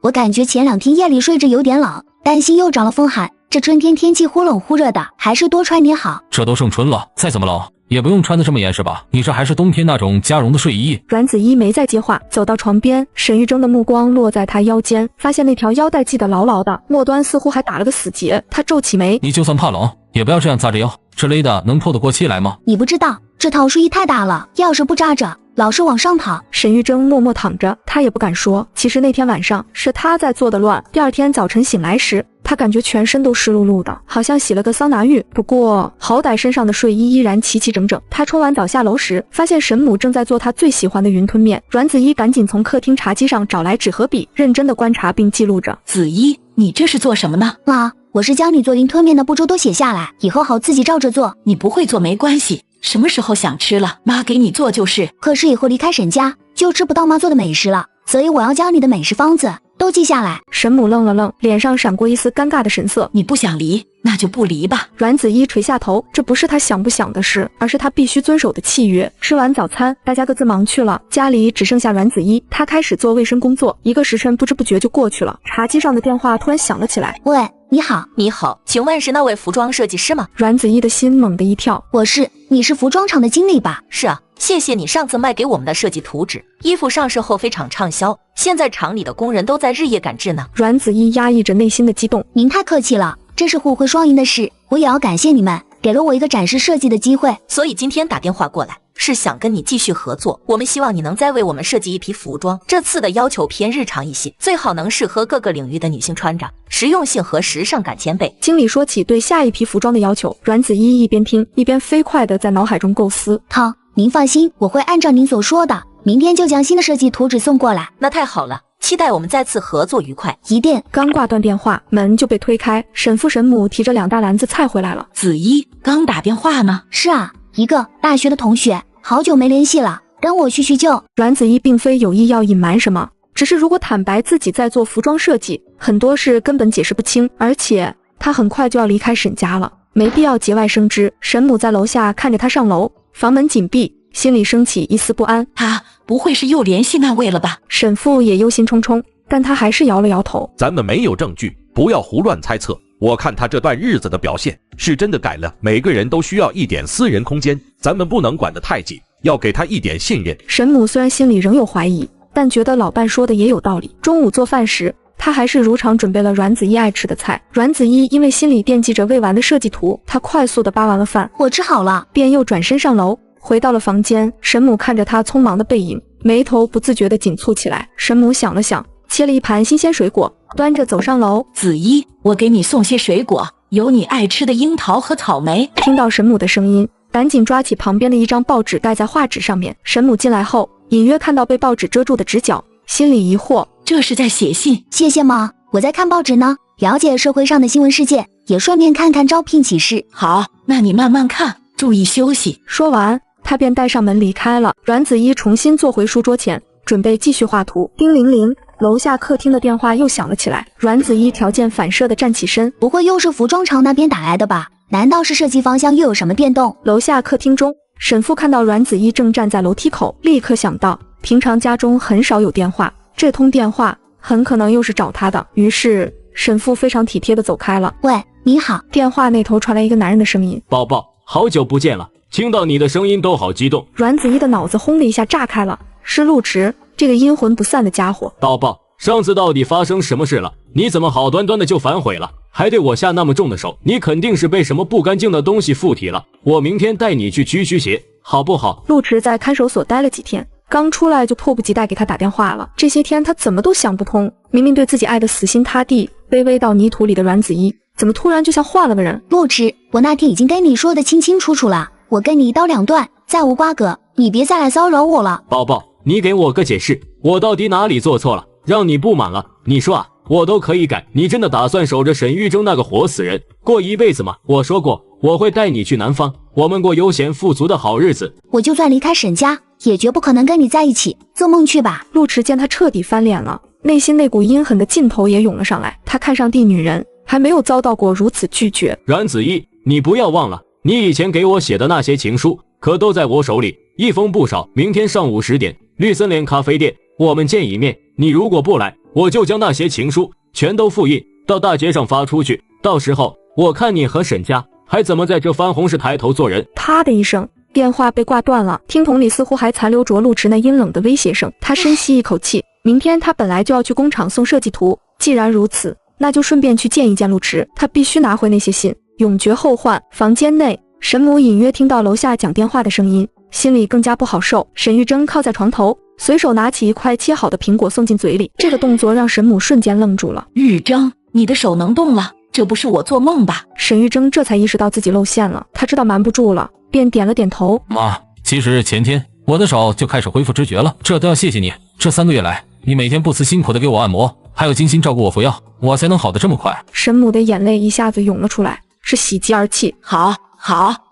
我感觉前2天夜里睡着有点冷，担心又着了风寒。这春天天气忽冷忽热的，还是多穿点好。这都盛春了，再怎么冷也不用穿得这么严实吧？你这还是冬天那种加绒的睡衣。阮子一没再接话，走到床边，沈玉铮的目光落在他腰间，发现那条腰带系得牢牢的，末端似乎还打了个死结。他皱起眉，你就算怕冷，也不要这样扎着腰，这勒的能透得过气来吗？你不知道，这套睡衣太大了，要是不扎着，老是往上躺。沈玉铮默默躺着，他也不敢说。其实那天晚上是他在做的乱。第二天早晨醒来时，他感觉全身都湿漉漉的，好像洗了个桑拿浴。不过好歹身上的睡衣依然齐齐整整。他冲完澡下楼时，发现沈母正在做他最喜欢的云吞面。阮子一赶紧从客厅茶几上找来纸和笔，认真的观察并记录着。子一，你这是做什么呢？妈，我是将你做云吞面的步骤都写下来，以后好自己照着做。你不会做没关系，什么时候想吃了，妈给你做就是。可是以后离开沈家，就吃不到妈做的美食了，所以我要将你的美食方子都记下来。沈母愣了愣，脸上闪过一丝尴尬的神色。你不想离，那就不离吧。阮子一垂下头，这不是他想不想的事，而是他必须遵守的契约。吃完早餐，大家各自忙去了，家里只剩下阮子一。他开始做卫生工作，一个时辰不知不觉就过去了。茶几上的电话突然响了起来。喂，你好。你好，请问是那位服装设计师吗？阮子一的心猛地一跳。我是，你是服装厂的经理吧？是啊，谢谢你上次卖给我们的设计图纸，衣服上市后非常畅销，现在厂里的工人都在日夜赶制呢。阮子一压抑着内心的激动。您太客气了，这是互惠双赢的事，我也要感谢你们，给了我一个展示设计的机会。所以今天打电话过来，是想跟你继续合作。我们希望你能再为我们设计一批服装，这次的要求偏日常一些，最好能适合各个领域的女性穿着，实用性和时尚感千倍。经理说起对下一批服装的要求，阮子一一边听一边飞快地在脑海中构思。好，您放心，我会按照您所说的，明天就将新的设计图纸送过来。那太好了，期待我们再次合作愉快。一定。刚挂断电话，门就被推开，沈父沈母提着2大篮子菜回来了。子一刚打电话呢？是啊，一个大学的同学，好久没联系了，跟我叙叙旧。阮子一并非有意要隐瞒什么，只是如果坦白自己在做服装设计，很多事根本解释不清，而且他很快就要离开沈家了，没必要节外生枝。沈母在楼下看着他上楼，房门紧闭，心里升起一丝不安。他不会是又联系那位了吧？沈父也忧心忡忡，但他还是摇了摇头。咱们没有证据，不要胡乱猜测。我看他这段日子的表现是真的改了，每个人都需要一点私人空间，咱们不能管得太紧，要给他一点信任。沈母虽然心里仍有怀疑，但觉得老伴说的也有道理。中午做饭时，他还是如常准备了阮子一爱吃的菜。阮子一因为心里惦记着未完的设计图，他快速地扒完了饭，我吃好了，便又转身上楼，回到了房间。沈母看着他匆忙的背影，眉头不自觉地紧蹙起来。沈母想了想，切了一盘新鲜水果，端着走上楼。子一，我给你送些水果，有你爱吃的樱桃和草莓。听到沈母的声音，赶紧抓起旁边的一张报纸盖在画纸上面。沈母进来后，隐约看到被报纸遮住的直角，心里疑惑，这是在写信。谢谢妈，我在看报纸呢，了解社会上的新闻事件，也顺便看看招聘启事。好，那你慢慢看，注意休息。说完，他便带上门离开了。阮子一重新坐回书桌前，准备继续画图。叮铃铃，楼下客厅的电话又响了起来。阮子一条件反射地站起身，不会又是服装厂那边打来的吧？难道是设计方向又有什么变动？楼下客厅中，沈父看到阮子一正站在楼梯口，立刻想到平常家中很少有电话，这通电话很可能又是找他的。于是沈父非常体贴地走开了。喂，你好。电话那头传来一个男人的声音。宝宝，好久不见了，听到你的声音都好激动。阮子一的脑子轰的一下炸开了，是陆池，这个阴魂不散的家伙。宝宝，上次到底发生什么事了？你怎么好端端的就反悔了，还对我下那么重的手？你肯定是被什么不干净的东西附体了。我明天带你去驱驱邪，好不好？陆池在看守所待了几天，刚出来就迫不及待给他打电话了。这些天他怎么都想不通，明明对自己爱得死心塌地，卑微到泥土里的阮子一，怎么突然就像换了个人？陆池，我那天已经跟你说的清清楚楚了，我跟你一刀两断，再无瓜葛，你别再来骚扰我了。宝宝，你给我个解释，我到底哪里做错了，让你不满了？你说啊，我都可以改。你真的打算守着沈玉铮那个活死人过一辈子吗？我说过我会带你去南方，我们过悠闲富足的好日子。我就算离开沈家，也绝不可能跟你在一起，做梦去吧。陆池见他彻底翻脸了，内心那股阴狠的劲头也涌了上来。他看上地女人，还没有遭到过如此拒绝。阮子一，你不要忘了，你以前给我写的那些情书可都在我手里，一封不少。明天上午10点，绿森林咖啡店，我们见一面。你如果不来，我就将那些情书全都复印到大街上发出去，到时候我看你和沈家还怎么在这番红市抬头做人。啪的一声，电话被挂断了，听筒里似乎还残留着陆池那阴冷的威胁声。他深吸一口气，明天他本来就要去工厂送设计图，既然如此，那就顺便去见一见陆池。他必须拿回那些信，永绝后患。房间内，沈母隐约听到楼下讲电话的声音，心里更加不好受。沈玉珍靠在床头，随手拿起一块切好的苹果送进嘴里，这个动作让沈母瞬间愣住了。玉珍，你的手能动了？这不是我做梦吧？沈玉珍这才意识到自己露馅了，他知道瞒不住了，便点了点头。妈，其实前天我的手就开始恢复知觉了，这都要谢谢你。这3个月来，你每天不辞辛苦的给我按摩，还有精心照顾我服药，我才能好得这么快。沈母的眼泪一下子涌了出来，是喜极而泣。好，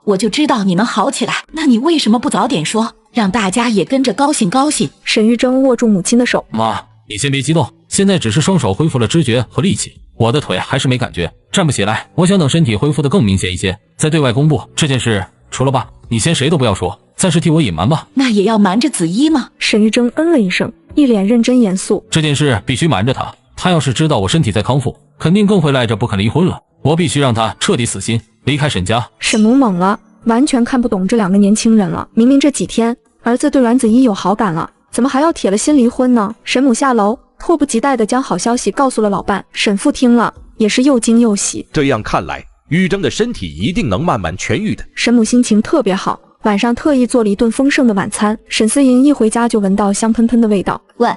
我就知道你能好起来，那你为什么不早点说，让大家也跟着高兴高兴？沈玉珍握住母亲的手。妈，你先别激动，现在只是双手恢复了知觉和力气，我的腿还是没感觉，站不起来。我想等身体恢复的更明显一些，再对外公布这件事。除了爸，你先谁都不要说，暂时替我隐瞒吧。那也要瞒着子怡吗？沈玉珍嗯了一声，一脸认真严肃。这件事必须瞒着他，他要是知道我身体在康复，肯定更会赖着不肯离婚了。我必须让他彻底死心，离开沈家。沈母懵了，完全看不懂这2个年轻人了。明明这几天儿子对阮子怡有好感了，怎么还要铁了心离婚呢？沈母下楼，迫不及待地将好消息告诉了老伴。沈父听了也是又惊又喜。这样看来，玉珍的身体一定能慢慢痊愈的。沈母心情特别好，晚上特意做了一顿丰盛的晚餐。沈思莹一回家就闻到香喷喷的味道。喂，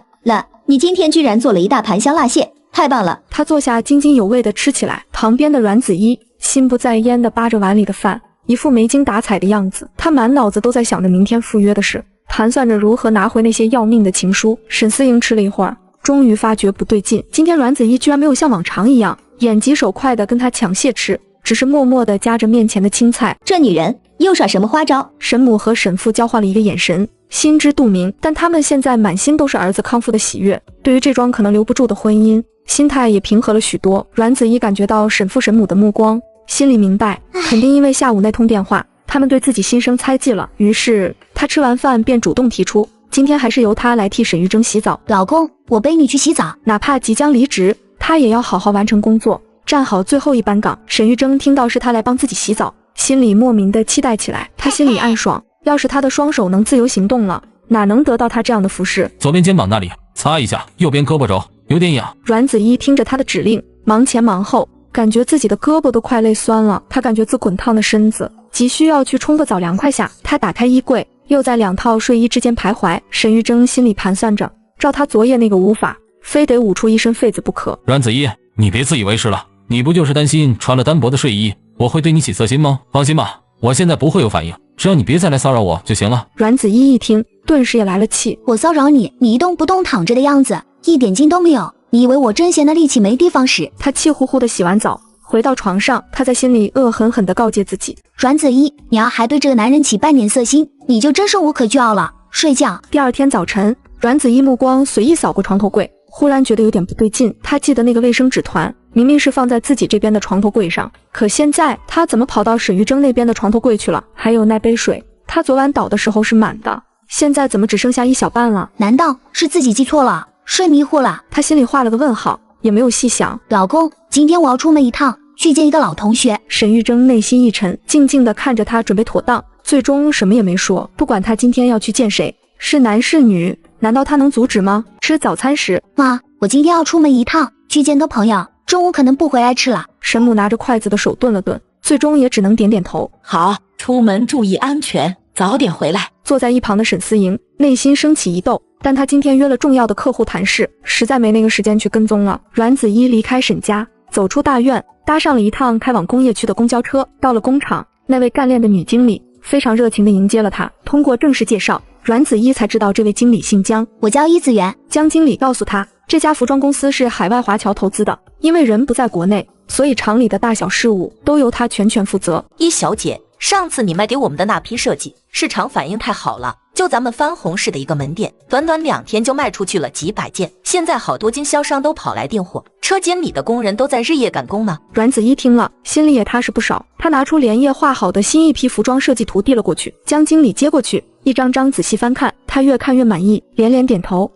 你今天居然做了一大盘香辣蟹，太棒了！她坐下津津有味地吃起来。旁边的阮子怡心不在焉地扒着碗里的饭，一副没精打采的样子。她满脑子都在想着明天赴约的事，盘算着如何拿回那些要命的情书。沈思莹吃了一会儿，终于发觉不对劲，今天阮子怡居然没有像往常一样眼疾手快地跟她抢蟹吃，只是默默地夹着面前的青菜。这女人又耍什么花招？沈母和沈父交换了一个眼神，心知肚明，但他们现在满心都是儿子康复的喜悦，对于这桩可能留不住的婚姻，心态也平和了许多。阮子怡感觉到沈父沈母的目光，心里明白，肯定因为下午那通电话，他们对自己心生猜忌了。于是他吃完饭便主动提出，今天还是由他来替沈玉珍洗澡。老公，我背你去洗澡。哪怕即将离职，他也要好好完成工作，站好最后一班岗。沈玉珍听到是他来帮自己洗澡，心里莫名的期待起来。他心里暗爽，要是他的双手能自由行动了，哪能得到他这样的服侍？左边肩膀那里擦一下，右边胳膊肘有点痒。阮子怡听着他的指令，忙前忙后，感觉自己的胳膊都快累酸了。他感觉自滚烫的身子急需要去冲个澡凉快下。他打开衣柜，又在2套睡衣之间徘徊。沈玉珍心里盘算着，照他昨夜那个舞法，非得舞出一身痱子不可。阮子怡，你别自以为是了，你不就是担心穿了单薄的睡衣我会对你起色心吗？放心吧，我现在不会有反应，只要你别再来骚扰我就行了。阮子怡一听，顿时也来了气。我骚扰你，你一动不动躺着的样子，一点劲都没有，你以为我真闲的力气没地方使？他气呼呼的洗完澡，回到床上，他在心里恶狠狠地告诫自己：阮子怡，你要还对这个男人起半点色心，你就真是无可救药了。睡觉。第二天早晨，阮子怡目光随意扫过床头柜，忽然觉得有点不对劲。他记得那个卫生纸团明明是放在自己这边的床头柜上，可现在他怎么跑到沈玉珍那边的床头柜去了？还有那杯水，他昨晚倒的时候是满的，现在怎么只剩下一小半了？难道是自己记错了，睡迷糊了？他心里画了个问号，也没有细想。老公，今天我要出门一趟，去见一个老同学。沈玉珍内心一沉，静静地看着他准备妥当，最终什么也没说。不管他今天要去见谁，是男是女，难道他能阻止吗？吃早餐时，妈，我今天要出门一趟，去见个朋友，中午可能不回来吃了。沈母拿着筷子的手顿了顿，最终也只能点点头。好，出门注意安全，早点回来。坐在一旁的沈思莹内心升起一窦，但她今天约了重要的客户谈事，实在没那个时间去跟踪了。阮子怡离开沈家，走出大院，搭上了一趟开往工业区的公交车。到了工厂，那位干练的女经理非常热情地迎接了她。通过正式介绍，阮子怡才知道这位经理姓江，我叫伊子媛。江经理告诉她，这家服装公司是海外华侨投资的，因为人不在国内，所以厂里的大小事务都由她全权负责。伊小姐，上次你卖给我们的那批设计，市场反应太好了，就咱们番红市的一个门店，短短2天就卖出去了几百件，现在好多经销商都跑来订货，车间里的工人都在日夜赶工呢。阮子怡听了，心里也踏实不少，她拿出连夜画好的新一批服装设计图递了过去，江经理接过去，一张张仔细翻看，他越看越满意，连连点头。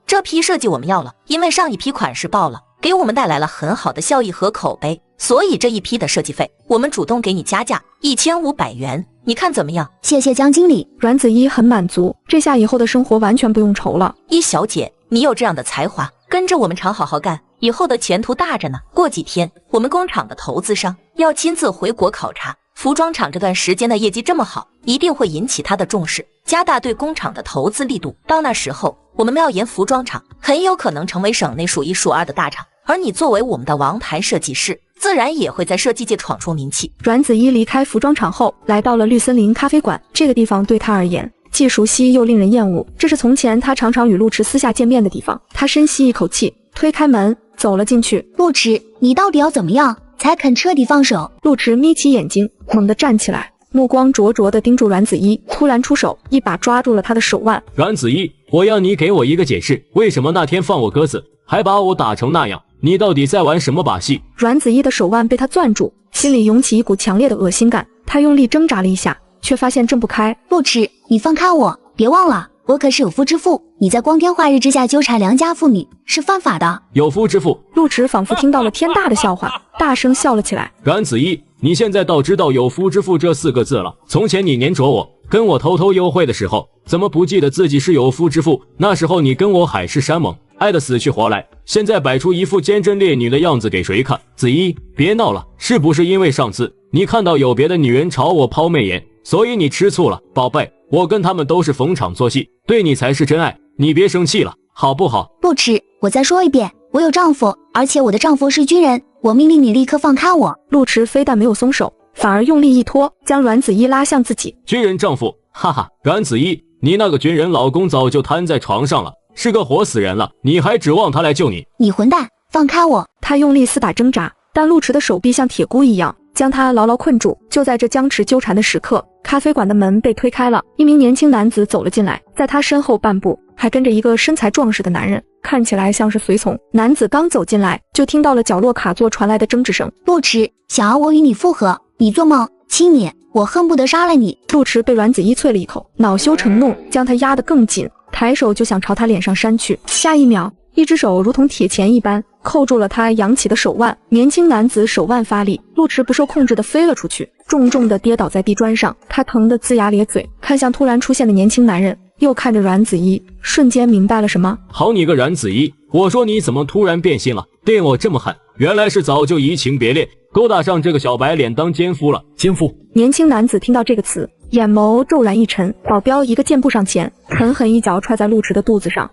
这批设计我们要了，因为上一批款式爆了，给我们带来了很好的效益和口碑，所以这一批的设计费，我们主动给你加价1500元，你看怎么样？谢谢江经理。阮子一很满足，这下以后的生活完全不用愁了。一小姐，你有这样的才华，跟着我们厂好好干，以后的前途大着呢。过几天，我们工厂的投资商要亲自回国考察，服装厂这段时间的业绩这么好，一定会引起他的重视，加大对工厂的投资力度。到那时候，我们妙言服装厂很有可能成为省内数一数二的大厂，而你作为我们的王牌设计师，自然也会在设计界闯出名气。阮子一离开服装厂后，来到了绿森林咖啡馆。这个地方对他而言，既熟悉又令人厌恶。这是从前他常常与陆迟私下见面的地方。他深吸一口气，推开门走了进去。陆迟，你到底要怎么样才肯彻底放手？陆迟眯起眼睛，猛地站起来，目光灼灼地盯住阮子一，突然出手，一把抓住了他的手腕。阮子一，我要你给我一个解释，为什么那天放我鸽子，还把我打成那样？你到底在玩什么把戏？阮子一的手腕被他攥住，心里涌起一股强烈的恶心感。他用力挣扎了一下，却发现挣不开。陆迟，你放开我！别忘了，我可是有夫之妇，你在光天化日之下纠缠良家妇女是犯法的。有夫之妇？陆迟仿佛听到了天大的笑话，大声笑了起来。阮子一，你现在倒知道有夫之妇这4个字了。从前你黏着我，跟我偷偷幽会的时候，怎么不记得自己是有夫之妇？那时候你跟我海誓山盟，爱得死去活来，现在摆出一副坚贞烈女的样子给谁看？子一，别闹了，是不是因为上次你看到有别的女人朝我抛媚眼，所以你吃醋了？宝贝，我跟他们都是逢场作戏，对你才是真爱，你别生气了，好不好？陆迟，我再说一遍，我有丈夫，而且我的丈夫是军人，我命令你立刻放开我。陆迟非但没有松手，反而用力一拖，将阮子一拉向自己。军人丈夫，哈哈，阮子一，你那个军人老公早就瘫在床上了，是个活死人了，你还指望他来救你？你混蛋，放开我！他用力厮打挣扎，但陆迟的手臂像铁箍一样将他牢牢困住。就在这僵持纠缠的时刻，咖啡馆的门被推开了，一名年轻男子走了进来，在他身后半步还跟着一个身材壮实的男人，看起来像是随从。男子刚走进来，就听到了角落卡座传来的争执声。陆迟，想要我与你复合，你做梦！亲你，我恨不得杀了你！陆迟被阮子一啐了一口，恼羞成怒，将他压得更紧，抬手就想朝他脸上扇去。下一秒，一只手如同铁钳一般扣住了他扬起的手腕。年轻男子手腕发力，陆迟不受控制地飞了出去，重重地跌倒在地砖上。他疼得龇牙咧嘴，看向突然出现的年轻男人，又看着阮子一，瞬间明白了什么。好你个阮子一，我说你怎么突然变心了，对我这么狠，原来是早就移情别恋，勾搭上这个小白脸当奸夫了。奸夫？年轻男子听到这个词，眼眸骤然一沉，保镖一个箭步上前，狠狠一脚踹在陆迟的肚子上。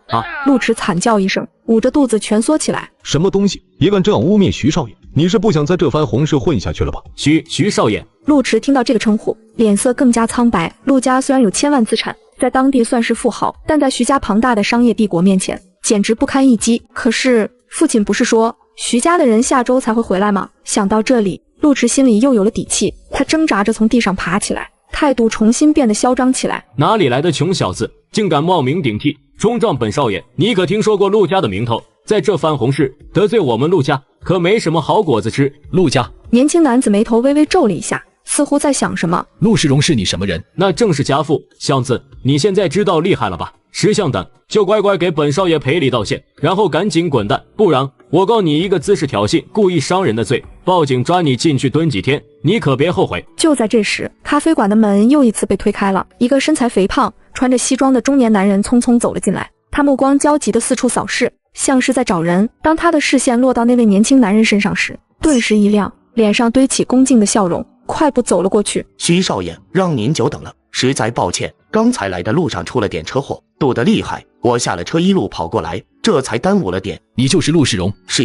陆迟惨叫一声，捂着肚子蜷缩起来。什么东西也敢这样污蔑徐少爷？你是不想在这番红事混下去了吧？徐少爷。陆迟听到这个称呼，脸色更加苍白。陆家虽然有千万资产，在当地算是富豪，但在徐家庞大的商业帝国面前，简直不堪一击。可是父亲不是说徐家的人下周才会回来吗？想到这里，陆迟心里又有了底气。他挣扎着从地上爬起来，态度重新变得嚣张起来。哪里来的穷小子，竟敢冒名顶替，冲撞本少爷？你可听说过陆家的名头？在这番红事得罪我们陆家，可没什么好果子吃。陆家？年轻男子眉头微微皱了一下，似乎在想什么。陆世荣是你什么人？那正是家父。小子，你现在知道厉害了吧？识相等，就乖乖给本少爷赔礼道歉，然后赶紧滚蛋，不然我告你一个滋事挑衅、故意伤人的罪，报警抓你进去蹲几天，你可别后悔。就在这时，咖啡馆的门又一次被推开了，一个身材肥胖、穿着西装的中年男人匆匆走了进来，他目光焦急地四处扫视，像是在找人。当他的视线落到那位年轻男人身上时，顿时一亮，脸上堆起恭敬的笑容，快步走了过去。徐少爷，让您久等了，实在抱歉，刚才来的路上出了点车祸，堵得厉害，我下了车一路跑过来，这才耽误了点。你就是陆世荣？是，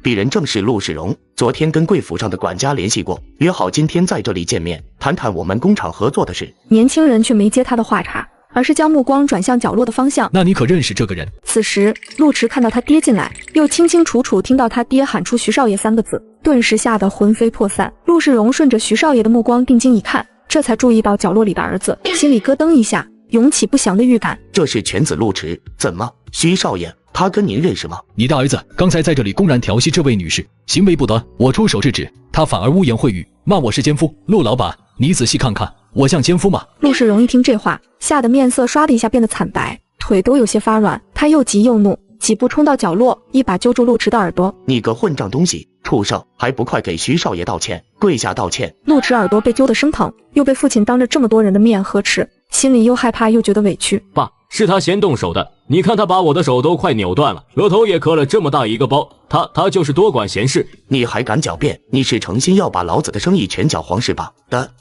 鄙人正是陆世荣，昨天跟贵府上的管家联系过，约好今天在这里见面，谈谈我们工厂合作的事。年轻人却没接他的话茬，而是将目光转向角落的方向。那你可认识这个人？此时陆迟看到他爹进来，又清清楚楚听到他爹喊出徐少爷3个字，顿时吓得魂飞魄散。陆世荣顺着徐少爷的目光定睛一看，这才注意到角落里的儿子，心里咯噔一下，涌起不祥的预感。这是犬子陆迟，怎么，徐少爷他跟您认识吗？你的儿子刚才在这里公然调戏这位女士，行为不得，我出手制止，他反而污言秽语，骂我是奸夫。陆老板，你仔细看看，我像奸夫吗？陆世荣一听这话，吓得面色唰的一下变得惨白，腿都有些发软。他又急又怒，几步冲到角落，一把揪住陆迟的耳朵。你个混账东西，畜生，还不快给徐少爷道歉，跪下道歉！陆池耳朵被揪得生疼，又被父亲当着这么多人的面呵斥，心里又害怕又觉得委屈。爸，是他先动手的，你看他把我的手都快扭断了，额头也磕了这么大一个包，他就是多管闲事。你还敢狡辩？你是诚心要把老子的生意全搅黄是吧？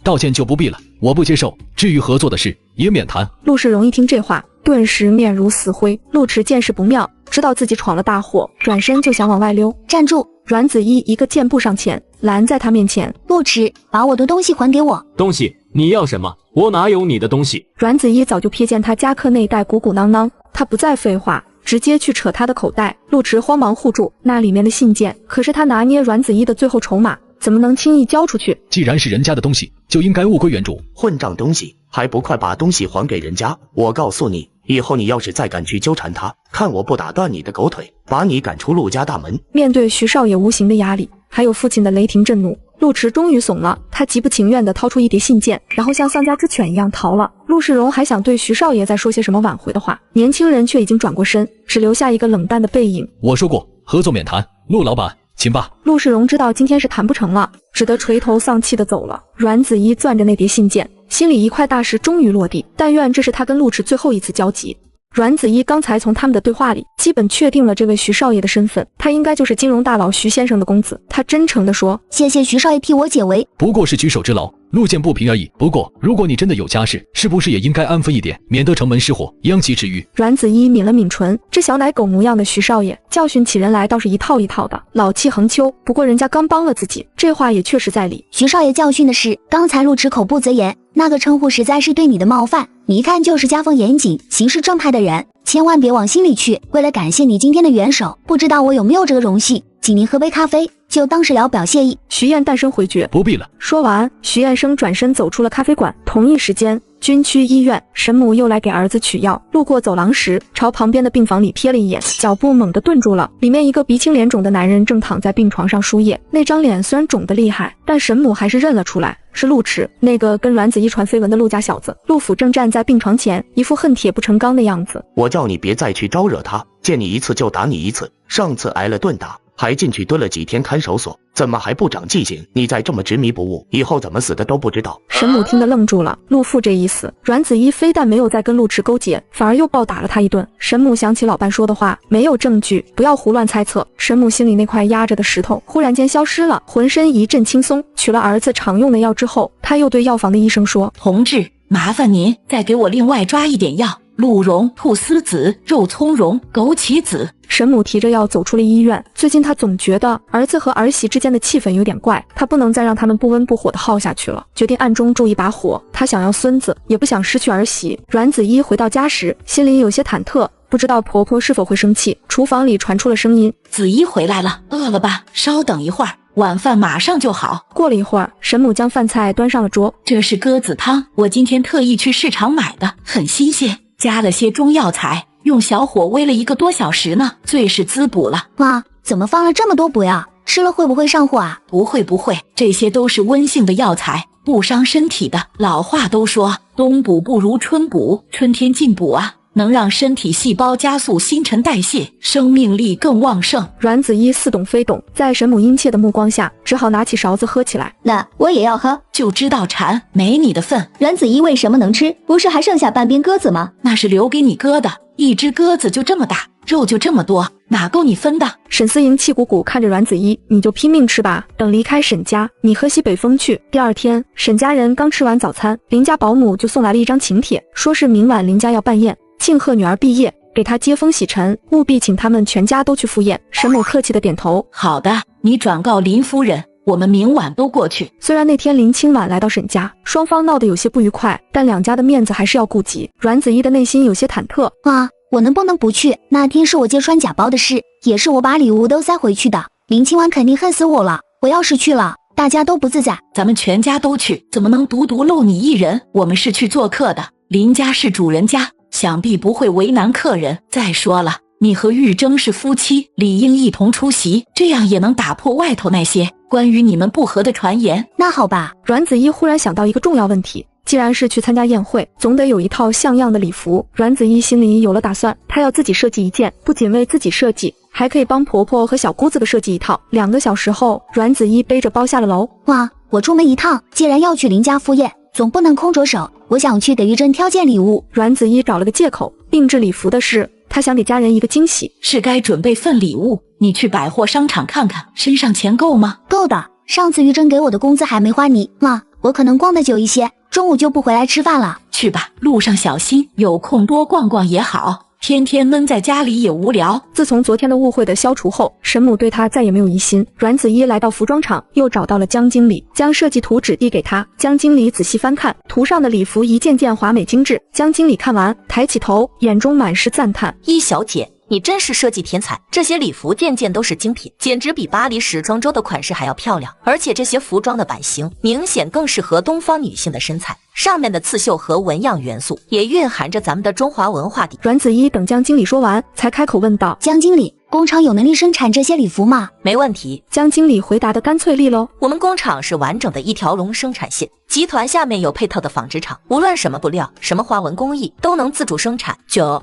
道歉就不必了，我不接受。至于合作的事，也免谈。陆世荣一听这话，顿时面如死灰。陆池见势不妙，知道自己闯了大祸，转身就想往外溜。站住！阮子一一个箭步上前，拦在他面前。陆池，把我的东西还给我！东西？你要什么？我哪有你的东西？阮子一早就瞥见他夹克内袋鼓鼓囊囊，他不再废话，直接去扯他的口袋。陆池慌忙护住那里面的信件，可是他拿捏阮子一的最后筹码，怎么能轻易交出去？既然是人家的东西，就应该物归原主。混账东西，还不快把东西还给人家！我告诉你，以后你要是再敢去纠缠他，看我不打断你的狗腿，把你赶出陆家大门！面对徐少爷无形的压力，还有父亲的雷霆震怒，陆池终于怂了。他极不情愿地掏出一叠信件，然后像丧家之犬一样逃了。陆世荣还想对徐少爷再说些什么挽回的话，年轻人却已经转过身，只留下一个冷淡的背影。我说过，合作免谈。陆老板，请吧。陆世荣知道今天是谈不成了，只得垂头丧气地走了。阮子一攥着那叠信件，心里一块大石终于落地，但愿这是他跟陆池最后一次交集。阮子一刚才从他们的对话里基本确定了这位徐少爷的身份，他应该就是金融大佬徐先生的公子。他真诚地说：谢谢徐少爷替我解围，不过是举手之劳，路见不平而已。不过如果你真的有家室，是不是也应该安分一点，免得城门失火，殃及池鱼？阮子一抿了抿唇，这小奶狗模样的徐少爷教训起人来倒是一套一套的，老气横秋。不过人家刚帮了自己，这话也确实在理。徐少爷教训的是刚才陆池口不择言，那个称呼实在是对你的冒犯，你一看就是家风严谨、行事正派的人，千万别往心里去。为了感谢你今天的援手，不知道我有没有这个荣幸，请您喝杯咖啡，就当是聊表谢意。徐燕诞生回绝，不必了。说完，徐燕生转身走出了咖啡馆。同一时间，军区医院，沈母又来给儿子取药，路过走廊时，朝旁边的病房里瞥了一眼，脚步猛地顿住了。里面一个鼻青脸肿的男人正躺在病床上输液，那张脸虽然肿得厉害，但沈母还是认了出来，是陆池，那个跟阮子一传绯闻的陆家小子。陆府正站在病床前，一副恨铁不成钢的样子。我叫你别再去招惹他，见你一次就打你一次，上次挨了顿打，还进去蹲了几天看守所，怎么还不长记性？你再这么执迷不悟，以后怎么死的都不知道。沈母听得愣住了，陆父这意思，阮子一非但没有再跟陆池勾结，反而又暴打了他一顿。沈母想起老伴说的话，没有证据，不要胡乱猜测。沈母心里那块压着的石头忽然间消失了，浑身一阵轻松。取了儿子常用的药之后，他又对药房的医生说：同志，麻烦您再给我另外抓一点药，鹿茸、菟丝子、肉苁蓉、枸杞子。沈母提着药走出了医院。最近他总觉得儿子和儿媳之间的气氛有点怪，他不能再让他们不温不火的耗下去了，决定暗中注一把火。他想要孙子，也不想失去儿媳。阮子一回到家时，心里有些忐忑，不知道婆婆是否会生气。厨房里传出了声音：子一回来了，饿了吧？稍等一会儿，晚饭马上就好。过了一会儿，沈母将饭菜端上了桌。这是鸽子汤，我今天特意去市场买的，很新鲜，加了些中药材，用小火煨了1个多小时呢，最是滋补了。哇，怎么放了这么多补呀？吃了会不会上火啊？不会，这些都是温性的药材，不伤身体的。老话都说，冬补不如春补，春天进补啊，能让身体细胞加速新陈代谢，生命力更旺盛。阮子一似懂非懂，在沈母殷切的目光下，只好拿起勺子喝起来。那我也要喝，就知道馋，没你的份。阮子一为什么能吃？不是还剩下半边鸽子吗？那是留给你哥的，一只鸽子就这么大，肉就这么多，哪够你分的？沈思莹气鼓鼓看着阮子一，你就拼命吃吧，等离开沈家，你喝西北风去。第二天，沈家人刚吃完早餐，林家保姆就送来了一张请帖，说是明晚林家要办宴，庆贺女儿毕业，给她接风洗尘，务必请他们全家都去赴宴。沈母客气的点头，好的，你转告林夫人，我们明晚都过去。虽然那天林清晚来到沈家，双方闹得有些不愉快，但两家的面子还是要顾及。阮子一的内心有些忐忑。哇，我能不能不去？那天是我揭穿假包的事，也是我把礼物都塞回去的。林清晚肯定恨死我了，我要是去了，大家都不自在。咱们全家都去，怎么能独漏你一人？我们是去做客的，林家是主人家，想必不会为难客人。再说了，你和玉征是夫妻，理应一同出席，这样也能打破外头那些关于你们不和的传言。那好吧。阮子一忽然想到一个重要问题，既然是去参加宴会，总得有一套像样的礼服。阮子怡心里有了打算，她要自己设计一件，不仅为自己设计，还可以帮婆婆和小姑子的设计一套。2个小时后，阮子怡背着包下了楼。哇，我出门一趟，既然要去林家赴宴，总不能空着手，我想去给玉珍挑件礼物。阮子怡找了个借口，定制礼服的事，她想给家人一个惊喜，是该准备份礼物。你去百货商场看看，身上钱够吗？够的，上次玉珍给我的工资还没花你。妈，我可能逛得久一些，中午就不回来吃饭了。去吧，路上小心，有空多逛逛也好。天天闷在家里也无聊。自从昨天的误会的消除后，沈母对她再也没有疑心。阮子怡来到服装厂，又找到了江经理，将设计图纸递给他。江经理仔细翻看，图上的礼服一件件华美精致。江经理看完，抬起头，眼中满是赞叹：一小姐，你真是设计天才，这些礼服件件都是精品，简直比巴黎时装周的款式还要漂亮。而且这些服装的版型明显更适合东方女性的身材，上面的刺绣和纹样元素也蕴含着咱们的中华文化底。阮子怡等江经理说完，才开口问道：江经理，工厂有能力生产这些礼服吗？没问题。江经理回答的干脆利落。我们工厂是完整的一条龙生产线，集团下面有配套的纺织厂，无论什么布料、什么花纹工艺都能自主生产。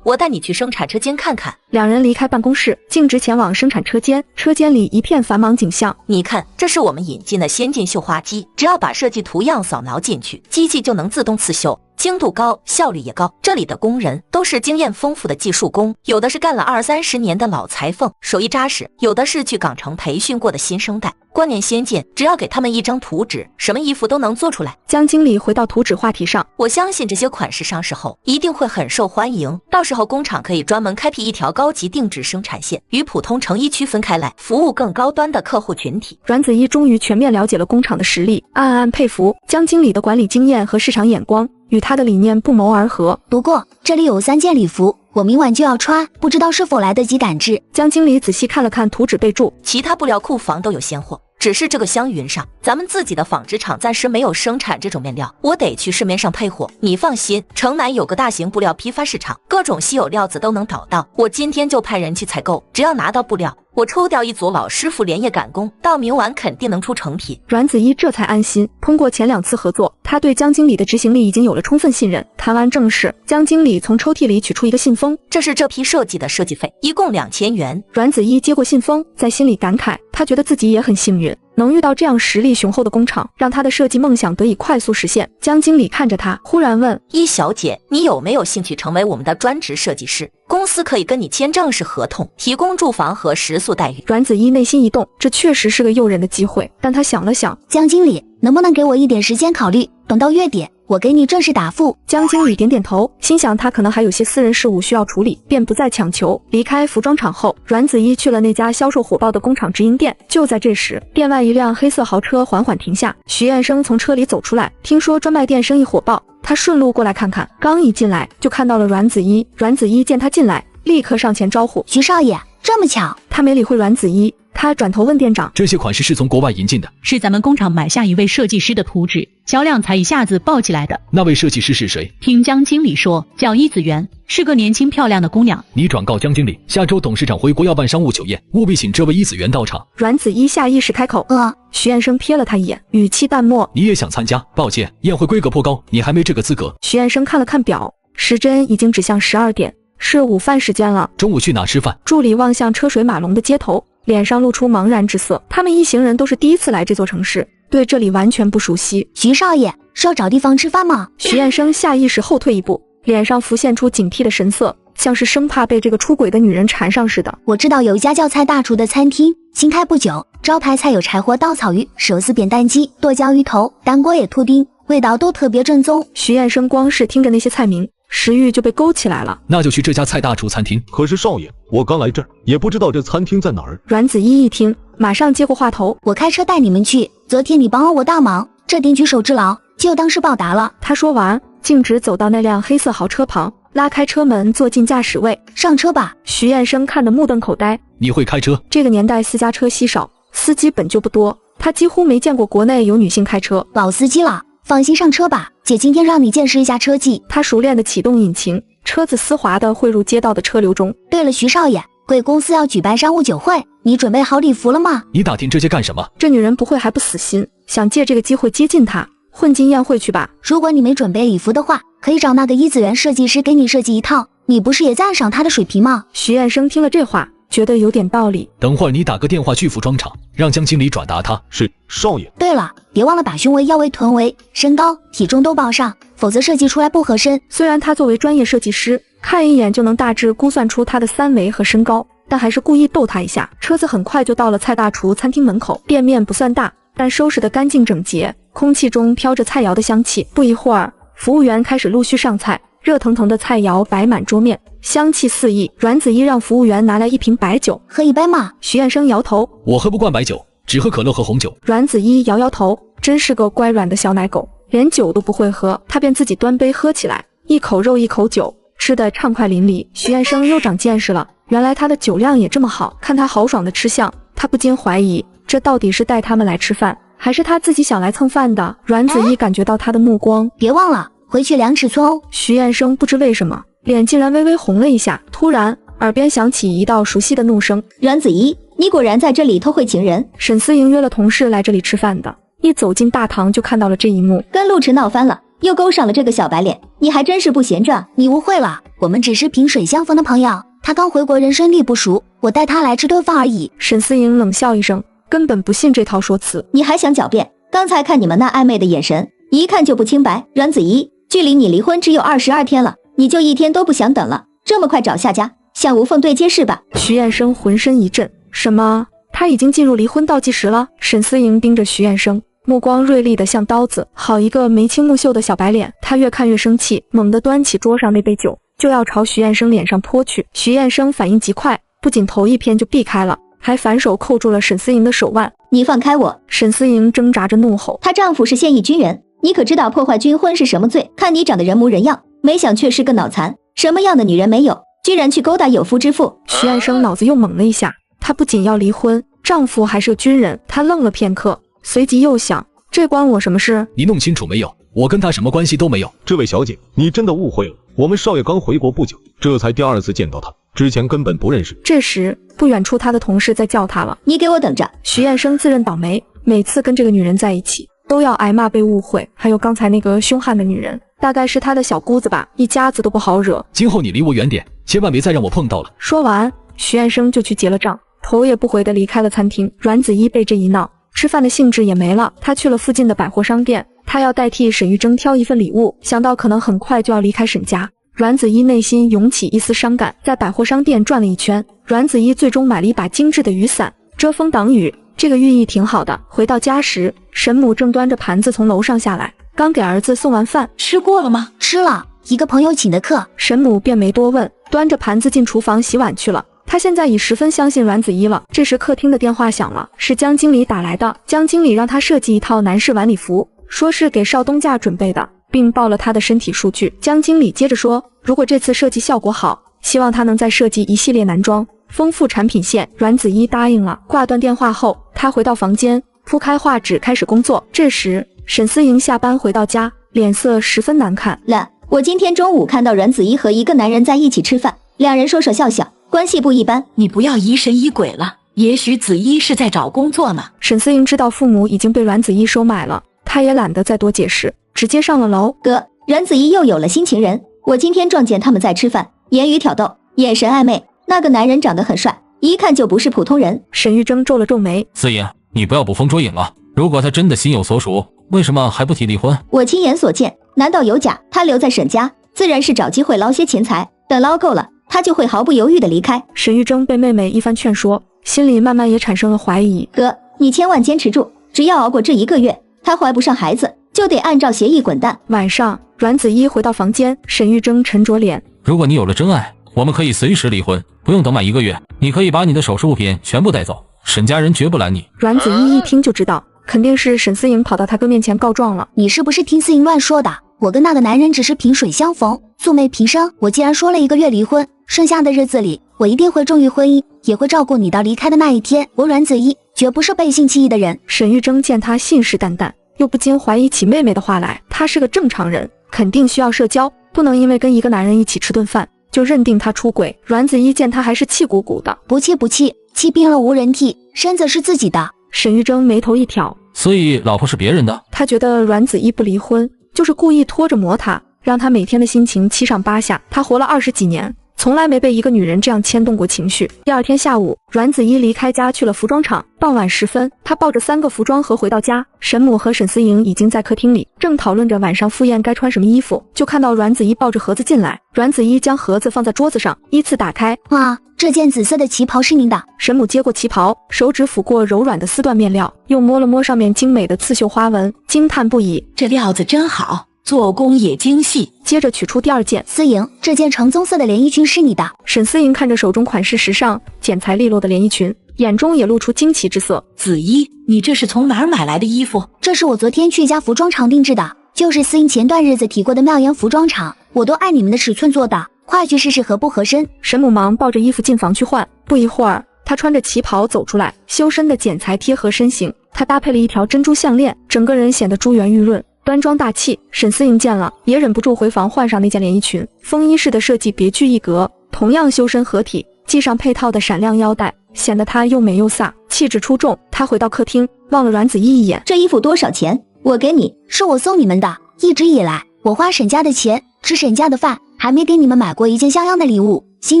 我带你去生产车间看看。2人离开办公室，径直前往生产车间。车间里一片繁忙景象。你看，这是我们引进的先进绣花机，只要把设计图样扫描进去，机器就能自动刺绣，精度高，效率也高。这里的工人都是经验丰富的技术工，有的是干了20-30年的老裁缝，手艺扎实；有的是去港城培训过的新生代，观念先进，只要给他们一张图纸，什么衣服都能做出来。江经理回到图纸话题上，我相信这些款式上市后一定会很受欢迎，到时候工厂可以专门开辟一条高级定制生产线，与普通成衣区分开来，服务更高端的客户群体。阮子怡终于全面了解了工厂的实力，暗暗佩服江经理的管理经验和市场眼光，与他的理念不谋而合。不过这里有3件礼服，我明晚就要穿，不知道是否来得及赶制。江经理仔细看了看图纸备注，其他布料库房都有现货，只是这个湘云上，咱们自己的纺织厂暂时没有生产这种面料，我得去市面上配货。你放心，城南有个大型布料批发市场，各种稀有料子都能找到。我今天就派人去采购，只要拿到布料，我抽调一组老师傅连夜赶工，到明晚肯定能出成品。阮子怡这才安心。通过前2次合作，他对江经理的执行力已经有了充分信任。谈完正事，江经理从抽屉里取出一个信封，这是这批设计的设计费，一共2000元。阮子怡接过信封，在心里感慨，他觉得自己也很幸运，能遇到这样实力雄厚的工厂，让他的设计梦想得以快速实现。江经理看着他，忽然问：一小姐，你有没有兴趣成为我们的专职设计师？公司可以跟你签正式合同，提供住房和食宿待遇。阮子怡内心一动，这确实是个诱人的机会，但他想了想，江经理，能不能给我一点时间考虑，等到月底我给你正式答复。江经理点点头，心想他可能还有些私人事务需要处理，便不再强求。离开服装厂后，阮子怡去了那家销售火爆的工厂直营店。就在这时，店外一辆黑色豪车缓缓停下，徐彦生从车里走出来，听说专卖店生意火爆，他顺路过来看看。刚一进来就看到了阮子怡，阮子怡见他进来，立刻上前招呼：徐少爷，这么巧。他没理会阮子怡，他转头问店长：这些款式是从国外引进的？是咱们工厂买下一位设计师的图纸，销量才一下子爆起来的。那位设计师是谁？听江经理说叫伊子媛，是个年轻漂亮的姑娘。你转告江经理，下周董事长回国要办商务酒宴，务必请这位伊子媛到场。阮子怡下意识开口：徐彦生瞥了他一眼，语气淡漠：你也想参加？抱歉，宴会规格颇高，你还没这个资格。徐彦生看了看表，时针已经指向12点，是午饭时间了。中午去哪吃饭？助理望向车水马龙的街头，脸上露出茫然之色。他们一行人都是第一次来这座城市，对这里完全不熟悉。徐少爷，是要找地方吃饭吗？徐彦生下意识后退一步，脸上浮现出警惕的神色，像是生怕被这个出轨的女人缠上似的。我知道有一家叫蔡大厨的餐厅，新开不久，招牌菜有柴火稻草鱼、手撕扁担鸡、剁椒鱼头、单锅野兔丁，味道都特别正宗。徐彦生光是听着那些菜名，食欲就被勾起来了。那就去这家蔡大厨餐厅。可是少爷，我刚来这儿，也不知道这餐厅在哪儿。阮子怡一听，马上接过话头：我开车带你们去，昨天你帮了我大忙，这点举手之劳就当是报答了。他说完，径直走到那辆黑色豪车旁，拉开车门坐进驾驶位。上车吧。徐彦生看得目瞪口呆。你会开车？这个年代私家车稀少，司机本就不多，他几乎没见过国内有女性开车。老司机了，放心上车吧，姐今天让你见识一下车技。他熟练地启动引擎，车子丝滑地汇入街道的车流中。对了，徐少爷，贵公司要举办商务酒会，你准备好礼服了吗？你打听这些干什么？这女人不会还不死心，想借这个机会接近他，混进宴会去吧。如果你没准备礼服的话，可以找那个伊子园设计师给你设计一套。你不是也赞赏他的水平吗？徐彦生听了这话，觉得有点道理。等会儿你打个电话去服装厂，让江经理转达他。是，少爷。对了，别忘了把胸围、腰围、臀围、身高、体重都报上，否则设计出来不合身。虽然他作为专业设计师，看一眼就能大致估算出他的3围和身高，但还是故意逗他一下。车子很快就到了蔡大厨餐厅门口，店面不算大，但收拾得干净整洁，空气中飘着菜肴的香气。不一会儿，服务员开始陆续上菜，热腾腾的菜肴摆满桌面，香气四溢。阮子怡让服务员拿来一瓶白酒，喝一杯嘛。徐彦生摇头，我喝不惯白酒，只喝可乐和红酒。阮子怡摇摇头，真是个乖软的小奶狗，连酒都不会喝。他便自己端杯喝起来，一口肉一口酒，吃得畅快淋漓。徐彦生又长见识了，原来他的酒量也这么好。看他豪爽的吃相，他不禁怀疑，这到底是带他们来吃饭，还是他自己想来蹭饭的？阮子怡感觉到他的目光，别忘了回去量尺寸哦。徐彦生不知为什么脸竟然微微红了一下，突然耳边响起一道熟悉的怒声：阮子怡，你果然在这里偷窥情人。沈思莹约了同事来这里吃饭的，一走进大堂就看到了这一幕，跟陆迟闹翻了，又勾上了这个小白脸，你还真是不闲着。你误会了，我们只是萍水相逢的朋友，他刚回国人生地不熟，我带他来吃顿饭而已。沈思莹冷笑一声，根本不信这套说辞。你还想狡辩？刚才看你们那暧昧的眼神，一看就不清白。阮子怡，距离你离婚只有22天了，你就1天都不想等了？这么快找下家，想无缝对接是吧？徐彦生浑身一震，什么？他已经进入离婚倒计时了？沈思莹盯着徐彦生，目光锐利的像刀子，好一个眉清目秀的小白脸。他越看越生气，猛地端起桌上那杯酒，就要朝徐彦生脸上泼去。徐彦生反应极快，不仅头一偏就避开了，还反手扣住了沈思莹的手腕。你放开我！沈思莹挣扎着怒吼。她丈夫是现役军人，你可知道破坏军婚是什么罪？看你长得人模人样，没想却是个脑残，什么样的女人没有，居然去勾搭有妇之妇。徐彦生脑子又猛了一下，她不仅要离婚，丈夫还是个军人。他愣了片刻，随即又想，这关我什么事？你弄清楚没有？我跟他什么关系都没有。这位小姐，你真的误会了，我们少爷刚回国不久，这才第2次见到他，之前根本不认识。这时不远处他的同事在叫他了，你给我等着！徐彦生自认倒霉，每次跟这个女人在一起都要挨骂被误会，还有刚才那个凶悍的女人，大概是他的小姑子吧，一家子都不好惹。今后你离我远点，千万别再让我碰到了。说完，徐彦生就去结了账，头也不回地离开了餐厅。阮子怡被这一闹，吃饭的兴致也没了，他去了附近的百货商店，他要代替沈玉珍挑一份礼物，想到可能很快就要离开沈家，阮子怡内心涌起一丝伤感。在百货商店转了一圈，阮子怡最终买了一把精致的雨伞，遮风挡雨，这个寓意挺好的。回到家时，沈母正端着盘子从楼上下来，刚给儿子送完饭。吃过了吗？吃了，一个朋友请的客。沈母便没多问，端着盘子进厨房洗碗去了。他现在已十分相信阮子怡了。这时客厅的电话响了，是江经理打来的。江经理让他设计一套男士晚礼服，说是给少东家准备的，并报了他的身体数据。江经理接着说，如果这次设计效果好，希望他能再设计一系列男装，丰富产品线。阮子怡答应了。挂断电话后，他回到房间，铺开画纸开始工作。这时沈思莹下班回到家，脸色十分难看。我今天中午看到阮子怡和一个男人在一起吃饭，两人说说笑笑，关系不一般。你不要疑神疑鬼了，也许子怡是在找工作呢。沈思莹知道父母已经被阮子怡收买了，她也懒得再多解释，直接上了楼。哥，阮子怡又有了新情人，我今天撞见他们在吃饭，言语挑逗，眼神暧昧，那个男人长得很帅，一看就不是普通人。沈玉珍皱了皱眉，思莹，你不要捕风捉影了，如果他真的心有所属，为什么还不提离婚？我亲眼所见，难道有假？他留在沈家自然是找机会捞些钱财，等捞够了，他就会毫不犹豫地离开。沈玉珍被妹妹一番劝说，心里慢慢也产生了怀疑。哥，你千万坚持住，只要熬过这1个月，他怀不上孩子，就得按照协议滚蛋。晚上，阮子怡回到房间，沈玉珍沉着脸，如果你有了真爱，我们可以随时离婚，不用等满1个月，你可以把你的首饰物品全部带走，沈家人绝不拦你。阮子怡一听就知道，肯定是沈思莹跑到他哥面前告状了。你是不是听思莹乱说的？我跟那个男人只是萍水相逢，素昧平生。我既然说了1个月离婚，剩下的日子里，我一定会忠于婚姻，也会照顾你到离开的那一天。我阮子怡绝不是背信弃义的人。沈玉珍见他信誓旦旦，又不禁怀疑起妹妹的话来。他是个正常人，肯定需要社交，不能因为跟一个男人一起吃顿饭就认定他出轨。阮子怡见他还是气鼓鼓的，不气不气，气病了无人替，身子是自己的。沈玉珍眉头一挑，所以老婆是别人的？他觉得阮子怡不离婚，就是故意拖着磨他，让他每天的心情七上八下。他活了20几年，从来没被一个女人这样牵动过情绪。第二天下午，阮子怡离开家去了服装厂。傍晚时分，她抱着3个服装盒回到家，沈母和沈思莹已经在客厅里，正讨论着晚上赴宴该穿什么衣服，就看到阮子怡抱着盒子进来。阮子怡将盒子放在桌子上，依次打开。哇，这件紫色的旗袍是您的？沈母接过旗袍，手指抚过柔软的丝缎面料，又摸了摸上面精美的刺绣花纹，惊叹不已。这料子真好，做工也精细。接着取出第2件。思莹，这件橙棕色的连衣裙是你的？沈思莹看着手中款式时尚、剪裁利落的连衣裙，眼中也露出惊奇之色。子怡，你这是从哪儿买来的衣服？这是我昨天去一家服装厂定制的，就是思莹前段日子提过的妙妍服装厂，我都按你们的尺寸做的，快去试试合不合身。沈母忙抱着衣服进房去换，不一会儿，她穿着旗袍走出来，修身的剪裁贴合身形，她搭配了一条珍珠项链，整个人显得珠圆玉润，端庄大气。沈思莹见了，也忍不住回房换上那件连衣裙，风衣式的设计别具一格，同样修身合体，系上配套的闪亮腰带，显得她又美又飒，气质出众。她回到客厅，望了阮子怡一眼。这衣服多少钱？我给你。是我送你们的，一直以来我花沈家的钱，吃沈家的饭，还没给你们买过一件像样的礼物，心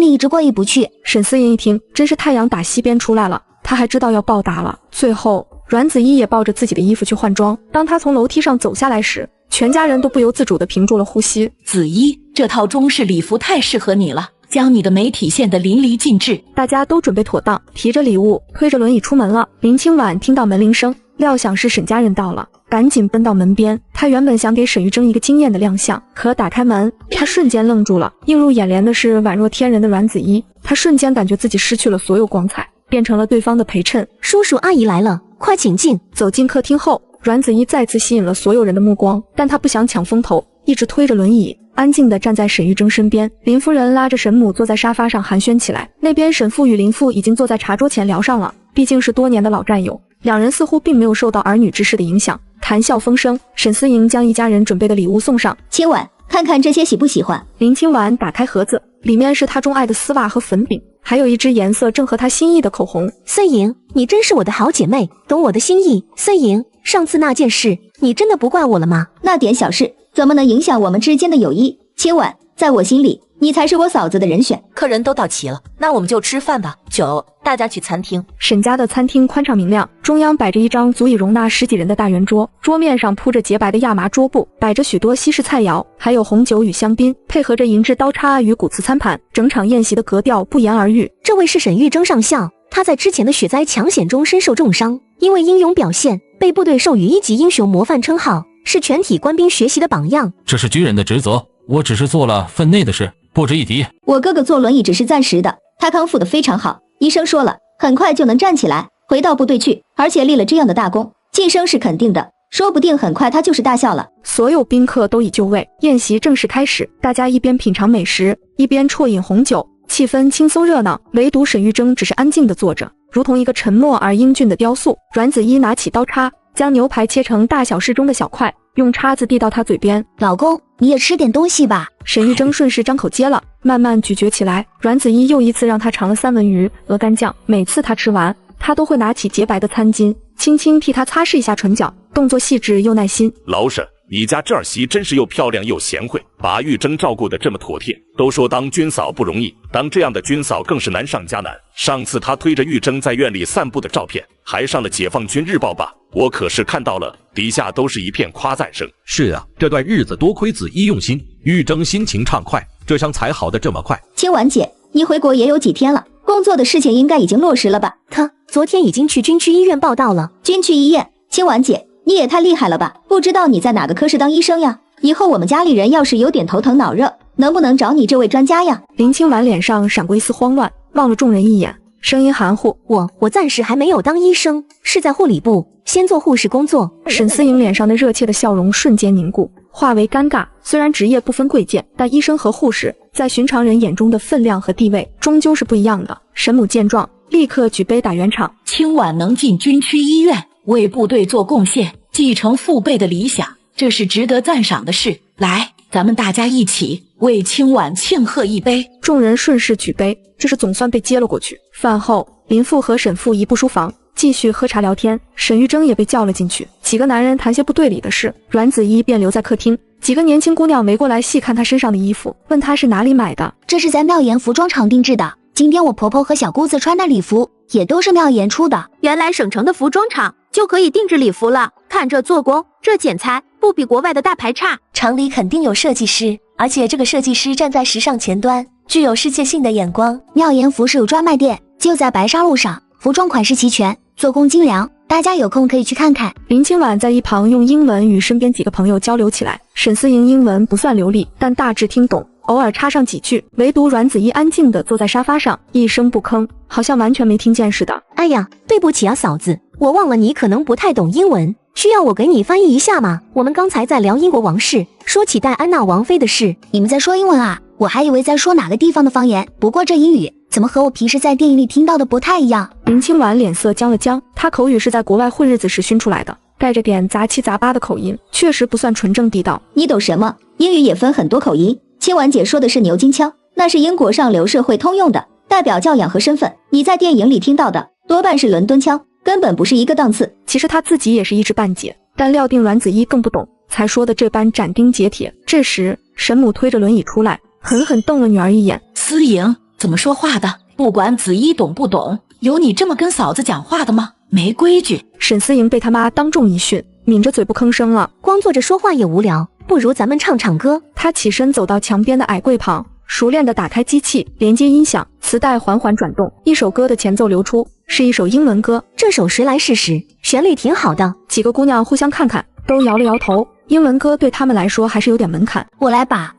里一直过意不去。沈思莹一听，真是太阳打西边出来了，她还知道要报答了。最后阮子怡也抱着自己的衣服去换装，当她从楼梯上走下来时，全家人都不由自主地屏住了呼吸。子怡，这套中式礼服太适合你了，将你的美体现得淋漓尽致。大家都准备妥当，提着礼物，推着轮椅出门了。林清婉听到门铃声，料想是沈家人到了，赶紧奔到门边。她原本想给沈玉珍一个惊艳的亮相，可打开门，她瞬间愣住了。映入眼帘的是宛若天人的阮子怡，她瞬间感觉自己失去了所有光彩，变成了对方的陪衬。叔叔阿姨来了，快请进。走进客厅后，阮子怡再次吸引了所有人的目光，但她不想抢风头，一直推着轮椅，安静地站在沈玉珍身边。林夫人拉着沈母坐在沙发上寒暄起来，那边沈父与林父已经坐在茶桌前聊上了，毕竟是多年的老战友，两人似乎并没有受到儿女之事的影响，谈笑风生。沈思莹将一家人准备的礼物送上。清婉，看看这些喜不喜欢？林清婉打开盒子，里面是她钟爱的丝袜和粉饼，还有一支颜色正合她心意的口红。思莹，你真是我的好姐妹，懂我的心意。思莹，上次那件事，你真的不怪我了吗？那点小事怎么能影响我们之间的友谊？清婉，在我心里，你才是我嫂子的人选。客人都到齐了，那我们就吃饭吧。酒，大家去餐厅。沈家的餐厅宽敞明亮，中央摆着一张足以容纳10几人的大圆桌，桌面上铺着洁白的亚麻桌布，摆着许多西式菜肴，还有红酒与香槟，配合着银质刀叉与古瓷餐盘，整场宴席的格调不言而喻。这位是沈玉珍上校，他在之前的雪灾抢险中身受重伤，因为英勇表现，被部队授予1级英雄模范称号，是全体官兵学习的榜样。这是军人的职责，我只是做了分内的事，不值一提。我哥哥坐轮椅只是暂时的，他康复的非常好，医生说了，很快就能站起来，回到部队去，而且立了这样的大功，晋升是肯定的，说不定很快他就是大校了。所有宾客都已就位，宴席正式开始，大家一边品尝美食，一边啜饮红酒，气氛轻松热闹。唯独沈玉珍只是安静地坐着，如同一个沉默而英俊的雕塑。阮子怡拿起刀叉，将牛排切成大小适中的小块，用叉子递到他嘴边。老公，你也吃点东西吧。沈玉珍顺势张口接了，慢慢咀嚼起来。阮子怡又一次让他尝了三文鱼、鹅肝酱，每次他吃完，他都会拿起洁白的餐巾，轻轻替他擦拭一下唇角，动作细致又耐心。老沈，你家这儿媳真是又漂亮又贤惠，把玉珍照顾得这么妥帖。都说当军嫂不容易，当这样的军嫂更是难上加难。上次她推着玉珍在院里散步的照片，还上了解放军日报吧？我可是看到了，底下都是一片夸赞声。是啊，这段日子多亏子怡用心，玉珍心情畅快，这伤才好的这么快。清婉姐，你回国也有几天了，工作的事情应该已经落实了吧？他昨天已经去军区医院报到了。军区医院？清婉姐，你也太厉害了吧！不知道你在哪个科室当医生呀？以后我们家里人要是有点头疼脑热，能不能找你这位专家呀？林清婉脸上闪过一丝慌乱，望了众人一眼，声音含糊：我暂时还没有当医生，是在护理部，先做护士工作。沈思莹脸上的热切的笑容瞬间凝固，化为尴尬。虽然职业不分贵贱，但医生和护士在寻常人眼中的分量和地位终究是不一样的。沈母见状，立刻举杯打圆场。清婉能进军区医院，为部队做贡献，继承父辈的理想，这是值得赞赏的事。来，咱们大家一起为清婉庆贺一杯。众人顺势举杯，这是总算被接了过去。饭后，林父和沈父移步书房，继续喝茶聊天。沈玉珍也被叫了进去，几个男人谈些不对理的事，阮子怡便留在客厅。几个年轻姑娘围过来细看她身上的衣服，问她是哪里买的。这是在妙妍服装厂定制的，今天我婆婆和小姑子穿的礼服也都是妙妍出的。原来省城的服装厂就可以定制礼服了，看这做工，这剪裁不比国外的大牌差。厂里肯定有设计师，而且这个设计师站在时尚前端，具有世界性的眼光。妙妍服饰有专卖店，就在白沙路上，服装款式齐全，做工精良，大家有空可以去看看。林清婉在一旁用英文与身边几个朋友交流起来。沈思莹英文不算流利，但大致听懂，偶尔插上几句。唯独阮子怡安静地坐在沙发上，一声不吭，好像完全没听见似的。哎呀，对不起啊，嫂子，我忘了你可能不太懂英文，需要我给你翻译一下吗？我们刚才在聊英国王室，说起戴安娜王妃的事。你们在说英文啊？我还以为在说哪个地方的方言，不过这英语怎么和我平时在电影里听到的不太一样？林清婉脸色僵了僵，她口语是在国外混日子时熏出来的，带着点杂七杂八的口音，确实不算纯正地道。你懂什么？英语也分很多口音。清婉姐说的是牛津腔，那是英国上流社会通用的，代表教养和身份。你在电影里听到的多半是伦敦腔，根本不是一个档次。其实她自己也是一知半解，但料定阮子怡更不懂，才说的这般斩钉截铁。这时沈母推着轮椅出来，狠狠瞪了女儿一眼。思莹怎么说话的？不管子怡懂不懂，有你这么跟嫂子讲话的吗？没规矩。沈思莹被他妈当众一训，抿着嘴不吭声了。光坐着说话也无聊，不如咱们唱唱歌。她起身走到墙边的矮柜旁，熟练地打开机器，连接音响，磁带缓缓转动，一首歌的前奏流出，是一首英文歌。这首时来时时，旋律挺好的。几个姑娘互相看看，都摇了摇头。英文歌对他们来说还是有点门槛。我来吧。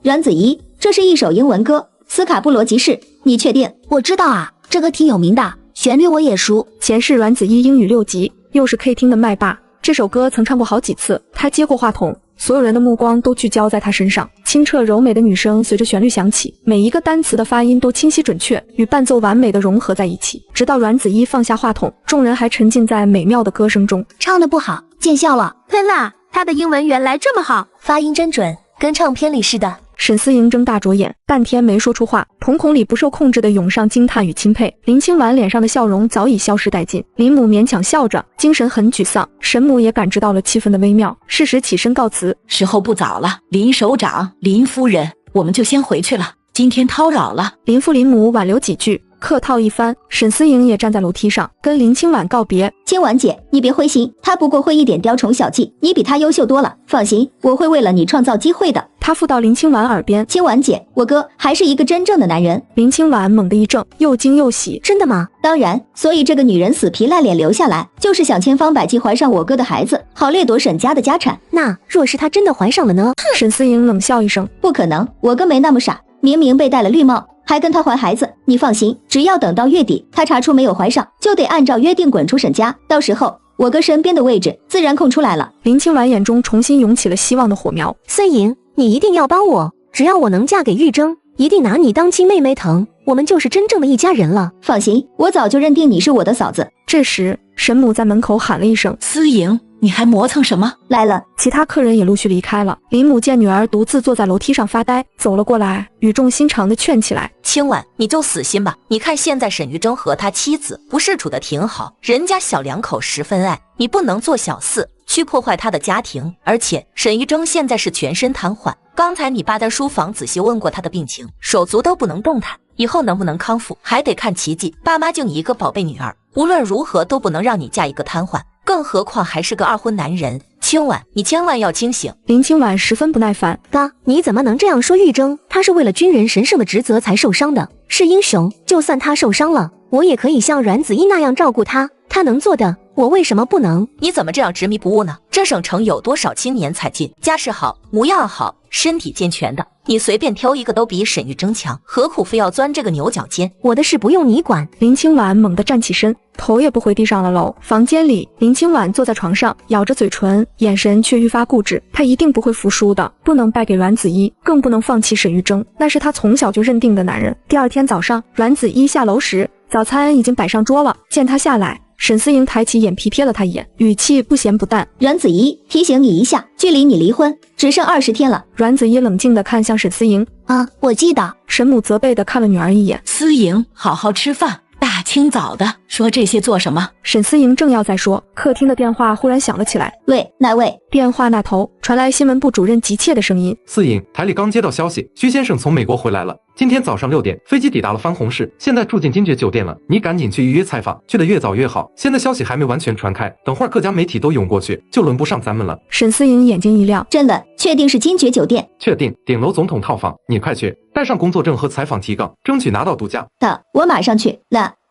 阮子怡，这是一首英文歌，斯卡布罗集市，你确定？我知道啊，这歌挺有名的，旋律我也熟。前世阮子怡英语6级，又是 K 厅的麦霸，这首歌曾唱过好几次。她接过话筒，所有人的目光都聚焦在她身上。清澈柔美的女声随着旋律响起，每一个单词的发音都清晰准确，与伴奏完美的融合在一起。直到阮子怡放下话筒，众人还沉浸在美妙的歌声中。唱得不好，见笑了。喷啦，她的英文原来这么好，发音真准，跟唱片里似的。沈思莹睁大着眼，半天没说出话，瞳孔里不受控制地涌上惊叹与钦佩。林清婉脸上的笑容早已消失殆尽，林母勉强笑着，精神很沮丧。沈母也感知到了气氛的微妙，适时起身告辞。时候不早了，林首长、林夫人，我们就先回去了，今天叨扰了。林父林母挽留几句，客套一番。沈思莹也站在楼梯上跟林清婉告别。清婉姐，你别灰心，她不过会一点雕虫小技，你比她优秀多了，放心，我会为了你创造机会的。他附到林清婉耳边。清婉姐，我哥还是一个真正的男人。林清婉猛地一怔，又惊又喜。真的吗？当然，所以这个女人死皮赖脸留下来，就是想千方百计怀上我哥的孩子，好掠夺沈家的家产。那若是她真的怀上了呢？沈思莹冷笑一声，不可能，我哥没那么傻，明明被戴了绿帽，还跟他怀孩子。你放心，只要等到月底，他查出没有怀上，就得按照约定滚出沈家，到时候我哥身边的位置自然空出来了。林清婉眼中重新涌起了希望的火苗。思莹，你一定要帮我，只要我能嫁给玉铮，一定拿你当亲妹妹疼，我们就是真正的一家人了。放心，我早就认定你是我的嫂子。这时沈母在门口喊了一声，思莹，你还磨蹭什么？来了。其他客人也陆续离开了。林母见女儿独自坐在楼梯上发呆，走了过来，语重心长地劝起来。清婉，你就死心吧，你看现在沈玉铮和他妻子不是处得挺好，人家小两口十分爱，你不能做小四去破坏他的家庭。而且沈玉铮现在是全身瘫痪，刚才你爸在书房仔细问过他的病情，手足都不能动弹，以后能不能康复还得看奇迹。爸妈就你一个宝贝女儿，无论如何都不能让你嫁一个瘫痪，更何况还是个二婚男人。清婉，你千万要清醒。林清婉十分不耐烦，哥，你怎么能这样说玉铮？他是为了军人神圣的职责才受伤的，是英雄。就算他受伤了，我也可以像阮子怡那样照顾他，他能做的，我为什么不能？你怎么这样执迷不悟呢？这省城有多少青年才俊，家世好，模样好，身体健全的，你随便挑一个都比沈玉铮强，何苦非要钻这个牛角尖？我的事不用你管。林清婉猛地站起身，头也不回地上了楼。房间里，林清婉坐在床上，咬着嘴唇，眼神却愈发固执。她一定不会服输的，不能败给阮子怡，更不能放弃沈玉铮，那是她从小就认定的男人。第二天早上，阮子怡下楼时，早餐已经摆上桌了。见她下来，沈思莹抬起眼皮瞥了她一眼，语气不咸不淡。阮子怡，提醒你一下，距离你离婚只剩20天了。阮子怡冷静地看向沈思莹，我记得。沈母责备地看了女儿一眼，思莹，好好吃饭，大清早的说这些做什么？沈思莹正要再说，客厅的电话忽然响了起来。喂，哪位？电话那头传来新闻部主任急切的声音。思颖，台里刚接到消息，徐先生从美国回来了。今天早上6点，飞机抵达了番红市，现在住进金爵酒店了。你赶紧去预约采访，去得越早越好。现在消息还没完全传开，等会儿各家媒体都涌过去，就轮不上咱们了。沈思莹眼睛一亮，真的？确定是金爵酒店？确定，顶楼总统套房。你快去，带上工作证和采访提纲，争取拿到独家。我马上去。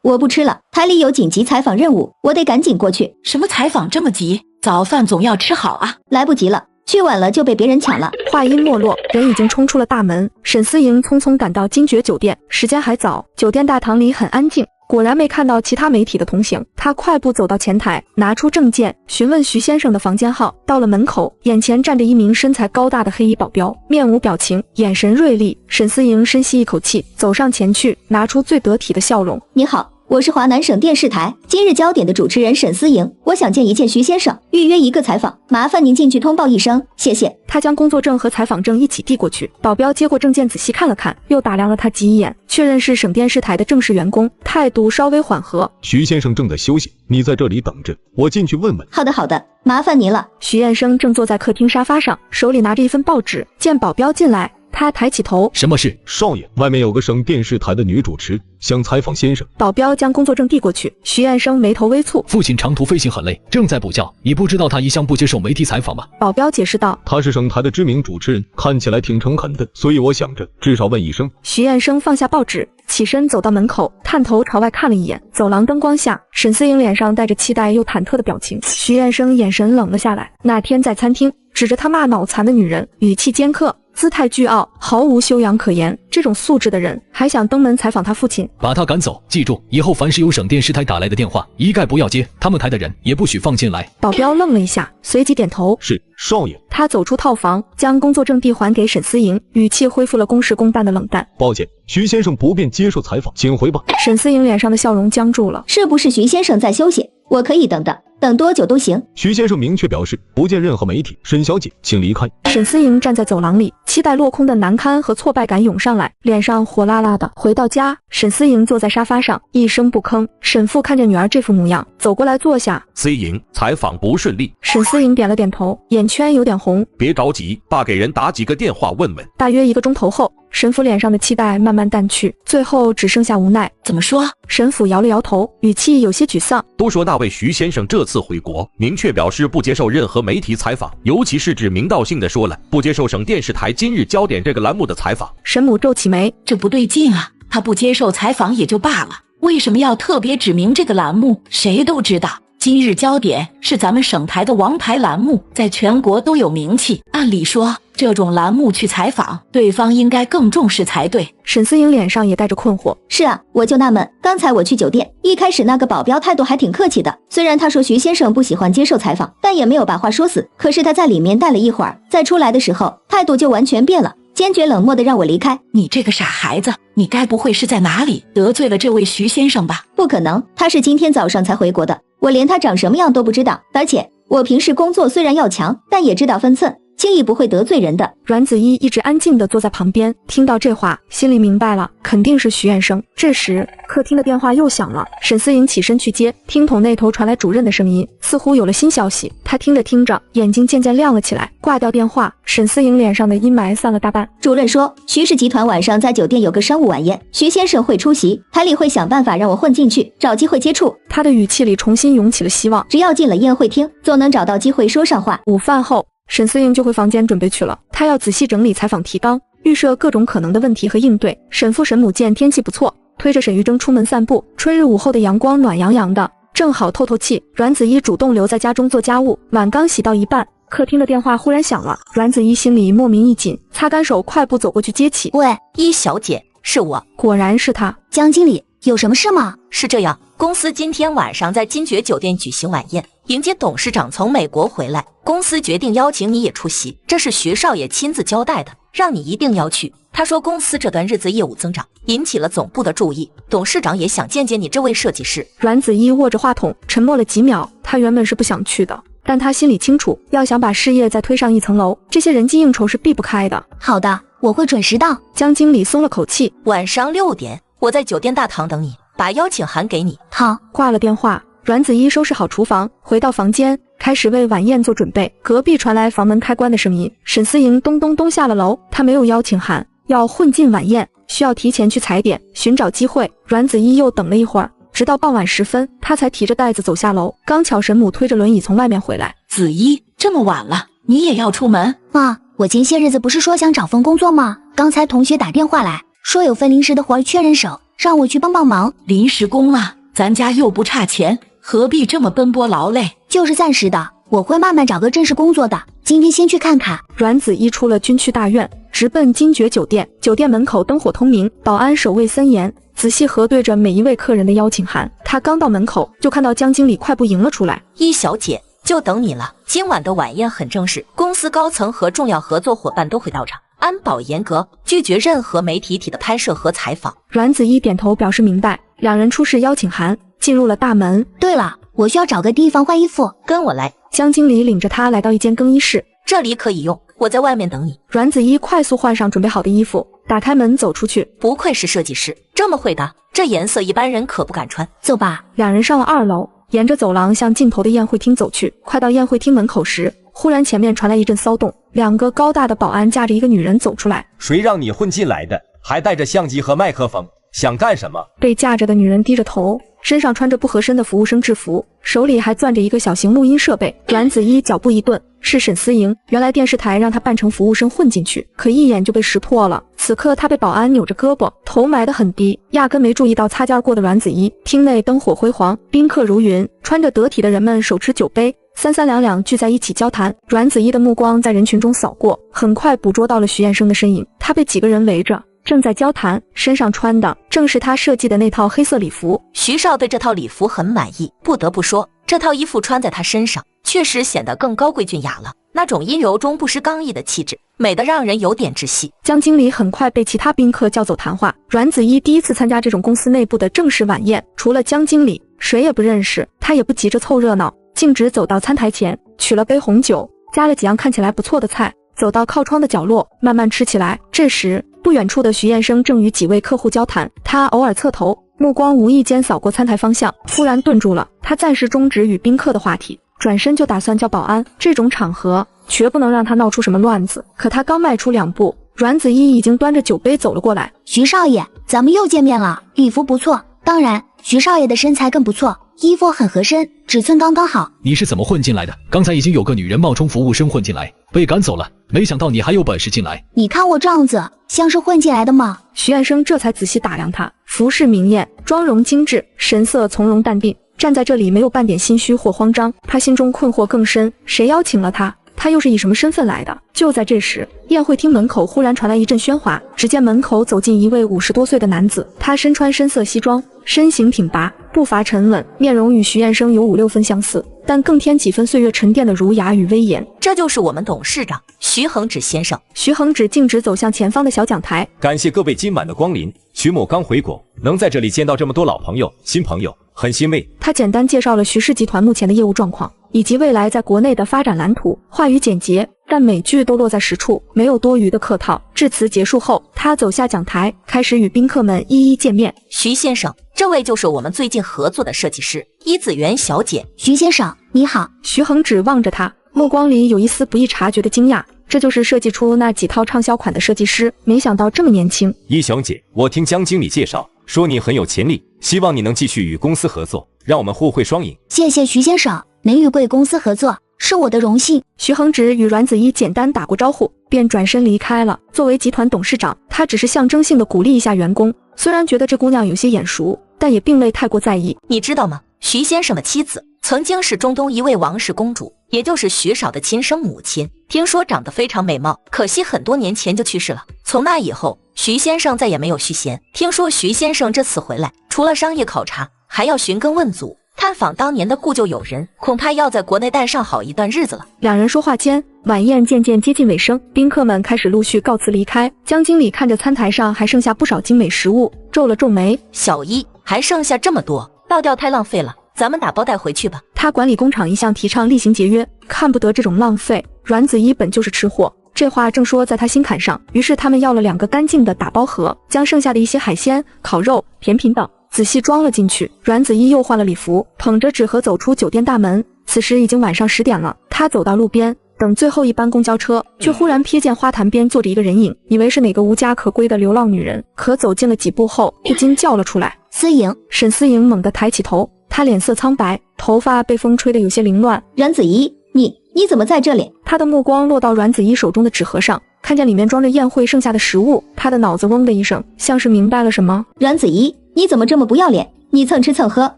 我不吃了，台里有紧急采访任务，我得赶紧过去。什么采访这么急？早饭总要吃好啊！来不及了，去晚了就被别人抢了。话音没落，人已经冲出了大门。沈思莹匆匆赶到金爵酒店，时间还早，酒店大堂里很安静。果然没看到其他媒体的同行，他快步走到前台，拿出证件，询问徐先生的房间号。到了门口，眼前站着一名身材高大的黑衣保镖，面无表情，眼神锐利。沈思莹深吸一口气，走上前去，拿出最得体的笑容：你好，我是华南省电视台今日焦点的主持人沈思莹，我想见一见徐先生，预约一个采访，麻烦您进去通报一声，谢谢。他将工作证和采访证一起递过去，保镖接过证件仔细看了看，又打量了他几眼，确认是省电视台的正式员工，态度稍微缓和。徐先生正在休息，你在这里等着，我进去问问。好的，麻烦您了。徐彦生正坐在客厅沙发上，手里拿着一份报纸，见保镖进来，他抬起头。什么事？少爷，外面有个省电视台的女主持想采访先生。保镖将工作证递过去，徐彦生眉头微蹙。父亲长途飞行很累，正在补觉，你不知道他一向不接受媒体采访吗？保镖解释道。他是省台的知名主持人，看起来挺诚恳的，所以我想着至少问一声。徐彦生放下报纸，起身走到门口，探头朝外看了一眼。走廊灯光下，沈思莹脸上带着期待又忐忑的表情。徐彦生眼神冷了下来。那天在餐厅指着他骂脑残的女人，语气尖刻，姿态倨傲，毫无修养可言。这种素质的人还想登门采访他父亲？把他赶走，记住，以后凡是有省电视台打来的电话，一概不要接，他们台的人也不许放进来。保镖愣了一下，随即点头。是，少爷。他走出套房，将工作证递还给沈思莹，语气恢复了公事公办的冷淡。抱歉，徐先生不便接受采访，请回吧。沈思莹脸上的笑容僵住了。是不是徐先生在休息？我可以等的，等多久都行。徐先生明确表示不见任何媒体，沈小姐请离开。沈思莹站在走廊里，期待落空的难堪和挫败感涌上来，脸上火辣辣的。回到家，沈思莹坐在沙发上，一声不吭。沈父看着女儿这副模样，走过来坐下。思莹，采访不顺利。沈思莹点了点头，眼圈有点红。别着急，爸给人打几个电话问问。大约1个钟头后，沈府脸上的期待慢慢淡去，最后只剩下无奈。怎么说？沈府摇了摇头，语气有些沮丧。都说那位徐先生这次回国，明确表示不接受任何媒体采访，尤其是指名道姓的说了不接受省电视台今日焦点这个栏目的采访。沈母皱起眉，这不对劲啊！他不接受采访也就罢了，为什么要特别指明这个栏目？谁都知道今日焦点是咱们省台的王牌栏目，在全国都有名气。按理说，这种栏目去采访，对方应该更重视才对。沈思莹脸上也带着困惑。是啊，我就纳闷，刚才我去酒店，一开始那个保镖态度还挺客气的，虽然他说徐先生不喜欢接受采访，但也没有把话说死。可是他在里面待了一会儿，再出来的时候，态度就完全变了。坚决冷漠的让我离开。你这个傻孩子，你该不会是在哪里得罪了这位徐先生吧？不可能，他是今天早上才回国的，我连他长什么样都不知道。而且我平时工作虽然要强，但也知道分寸，轻易不会得罪人的。阮子一一直安静地坐在旁边，听到这话，心里明白了，肯定是徐彦生。这时，客厅的电话又响了，沈思莹起身去接，听筒那头传来主任的声音，似乎有了新消息。她听着听着，眼睛渐渐亮了起来，挂掉电话，沈思莹脸上的阴霾散了大半。主任说，徐氏集团晚上在酒店有个商务晚宴，徐先生会出席，台里会想办法让我混进去，找机会接触。她的语气里重新涌起了希望，只要进了宴会厅，总能找到机会说上话。午饭后，沈思莹就回房间准备去了，她要仔细整理采访提纲，预设各种可能的问题和应对。沈父沈母见天气不错，推着沈玉珍出门散步。春日午后的阳光暖洋洋的，正好透透气。阮子一主动留在家中做家务，碗刚洗到一半，客厅的电话忽然响了。阮子一心里莫名一紧，擦干手，快步走过去接起。喂，一小姐，是我。果然是他。江经理，有什么事吗？是这样，公司今天晚上在金爵酒店举行晚宴，迎接董事长从美国回来，公司决定邀请你也出席，这是徐少爷亲自交代的，让你一定要去。他说公司这段日子业务增长，引起了总部的注意，董事长也想见见你这位设计师。阮子一握着话筒，沉默了几秒。他原本是不想去的，但他心里清楚，要想把事业再推上一层楼，这些人际应酬是避不开的。好的，我会准时到。江经理松了口气。晚上6点，我在酒店大堂等你。把邀请函给你。好。挂了电话，阮子怡收拾好厨房，回到房间，开始为晚宴做准备。隔壁传来房门开关的声音，沈思莹咚咚咚下了楼。她没有邀请函，要混进晚宴，需要提前去踩点，寻找机会。阮子怡又等了一会儿，直到傍晚时分，她才提着袋子走下楼。刚巧沈母推着轮椅从外面回来。子怡，这么晚了，你也要出门？妈，我前些日子不是说想找份工作吗？刚才同学打电话来说有份临时的活儿缺人手，让我去帮帮忙。临时工啊，咱家又不差钱，何必这么奔波劳累？就是暂时的，我会慢慢找个正式工作的。今天先去看看。阮子怡出了军区大院，直奔金爵酒店。酒店门口灯火通明，保安守卫森严，仔细核对着每一位客人的邀请函。他刚到门口，就看到江经理快步迎了出来。一小姐，就等你了。今晚的晚宴很正式，公司高层和重要合作伙伴都会到场，安保严格，拒绝任何媒体的拍摄和采访。阮子怡点头表示明白，两人出示邀请函，进入了大门。对了，我需要找个地方换衣服，跟我来。江经理领着他来到一间更衣室，这里可以用，我在外面等你。阮子怡快速换上准备好的衣服，打开门走出去。不愧是设计师，这么会搭，这颜色一般人可不敢穿。走吧。两人上了2楼，沿着走廊向尽头的宴会厅走去。快到宴会厅门口时，忽然前面传来一阵骚动，两个高大的保安架着一个女人走出来。谁让你混进来的？还带着相机和麦克风，想干什么？被架着的女人低着头，身上穿着不合身的服务生制服，手里还攥着一个小型录音设备。阮子怡脚步一顿，是沈思莹。原来电视台让她扮成服务生混进去，可一眼就被识破了。此刻她被保安扭着胳膊，头埋得很低，压根没注意到擦肩而过的阮子怡。厅内灯火辉煌，宾客如云，穿着得体的人们手持酒杯，三三两两聚在一起交谈。阮子怡的目光在人群中扫过，很快捕捉到了徐彦生的身影。他被几个人围着，正在交谈，身上穿的正是他设计的那套黑色礼服。徐少对这套礼服很满意，不得不说，这套衣服穿在他身上，确实显得更高贵俊雅了。那种阴柔中不失刚毅的气质，美得让人有点窒息。江经理很快被其他宾客叫走谈话。阮子怡第一次参加这种公司内部的正式晚宴，除了江经理，谁也不认识。他也不急着凑热闹，径直走到餐台前，取了杯红酒，加了几样看起来不错的菜，走到靠窗的角落，慢慢吃起来。这时，不远处的徐彦生正与几位客户交谈，他偶尔侧头，目光无意间扫过餐台方向，突然顿住了。他暂时终止与宾客的话题，转身就打算叫保安。这种场合绝不能让他闹出什么乱子。可他刚迈出2步，阮子怡已经端着酒杯走了过来。徐少爷，咱们又见面了，礼服不错，当然徐少爷的身材更不错，衣服很合身，尺寸刚刚好。你是怎么混进来的？刚才已经有个女人冒充服务生混进来，被赶走了，没想到你还有本事进来。你看我这样子像是混进来的吗？徐彦生这才仔细打量他，服饰明艳，妆容精致，神色从容淡定，站在这里没有半点心虚或慌张。他心中困惑更深，谁邀请了他？他又是以什么身份来的？就在这时，宴会厅门口忽然传来一阵喧哗，只见门口走进一位50多岁的男子，他身穿深色西装，身形挺拔，步伐沉稳，面容与徐彦生有5、6分相似，但更添几分岁月沉淀的儒雅与威严。这就是我们董事长徐恒芷先生。徐恒芷径直走向前方的小讲台，感谢各位今晚的光临。徐某刚回国，能在这里见到这么多老朋友、新朋友，很欣慰。他简单介绍了徐氏集团目前的业务状况，以及未来在国内的发展蓝图，话语简洁，但每句都落在实处，没有多余的客套。致辞结束后，他走下讲台，开始与宾客们一一见面。徐先生，这位就是我们最近合作的设计师伊子媛小姐。徐先生，你好。徐恒芷望着他，目光里有一丝不易察觉的惊讶。这就是设计出那几套畅销款的设计师，没想到这么年轻。伊小姐，我听江经理介绍说你很有潜力，希望你能继续与公司合作，让我们互惠双赢。谢谢徐先生，能与贵公司合作是我的荣幸。徐恒芷与阮子怡简单打过招呼，便转身离开了。作为集团董事长，他只是象征性的鼓励一下员工，虽然觉得这姑娘有些眼熟，但也并未太过在意。你知道吗？徐先生的妻子曾经是中东一位王室公主，也就是徐少的亲生母亲，听说长得非常美貌，可惜很多年前就去世了。从那以后，徐先生再也没有续弦。听说徐先生这次回来，除了商业考察，还要寻根问祖，探访当年的故旧友人，恐怕要在国内待上好一段日子了。两人说话间，晚宴渐渐接近尾声，宾客们开始陆续告辞离开。江经理看着餐台上还剩下不少精美食物，皱了皱眉。小一，还剩下这么多，倒掉太浪费了，咱们打包带回去吧。他管理工厂一向提倡厉行节约，看不得这种浪费。阮子怡本就是吃货，这话正说在他心坎上，于是他们要了2个干净的打包盒，将剩下的一些海鲜、烤肉、甜品等仔细装了进去。阮子怡又换了礼服，捧着纸盒走出酒店大门。此时已经晚上10点了，她走到路边等最后一班公交车，却忽然瞥见花坛边坐着一个人影，以为是哪个无家可归的流浪女人，可走近了几步后不禁叫了出来：思颖！沈思颖猛地抬起头，她脸色苍白，头发被风吹得有些凌乱。阮子怡，你怎么在这里？她的目光落到阮子怡手中的纸盒上，看见里面装着宴会剩下的食物，她的脑子嗡的一声，像是明白了什么。阮子怡，你怎么这么不要脸？你蹭吃蹭喝，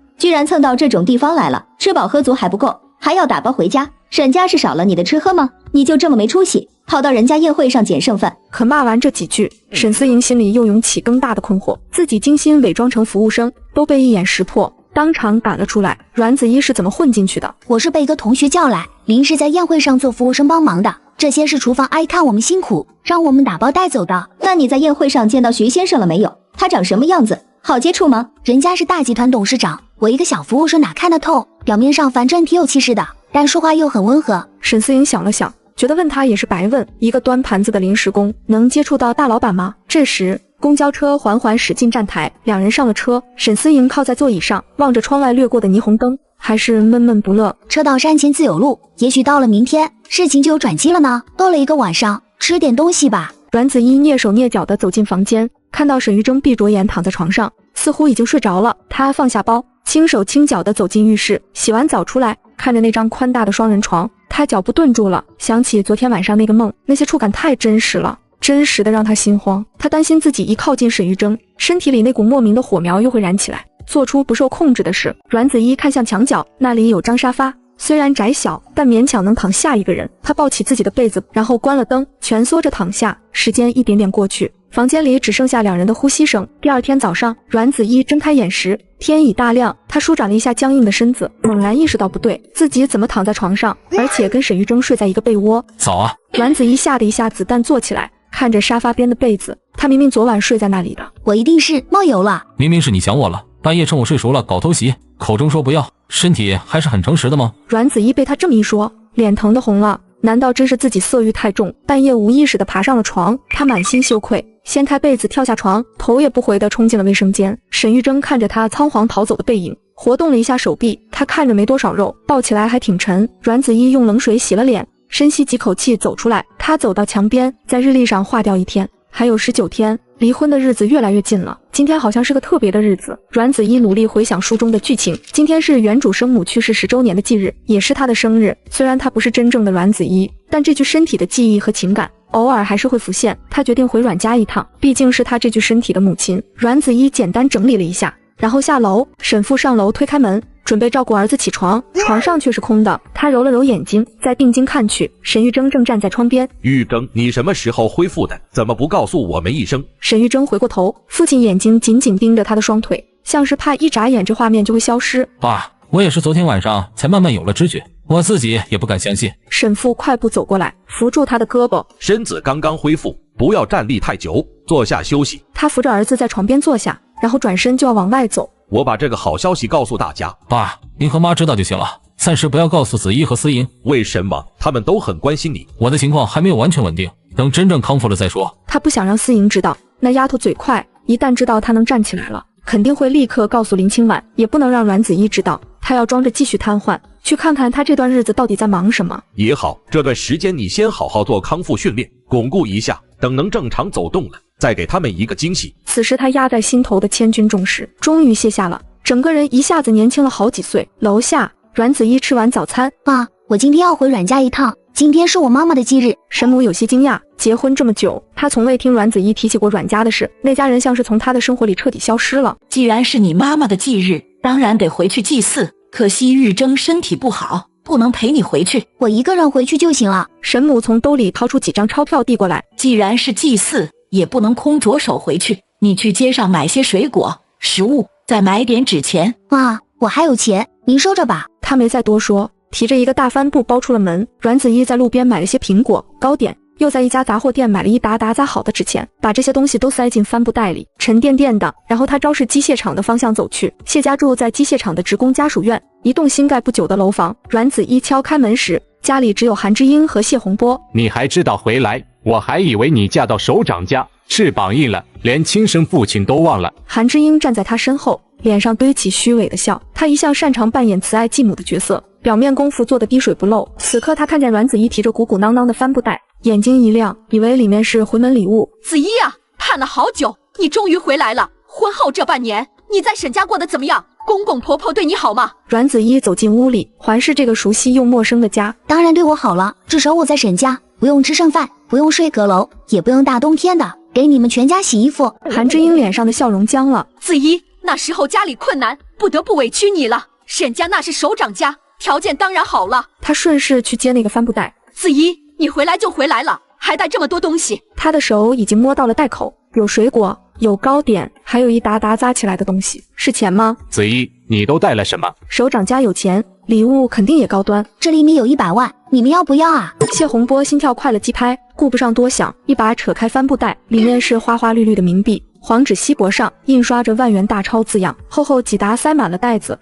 居然蹭到这种地方来了，吃饱喝足还不够，还要打包回家。沈家是少了你的吃喝吗？你就这么没出息，跑到人家宴会上捡剩饭？可骂完这几句，沈思莹心里又涌起更大的困惑，自己精心伪装成服务生，都被一眼识破，当场赶了出来。阮子怡是怎么混进去的？我是被一个同学叫来，临时在宴会上做服务生帮忙的。这些是厨房阿姨看我们辛苦，让我们打包带走的。那你在宴会上见到徐先生了没有？他长什么样子？好接触吗？人家是大集团董事长，我一个小服务生哪看得透？表面上反正挺有气势的，但说话又很温和。沈思莹想了想，觉得问他也是白问，一个端盘子的临时工能接触到大老板吗？这时公交车缓缓驶进站台，两人上了车。沈思莹靠在座椅上，望着窗外掠过的霓虹灯，还是闷闷不乐。车到山前自有路，也许到了明天事情就有转机了呢。逗了一个晚上，吃点东西吧。阮子怡蹑手蹑脚地走进房间，看到沈玉珍闭着眼躺在床上，似乎已经睡着了。她放下包，轻手轻脚地走进浴室，洗完澡出来，看着那张宽大的双人床，她脚步顿住了，想起昨天晚上那个梦，那些触感太真实了，真实的让她心慌。她担心自己一靠近沈玉珍，身体里那股莫名的火苗又会燃起来，做出不受控制的事。阮子怡看向墙角，那里有张沙发，虽然窄小，但勉强能躺下一个人。她抱起自己的被子，然后关了灯，蜷缩着躺下。时间一点点过去，房间里只剩下两人的呼吸声。第二天早上，阮子怡睁开眼时，天已大亮。她舒展了一下僵硬的身子，猛然意识到不对，自己怎么躺在床上，而且跟沈玉珍睡在一个被窝。早啊！阮子怡吓得一下子弹坐起来，看着沙发边的被子，她明明昨晚睡在那里的。我一定是冒油了。明明是你想我了，半夜趁我睡熟了搞偷袭，口中说不要，身体还是很诚实的吗？阮子怡被他这么一说，脸疼得红了。难道真是自己色欲太重，半夜无意识地爬上了床？她满心羞愧，掀开被子跳下床，头也不回地冲进了卫生间。沈玉珍看着她仓皇逃走的背影，活动了一下手臂，她看着没多少肉，抱起来还挺沉。阮子怡用冷水洗了脸，深吸几口气走出来。她走到墙边，在日历上划掉1天，还有19天，离婚的日子越来越近了。今天好像是个特别的日子。阮子怡努力回想书中的剧情，今天是原主生母去世10周年的忌日，也是她的生日。虽然她不是真正的阮子怡，但这具身体的记忆和情感偶尔还是会浮现。她决定回阮家一趟，毕竟是她这具身体的母亲。阮子怡简单整理了一下，然后下楼。沈父上楼推开门，准备照顾儿子起床，床上却是空的。他揉了揉眼睛，再定睛看去，沈玉珍正站在窗边。玉珍，你什么时候恢复的？怎么不告诉我们一声？沈玉珍回过头，父亲眼睛紧紧盯着他的双腿，像是怕一眨眼这画面就会消失。爸，我也是昨天晚上才慢慢有了知觉，我自己也不敢相信。沈父快步走过来，扶住他的胳膊。身子刚刚恢复，不要站立太久，坐下休息。他扶着儿子在床边坐下，然后转身就要往外走。我把这个好消息告诉大家。爸，您和妈知道就行了，暂时不要告诉子怡和思莹。为什么？他们都很关心你。我的情况还没有完全稳定，等真正康复了再说。他不想让思莹知道，那丫头嘴快，一旦知道她能站起来了，肯定会立刻告诉林清婉，也不能让阮子怡知道。他要装着继续瘫痪，去看看他这段日子到底在忙什么。也好，这段时间你先好好做康复训练，巩固一下，等能正常走动了，再给他们一个惊喜。此时他压在心头的千钧重事终于卸下了，整个人一下子年轻了好几岁。楼下，阮子怡吃完早餐，妈，我今天要回阮家一趟，今天是我妈妈的忌日。沈母有些惊讶，结婚这么久，她从未听阮子怡提起过阮家的事，那家人像是从她的生活里彻底消失了。既然是你妈妈的忌日，当然得回去祭祀，可惜玉珍身体不好，不能陪你回去。我一个人回去就行了。沈母从兜里掏出几张钞票递过来，既然是祭祀，也不能空着手回去，你去街上买些水果食物，再买点纸钱。妈，我还有钱，您收着吧。他没再多说，提着一个大帆布包出了门。阮子怡在路边买了些苹果、糕点，又在一家杂货店买了一沓沓好的纸钱，把这些东西都塞进帆布袋里，沉甸甸的。然后他朝市机械厂的方向走去。谢家住在机械厂的职工家属院，一栋新盖不久的楼房。阮子怡敲开门时，家里只有韩之英和谢洪波。你还知道回来？我还以为你嫁到首长家，翅膀硬了，连亲生父亲都忘了。韩之英站在他身后，脸上堆起虚伪的笑。他一向擅长扮演慈爱继母的角色，表面功夫做得滴水不漏。此刻他看见阮子怡提着鼓鼓囊囊的帆布袋，眼睛一亮，以为里面是回门礼物。子怡啊，盼了好久，你终于回来了。婚后这半年，你在沈家过得怎么样？公公婆婆对你好吗？阮子怡走进屋里，环视这个熟悉又陌生的家。当然对我好了，至少我在沈家不用吃剩饭，不用睡阁楼，也不用大冬天的给你们全家洗衣服。韩之英脸上的笑容僵了。子怡，那时候家里困难，不得不委屈你了。沈家那是首长家，条件当然好了。他顺势去接那个帆布袋。子怡，你回来就回来了，还带这么多东西。他的手已经摸到了袋口，有水果，有糕点，还有一沓沓扎起来的东西，是钱吗？子怡，你都带了什么？首长家有钱，礼物肯定也高端。这里面有100万，你们要不要啊？谢洪波心跳快了几拍，顾不上多想，一把扯开帆布袋，里面是花花绿绿的冥币，黄纸锡箔上印刷着万元大钞字样，厚厚几沓塞满了袋子。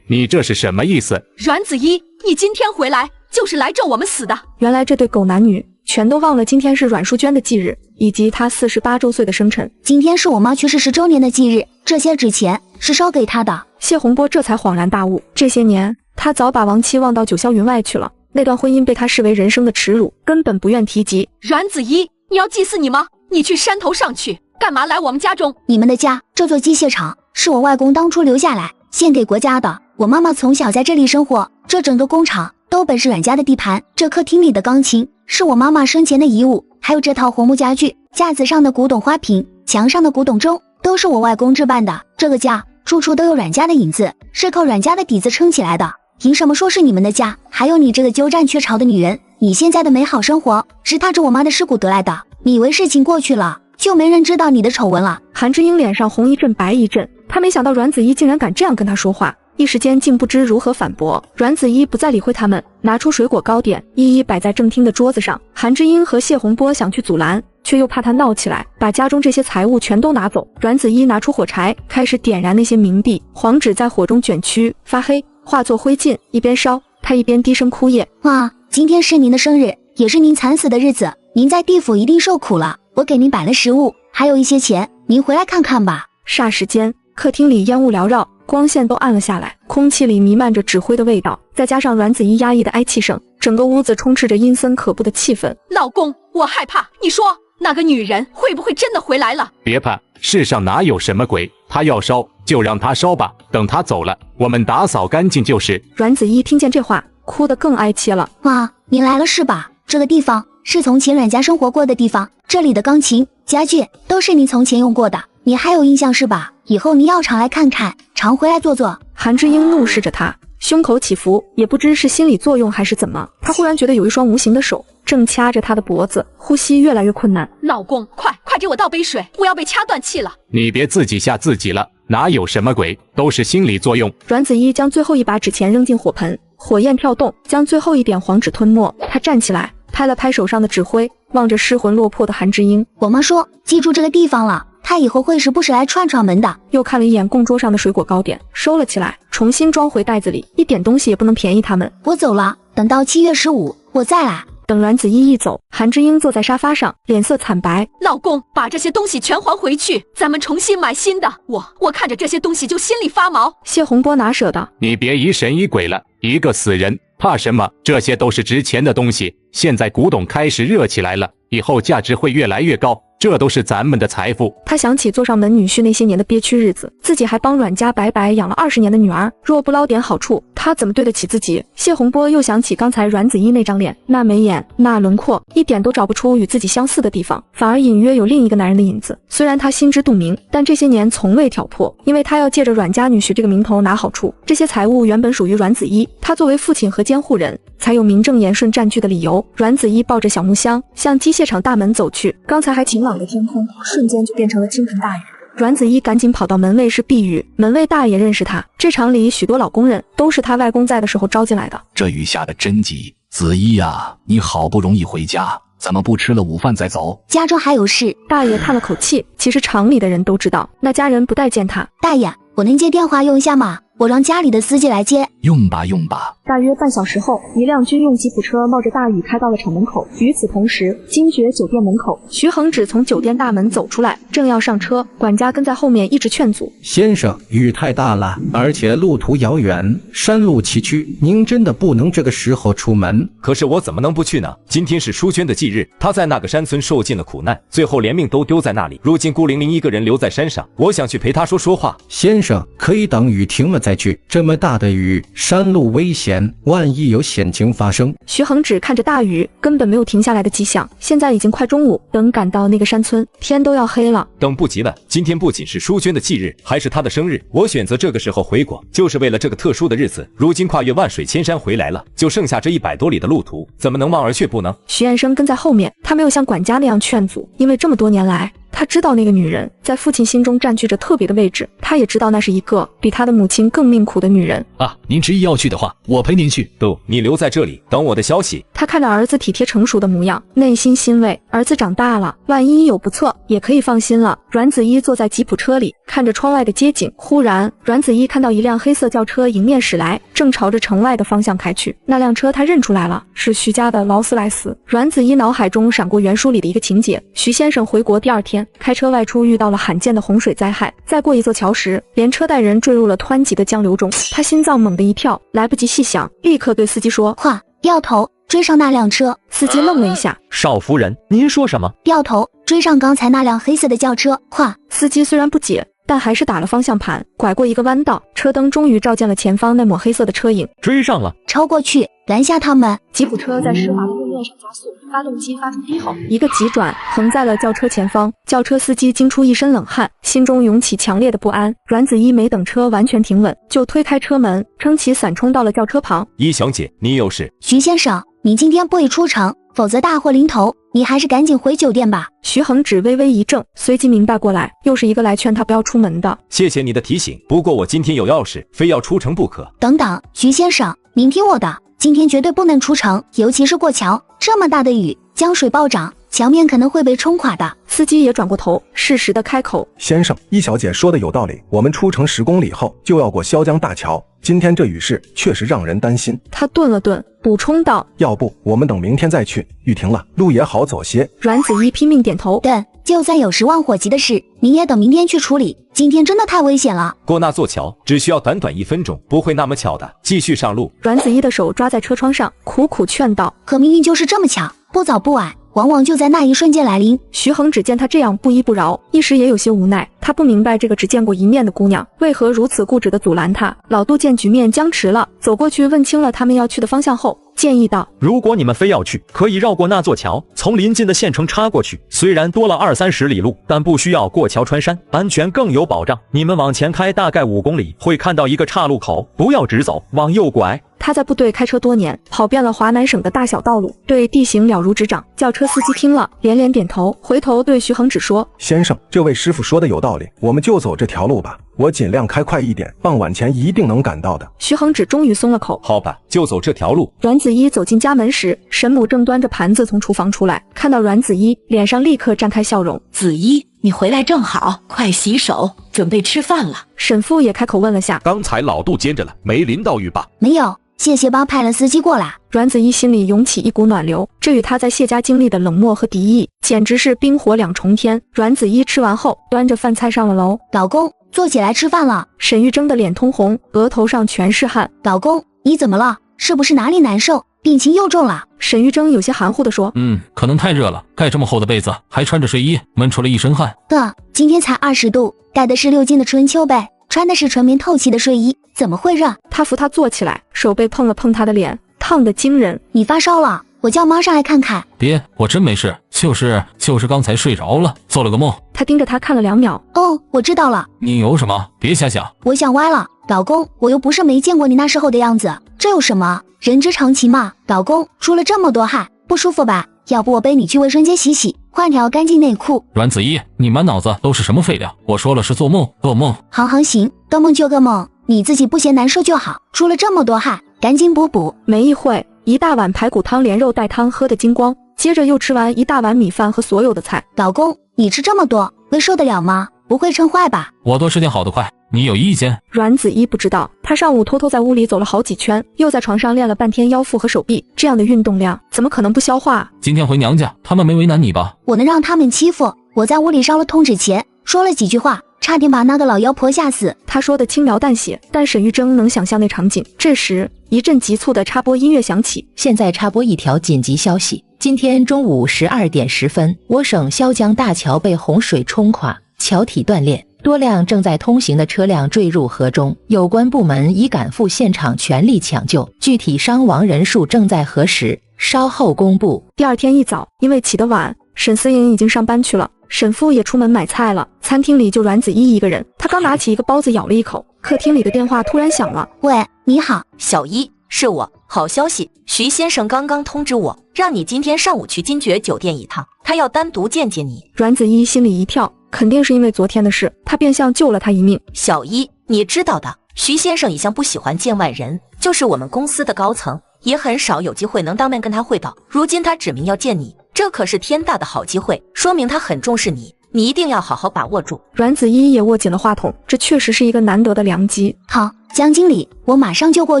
你这是什么意思？阮子怡，你今天回来就是来咒我们死的。原来这对狗男女全都忘了今天是阮淑娟的忌日，以及她48周岁的生辰。今天是我妈去世10周年的忌日，这些纸钱是烧给她的。谢洪波这才恍然大悟，这些年他早把亡妻忘到九霄云外去了，那段婚姻被他视为人生的耻辱，根本不愿提及。阮子怡，你要祭祀你吗？你去山头上去，干嘛来我们家中？你们的家，这座机械厂是我外公当初留下来献给国家的。我妈妈从小在这里生活，这整个工厂都本是阮家的地盘。这客厅里的钢琴是我妈妈生前的遗物，还有这套红木家具，架子上的古董花瓶，墙上的古董钟，都是我外公置办的。这个家处处都有阮家的影子，是靠阮家的底子撑起来的。凭什么说是你们的家？还有你这个鸠占鹊巢的女人，你现在的美好生活是踏着我妈的尸骨得来的。你以为事情过去了就没人知道你的丑闻了？韩之英脸上红一阵白一阵，他没想到阮子怡竟然敢这样跟他说话，一时间竟不知如何反驳。阮子怡不再理会他们，拿出水果糕点一一摆在正厅的桌子上。韩之英和谢洪波想去阻拦，却又怕他闹起来，把家中这些财物全都拿走。阮子怡拿出火柴，开始点燃那些冥币，黄纸在火中卷曲发黑，化作灰烬，一边烧他一边低声哭咽。哇，今天是您的生日，也是您惨死的日子，您在地府一定受苦了。我给您摆了食物，还有一些钱，您回来看看吧。霎时间，客厅里烟雾缭绕，光线都暗了下来，空气里弥漫着纸灰的味道，再加上阮子怡压抑的哀泣声，整个屋子充斥着阴森可怖的气氛。老公，我害怕，你说那个女人会不会真的回来了？别怕，世上哪有什么鬼，她要烧就让她烧吧，等她走了，我们打扫干净就是。阮子怡听见这话，哭得更哀切了。哇，您来了是吧？这个地方是从前阮家生活过的地方，这里的钢琴、家具都是您从前用过的，你还有印象是吧？以后您要常来看看，常回来坐坐。韩之英怒视着他，胸口起伏，也不知是心理作用还是怎么，他忽然觉得有一双无形的手正掐着他的脖子，呼吸越来越困难。老公，快给我倒杯水，我要被掐断气了。你别自己吓自己了，哪有什么鬼，都是心理作用。阮子怡将最后一把纸钱扔进火盆，火焰跳动，将最后一点黄纸吞没。他站起来，拍了拍手上的纸灰，望着失魂落魄的韩之英。我妈说记住这个地方了，她以后会时不时来串串门的。又看了一眼供桌上的水果糕点，收了起来，重新装回袋子里，一点东西也不能便宜他们。我走了，等到7月15我再来。等阮子怡一走，韩之英坐在沙发上，脸色惨白。老公，把这些东西全还回去，咱们重新买新的。我看着这些东西就心里发毛。谢洪波哪舍得？你别疑神疑鬼了，一个死人怕什么？这些都是值钱的东西，现在古董开始热起来了，以后价值会越来越高，这都是咱们的财富。他想起座上门女婿那些年的憋屈日子，自己还帮阮家白白养了20年的女儿，若不捞点好处，他怎么对得起自己？谢洪波又想起刚才阮子怡那张脸，那眉眼，那轮廓，一点都找不出与自己相似的地方，反而隐约有另一个男人的影子。虽然他心知肚明，但这些年从未挑破，因为他要借着阮家女婿这个名头拿好处。这些财物原本属于阮子怡，他作为父亲和监护人，才有名正言顺占据的理由。阮子怡抱着小木箱向机械厂大门走去，刚才还晴朗的天空瞬间就变成了倾盆大雨。阮子怡赶紧跑到门卫室避雨，门卫大爷认识他，这厂里许多老工人都是他外公在的时候招进来的。这雨下得真急，子怡呀，你好不容易回家，怎么不吃了午饭再走？家中还有事。大爷叹了口气，其实厂里的人都知道，那家人不待见他。大爷，我能接电话用一下吗？我让家里的司机来接。用吧用吧。大约半小时后，一辆军用吉普车冒着大雨开到了厂门口。与此同时，金爵酒店门口，徐恒只从酒店大门走出来，正要上车，管家跟在后面一直劝阻。先生，雨太大了，而且路途遥远，山路崎岖，您真的不能这个时候出门。可是我怎么能不去呢？今天是淑娟的忌日，她在那个山村受尽了苦难，最后连命都丢在那里，如今孤零零一个人留在山上，我想去陪她说说话。先生，可以等雨停了再去，这么大的雨，山路危险，万一有险情发生。徐恒只看着大雨，根本没有停下来的迹象。现在已经快中午，等赶到那个山村，天都要黑了。等不及了，今天不仅是淑娟的忌日，还是她的生日。我选择这个时候回国，就是为了这个特殊的日子。如今跨越万水千山回来了，就剩下这100多里的路途，怎么能望而却步呢？徐彦生跟在后面，他没有像管家那样劝阻，因为这么多年来，他知道那个女人在父亲心中占据着特别的位置，他也知道那是一个比他的母亲更命苦的女人啊。您执意要去的话，我陪您去。不，你留在这里等我的消息。他看着儿子体贴成熟的模样，内心欣慰，儿子长大了，万一有不测，也可以放心了。阮子一坐在吉普车里，看着窗外的街景，忽然阮子一看到一辆黑色轿车迎面驶来，正朝着城外的方向开去。那辆车他认出来了，是徐家的劳斯莱斯。阮子一脑海中闪过原书里的一个情节，徐先生回国第2天开车外出，遇到了罕见的洪水灾害，在过一座桥时，连车带人坠入了湍急的江流中。他心脏猛地一跳，来不及细想，立刻对司机说：快掉头追上那辆车。司机愣了一下，少夫人，您说什么？掉头追上刚才那辆黑色的轿车，快！司机虽然不解，但还是打了方向盘，拐过一个弯道，车灯终于照见了前方那抹黑色的车影。追上了，超过去拦下他们。吉普车在湿滑的路面上加速，发动机发出低吼，一个急转横在了轿车前方。轿车司机惊出一身冷汗，心中涌起强烈的不安。阮子一没等车完全停稳，就推开车门，撑起伞冲到了轿车旁。一小姐，你有事？徐先生，你今天不宜出城，否则大祸临头。你还是赶紧回酒店吧。徐恒只微微一怔，随即明白过来，又是一个来劝他不要出门的。谢谢你的提醒，不过我今天有要事，非要出城不可。等等，徐先生，您听我的，今天绝对不能出城，尤其是过桥，这么大的雨，江水暴涨，桥面可能会被冲垮的。司机也转过头，适时的开口：先生，一小姐说的有道理，我们出城10公里后就要过潇江大桥，今天这雨势确实让人担心。他顿了顿，补充道：要不我们等明天再去，雨停了，路也好走些。阮子一拼命点头。对，就算有10万火急的事，您也等明天去处理，今天真的太危险了。过那座桥只需要短短1分钟，不会那么巧的。继续上路。阮子一的手抓在车窗上，苦苦劝道：可命运就是这么巧，不早不晚，往往就在那一瞬间来临。徐恒只见他这样不依不饶，一时也有些无奈。他不明白这个只见过一面的姑娘为何如此固执地阻拦他。老杜见局面僵持了，走过去问清了他们要去的方向后，建议道：如果你们非要去，可以绕过那座桥，从临近的县城插过去，虽然多了20-30里路，但不需要过桥穿山，安全更有保障。你们往前开大概5公里，会看到一个岔路口，不要直走，往右拐。他在部队开车多年，跑遍了华南省的大小道路，对地形了如指掌。轿车司机听了连连点头，回头对徐恒只说：先生，这位师傅说的有道理，我们就走这条路吧，我尽量开快一点，傍晚前一定能赶到的。徐恒只终于松了口。好吧，就走这条路。阮子一走进家门时，沈母正端着盘子从厨房出来，看到阮子一，脸上立刻绽开笑容。子一，你回来正好，快洗手，准备吃饭了。沈父也开口问了下：刚才老杜接着了，没淋到雨吧？没有，谢谢帮派了司机过来。阮子一心里涌起一股暖流，这与他在谢家经历的冷漠和敌意，简直是冰火2重天。阮子一吃完后，端着饭菜上了楼。老公，坐起来吃饭了。沈玉珍的脸通红，额头上全是汗。老公，你怎么了？是不是哪里难受？病情又重了？沈玉珍有些含糊地说：可能太热了，盖这么厚的被子，还穿着睡衣，闷出了一身汗。哥，今天才20度，盖的是6斤的春秋被，穿的是纯棉透气的睡衣，怎么会热？他扶他坐起来，手背碰了碰他的脸，烫得惊人。你发烧了？我叫妈上来看看。别，我真没事，就是刚才睡着了，做了个梦。他盯着他看了2秒。哦，我知道了。你有什么？别瞎想。我想歪了。老公，我又不是没见过你那时候的样子，这有什么？人之常情嘛。老公，出了这么多汗，不舒服吧？要不我背你去卫生间洗洗，换条干净内裤。阮子一，你满脑子都是什么废料？我说了是做梦，噩梦。行，做梦就个梦，你自己不嫌难受就好。出了这么多汗，赶紧补。没一会，一大碗排骨汤连肉带汤喝得精光，接着又吃完一大碗米饭和所有的菜。老公，你吃这么多，胃受得了吗？不会撑坏吧？我多吃点好的快，你有意见？阮子一不知道，他上午偷偷在屋里走了好几圈，又在床上练了半天腰腹和手臂，这样的运动量怎么可能不消化啊？今天回娘家，他们没为难你吧？我能让他们欺负？我在屋里烧了通纸钱，说了几句话，差点把那个老妖婆吓死。他说的轻描淡写，但沈玉珍能想象那场景。这时，一阵急促的插播音乐响起。现在插播一条紧急消息：今天中午12点10分，我省萧江大桥被洪水冲垮，桥体断裂，多辆正在通行的车辆坠入河中，有关部门已赶赴现场全力抢救，具体伤亡人数正在核实，稍后公布。第二天一早，因为起得晚，沈思颖已经上班去了，沈父也出门买菜了，餐厅里就阮子一一个人。他刚拿起一个包子咬了一口，客厅里的电话突然响了。喂，你好，小一，是我。好消息，徐先生刚刚通知我，让你今天上午去金爵酒店一趟，他要单独见见你。阮子一心里一跳，肯定是因为昨天的事，他变相救了他一命。小一，你知道的，徐先生一向不喜欢见外人，就是我们公司的高层，也很少有机会能当面跟他汇报。如今他指明要见你，这可是天大的好机会，说明他很重视你，你一定要好好把握住。阮子一也握紧了话筒，这确实是一个难得的良机。好，江经理，我马上就过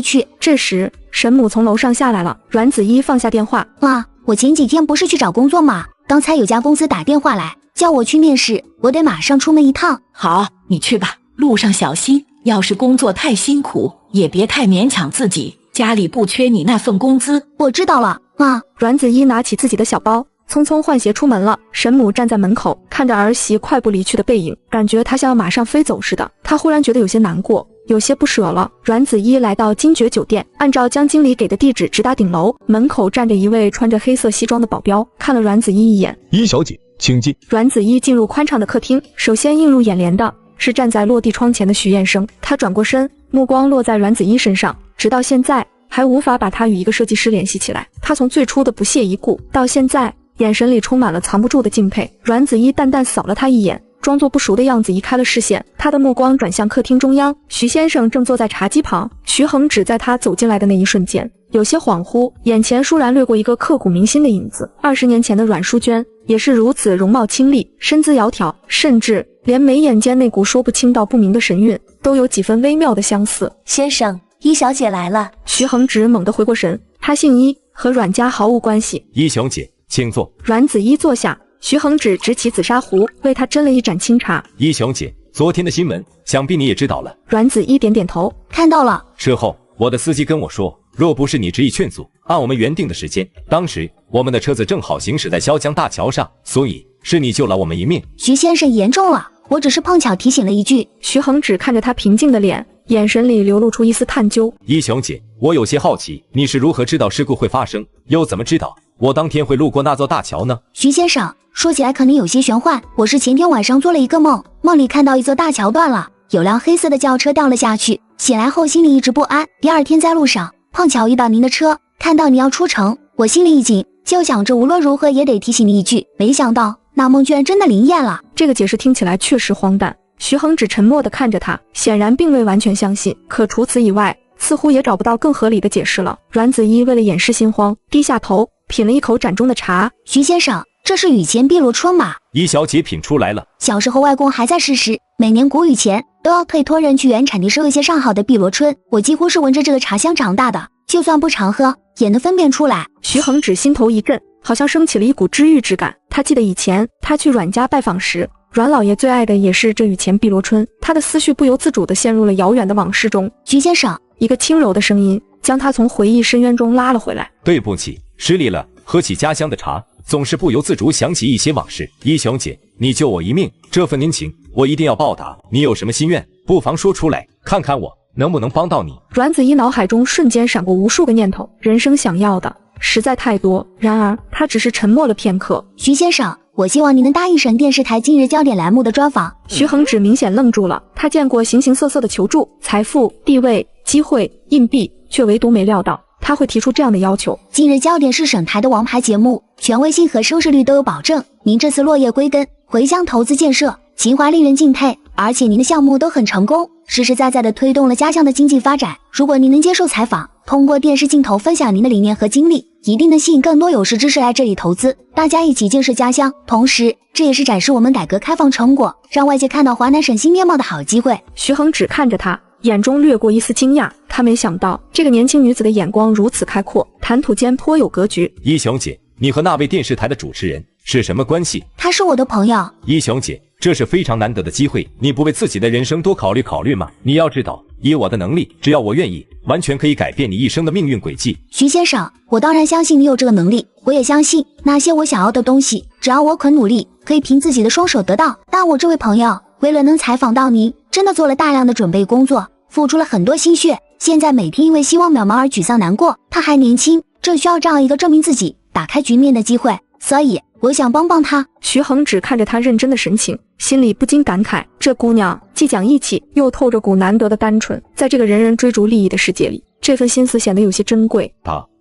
去。这时，沈母从楼上下来了，阮子一放下电话。哇，我前几天不是去找工作吗？刚才有家公司打电话来，叫我去面试，我得马上出门一趟。好，你去吧，路上小心。要是工作太辛苦，也别太勉强自己，家里不缺你那份工资。我知道了，妈。阮子一拿起自己的小包，匆匆换鞋出门了。沈母站在门口，看着儿媳快步离去的背影，感觉她像要马上飞走似的。她忽然觉得有些难过，有些不舍了。阮子一来到金爵酒店，按照江经理给的地址直达顶楼，门口站着一位穿着黑色西装的保镖，看了阮子一眼。一小姐，请进。阮子一进入宽敞的客厅，首先映入眼帘的是站在落地窗前的徐彦生。他转过身，目光落在阮子一身上，直到现在还无法把他与一个设计师联系起来。他从最初的不屑一顾，到现在眼神里充满了藏不住的敬佩。阮子一淡淡扫了他一眼，装作不熟的样子移开了视线。他的目光转向客厅中央，徐先生正坐在茶几旁。徐恒只在他走进来的那一瞬间有些恍惚，眼前倏然掠过一个刻骨铭心的影子。20年前的阮淑娟也是如此容貌清丽，身姿窈窕，甚至连眉眼间那股说不清道不明的神韵都有几分微妙的相似。先生，一小姐来了。徐恒直猛地回过神，他姓一，和阮家毫无关系。一小姐，请坐。阮子一坐下，徐恒直执起紫砂壶，为他斟了一盏清茶。一小姐，昨天的新闻想必你也知道了。阮子一点点头，看到了。事后我的司机跟我说，若不是你执意劝阻，按我们原定的时间，当时我们的车子正好行驶在萧江大桥上，所以是你救了我们一命。徐先生严重了，我只是碰巧提醒了一句。徐恒只看着他平静的脸，眼神里流露出一丝探究。一小姐，我有些好奇，你是如何知道事故会发生，又怎么知道我当天会路过那座大桥呢？徐先生，说起来可能有些玄幻，我是前天晚上做了一个梦，梦里看到一座大桥断了，有辆黑色的轿车掉了下去，醒来后心里一直不安。第二天在路上碰巧遇到您的车，看到你要出城，我心里一紧，就想着无论如何也得提醒你一句，没想到那梦居然真的灵验了。这个解释听起来确实荒诞。徐恒只沉默地看着他，显然并未完全相信，可除此以外似乎也找不到更合理的解释了。阮子一为了掩饰心慌，低下头品了一口盏中的茶。徐先生，这是雨前碧螺春吗？一小姐品出来了。小时候外公还在世时，每年谷雨前都要推托人去原产地收一些上好的碧螺春，我几乎是闻着这个茶香长大的，就算不常喝也能分辨出来。徐恒只心头一震，好像升起了一股知遇之感。他记得以前他去阮家拜访时，阮老爷最爱的也是这雨前碧螺春，他的思绪不由自主地陷入了遥远的往事中。徐先生，一个轻柔的声音将他从回忆深渊中拉了回来。对不起，失礼了。喝起家乡的茶，总是不由自主想起一些往事。一小姐，你救我一命，这份恩情我一定要报答。你有什么心愿，不妨说出来，看看我能不能帮到你。阮子一脑海中瞬间闪过无数个念头，人生想要的实在太多，然而他只是沉默了片刻。徐先生，我希望你能答应省电视台今日焦点栏目的专访。徐恒只明显愣住了，他见过形形色色的求助、财富、地位、机会、硬币，却唯独没料到他会提出这样的要求。今日焦点是省台的王牌节目，权威性和收视率都有保证。您这次落叶归根，回乡投资建设，情怀令人敬佩，而且您的项目都很成功，实实在在地推动了家乡的经济发展。如果您能接受采访，通过电视镜头分享您的理念和经历，一定能吸引更多有识之士来这里投资，大家一起建设家乡。同时，这也是展示我们改革开放成果，让外界看到华南省新面貌的好机会。徐恒只看着他，眼中掠过一丝惊讶，他没想到这个年轻女子的眼光如此开阔，谈吐间颇有格局。一雄姐，你和那位电视台的主持人是什么关系？他是我的朋友。一雄姐，这是非常难得的机会，你不为自己的人生多考虑考虑吗？你要知道，以我的能力，只要我愿意，完全可以改变你一生的命运轨迹。徐先生，我当然相信你有这个能力，我也相信那些我想要的东西，只要我肯努力，可以凭自己的双手得到。但我这位朋友为了能采访到您，真的做了大量的准备工作，付出了很多心血，现在每天因为希望渺茫而沮丧难过。他还年轻，正需要这样一个证明自己、打开局面的机会，所以我想帮帮他。徐恒只看着他认真的神情，心里不禁感慨，这姑娘既讲义气，又透着股难得的单纯，在这个人人追逐利益的世界里，这份心思显得有些珍贵。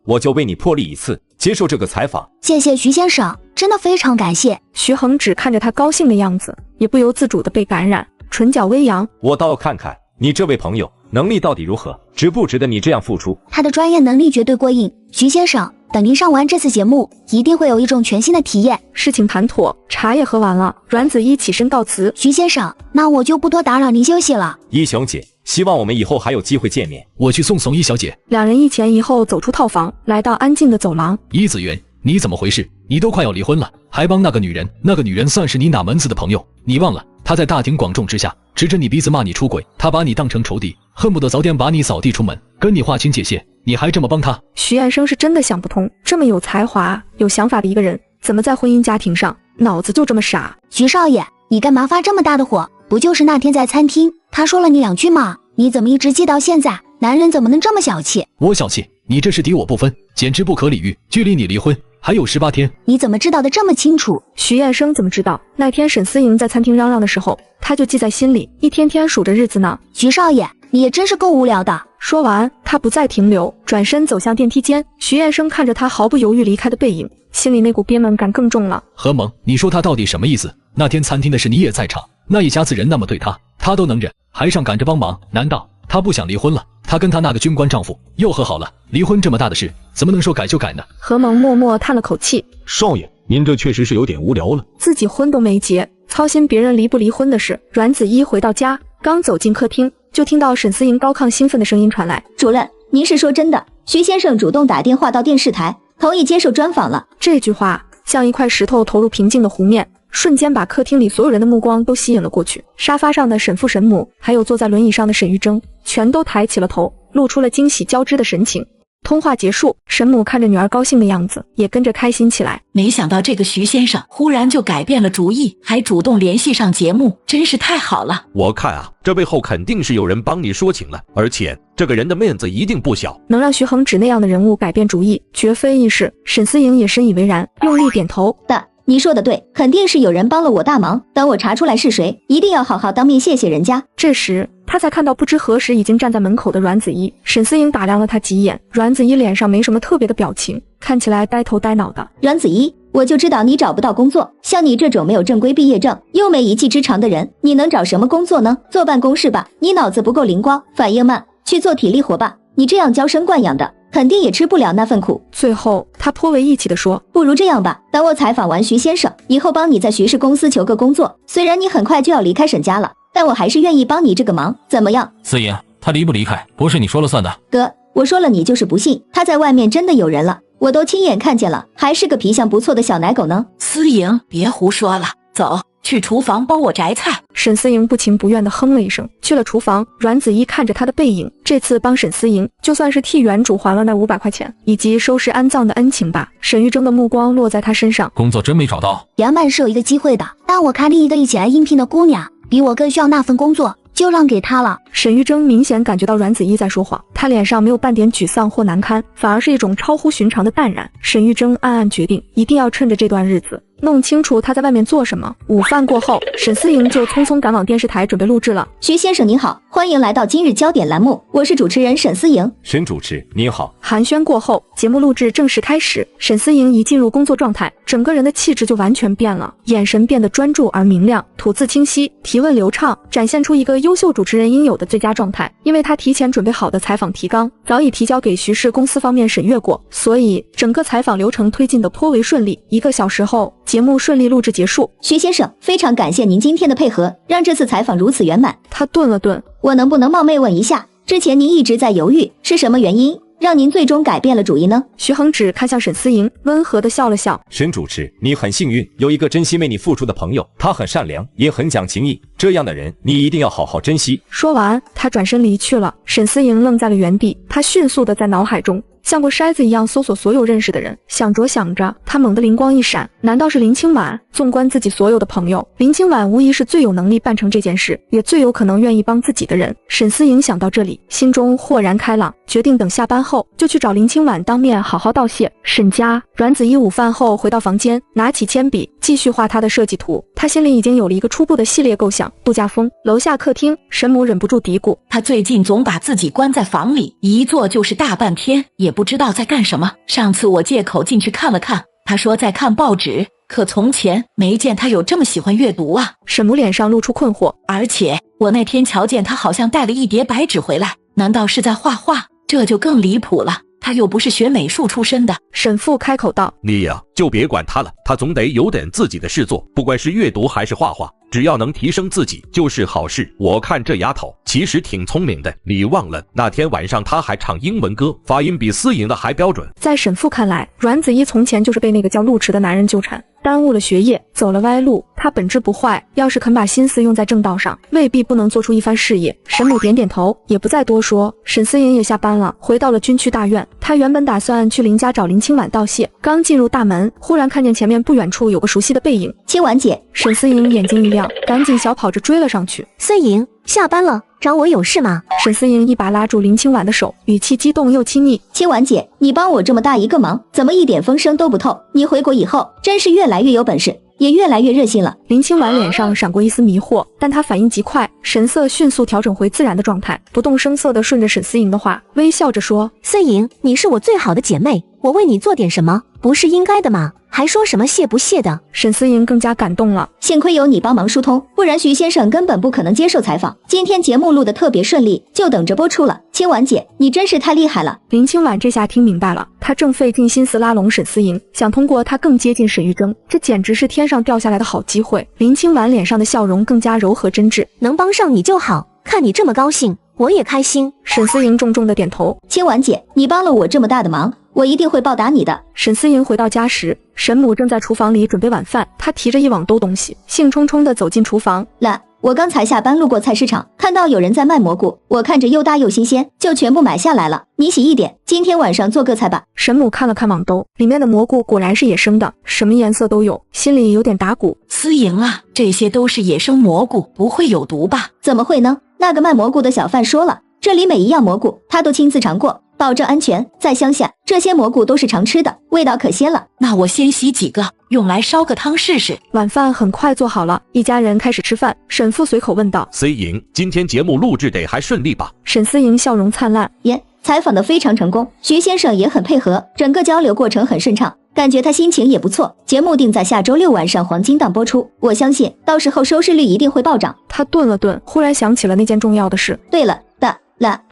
我就为你破例一次，接受这个采访。谢谢徐先生，真的非常感谢。徐恒只看着他高兴的样子，也不由自主地被感染，唇角微扬。我倒要看看你这位朋友能力到底如何，值不值得你这样付出？他的专业能力绝对过硬。徐先生，等您上完这次节目，一定会有一种全新的体验。事情谈妥，茶也喝完了，阮子怡起身告辞。徐先生，那我就不多打扰您休息了。一雄姐，希望我们以后还有机会见面。我去送一小姐。两人一前一后走出套房，来到安静的走廊。一子云，你怎么回事？你都快要离婚了，还帮那个女人？那个女人算是你哪门子的朋友？你忘了，她在大庭广众之下指着你鼻子骂你出轨，她把你当成仇敌，恨不得早点把你扫地出门，跟你划清界限，你还这么帮她？徐彦生是真的想不通，这么有才华、有想法的一个人，怎么在婚姻家庭上脑子就这么傻？徐少爷，你干嘛发这么大的火？不就是那天在餐厅他说了你2句吗？你怎么一直记到现在？男人怎么能这么小气？我小气？你这是敌我不分，简直不可理喻。距离你离婚还有18天。你怎么知道的这么清楚？徐彦生怎么知道？那天沈思莹在餐厅嚷嚷的时候，他就记在心里，一天天数着日子呢。徐少爷，你也真是够无聊的。说完，他不再停留，转身走向电梯间。徐彦生看着他毫不犹豫离开的背影，心里那股憋闷感更重了。何萌，你说他到底什么意思？那天餐厅的事你也在场，那一家子人那么对他，他都能忍，还上赶着帮忙，难道他不想离婚了？她跟她那个军官丈夫又和好了，离婚这么大的事，怎么能说改就改呢？何萌默默叹了口气，少爷，您这确实是有点无聊了。自己婚都没结，操心别人离不离婚的事。阮子怡回到家，刚走进客厅，就听到沈思莹高亢兴奋的声音传来：主任，您是说真的？徐先生主动打电话到电视台，同意接受专访了。这句话像一块石头投入平静的湖面，瞬间把客厅里所有人的目光都吸引了过去。沙发上的沈父沈母，还有坐在轮椅上的沈玉珍，全都抬起了头，露出了惊喜交织的神情。通话结束，沈母看着女儿高兴的样子，也跟着开心起来。没想到这个徐先生忽然就改变了主意，还主动联系上节目，真是太好了。我看啊，这背后肯定是有人帮你说情了，而且这个人的面子一定不小。能让徐恒指那样的人物改变主意，绝非易事。沈思莹也深以为然，用力点头。你说的对，肯定是有人帮了我大忙，等我查出来是谁，一定要好好当面谢谢人家。这时他才看到不知何时已经站在门口的阮子怡。沈思莹打量了他几眼，阮子怡脸上没什么特别的表情，看起来呆头呆脑的。阮子怡，我就知道你找不到工作，像你这种没有正规毕业证又没一技之长的人，你能找什么工作呢？坐办公室吧，你脑子不够灵光，反应慢，去做体力活吧，你这样娇生惯养的肯定也吃不了那份苦。最后他颇为义气地说，不如这样吧，等我采访完徐先生以后，帮你在徐氏公司求个工作，虽然你很快就要离开沈家了，但我还是愿意帮你这个忙，怎么样？思莹，他离不离开不是你说了算的。哥，我说了你就是不信，他在外面真的有人了，我都亲眼看见了，还是个皮相不错的小奶狗呢。思莹，别胡说了，走，去厨房帮我摘菜。沈思莹不情不愿地哼了一声，去了厨房。阮子怡看着她的背影，这次帮沈思莹，就算是替原主还了那500块钱，以及收拾安葬的恩情吧。沈玉珍的目光落在她身上，工作真没找到。杨曼是有一个机会的，但我看另一个一起来应聘的姑娘比我更需要那份工作，就让给她了。沈玉珍明显感觉到阮子怡在说谎，她脸上没有半点沮丧或难堪，反而是一种超乎寻常的淡然。沈玉珍暗暗决定，一定要趁着这段日子弄清楚他在外面做什么。午饭过后，沈思莹就匆匆赶往电视台准备录制了。徐先生您好，欢迎来到今日焦点栏目，我是主持人沈思莹。沈主持您好。寒暄过后，节目录制正式开始。沈思莹一进入工作状态，整个人的气质就完全变了，眼神变得专注而明亮，吐字清晰，提问流畅，展现出一个优秀主持人应有的的最佳状态，因为他提前准备好的采访提纲早已提交给徐氏公司方面审阅过，所以整个采访流程推进的颇为顺利。1个小时后，节目顺利录制结束。徐先生，非常感谢您今天的配合，让这次采访如此圆满。他顿了顿，我能不能冒昧问一下，之前您一直在犹豫，是什么原因让您最终改变了主意呢？徐恒指看向沈思莹，温和地笑了笑。沈主持，你很幸运，有一个真心为你付出的朋友，他很善良，也很讲情义，这样的人你一定要好好珍惜。说完，他转身离去了。沈思莹愣在了原地，她迅速地在脑海中像过筛子一样搜索所有认识的人，想着想着，他猛地灵光一闪，难道是林清婉？纵观自己所有的朋友，林清婉无疑是最有能力办成这件事，也最有可能愿意帮自己的人。沈思莹想到这里，心中豁然开朗，决定等下班后就去找林清婉当面好好道谢。沈家，阮子怡午饭后回到房间，拿起铅笔继续画她的设计图。她心里已经有了一个初步的系列构想。度假风楼下客厅，沈母忍不住嘀咕，她最近总把自己关在房里，一坐就是大半天，也不知道在干什么。上次我借口进去看了看，她说在看报纸，可从前没见她有这么喜欢阅读啊。沈母脸上露出困惑，而且我那天瞧见她好像带了一叠白纸回来，难道是在画画？这就更离谱了，她又不是学美术出身的。沈父开口道，你呀，就别管他了，他总得有点自己的事做，不管是阅读还是画画，只要能提升自己就是好事。我看这丫头其实挺聪明的，你忘了那天晚上她还唱英文歌，发音比思莹的还标准。在沈父看来，阮子怡从前就是被那个叫陆池的男人纠缠，耽误了学业，走了歪路。他本质不坏，要是肯把心思用在正道上，未必不能做出一番事业。沈母点点头，也不再多说。沈思莹也下班了，回到了军区大院。她原本打算去林家找林清婉道谢，刚进入大门，忽然看见前面不远处有个熟悉的背影。清婉姐，沈思莹眼睛一亮，赶紧小跑着追了上去。思莹，下班了，找我有事吗？沈思莹一把拉住林清婉的手，语气激动又亲昵。清婉姐，你帮我这么大一个忙，怎么一点风声都不透？你回国以后真是越来越有本事，也越来越热心了。林清婉脸上闪过一丝迷惑，但她反应极快，神色迅速调整回自然的状态，不动声色地顺着沈思莹的话，微笑着说：思莹，你是我最好的姐妹，我为你做点什么，不是应该的吗？还说什么谢不谢的？沈思莹更加感动了，幸亏有你帮忙疏通，不然徐先生根本不可能接受采访。今天节目录得特别顺利，就等着播出了。清婉姐，你真是太厉害了。林清婉这下听明白了，她正费尽心思拉拢沈思莹，想通过她更接近沈玉珍，这简直是天上掉下来的好机会。林清婉脸上的笑容更加柔和真挚，能帮上你就好，看你这么高兴，我也开心。沈思莹重重的点头，清婉姐，你帮了我这么大的忙，我一定会报答你的。沈思莹回到家时，沈母正在厨房里准备晚饭，她提着一网兜东西，兴冲冲地走进厨房。来，我刚才下班路过菜市场，看到有人在卖蘑菇，我看着又大又新鲜，就全部买下来了。你洗一点，今天晚上做个菜吧。沈母看了看网兜，里面的蘑菇果然是野生的，什么颜色都有，心里有点打鼓。思莹啊，这些都是野生蘑菇，不会有毒吧？怎么会呢？那个卖蘑菇的小贩说了，这里每一样蘑菇他都亲自尝过，保证安全。在乡下，这些蘑菇都是常吃的，味道可鲜了。那我先洗几个，用来烧个汤试试。晚饭很快做好了，一家人开始吃饭。沈父随口问道：思莹，今天节目录制得还顺利吧？沈思莹笑容灿烂，采访的非常成功，徐先生也很配合，整个交流过程很顺畅，感觉他心情也不错。节目定在下周6晚上黄金档播出，我相信到时候收视率一定会暴涨。他顿了顿，忽然想起了那件重要的事。对了，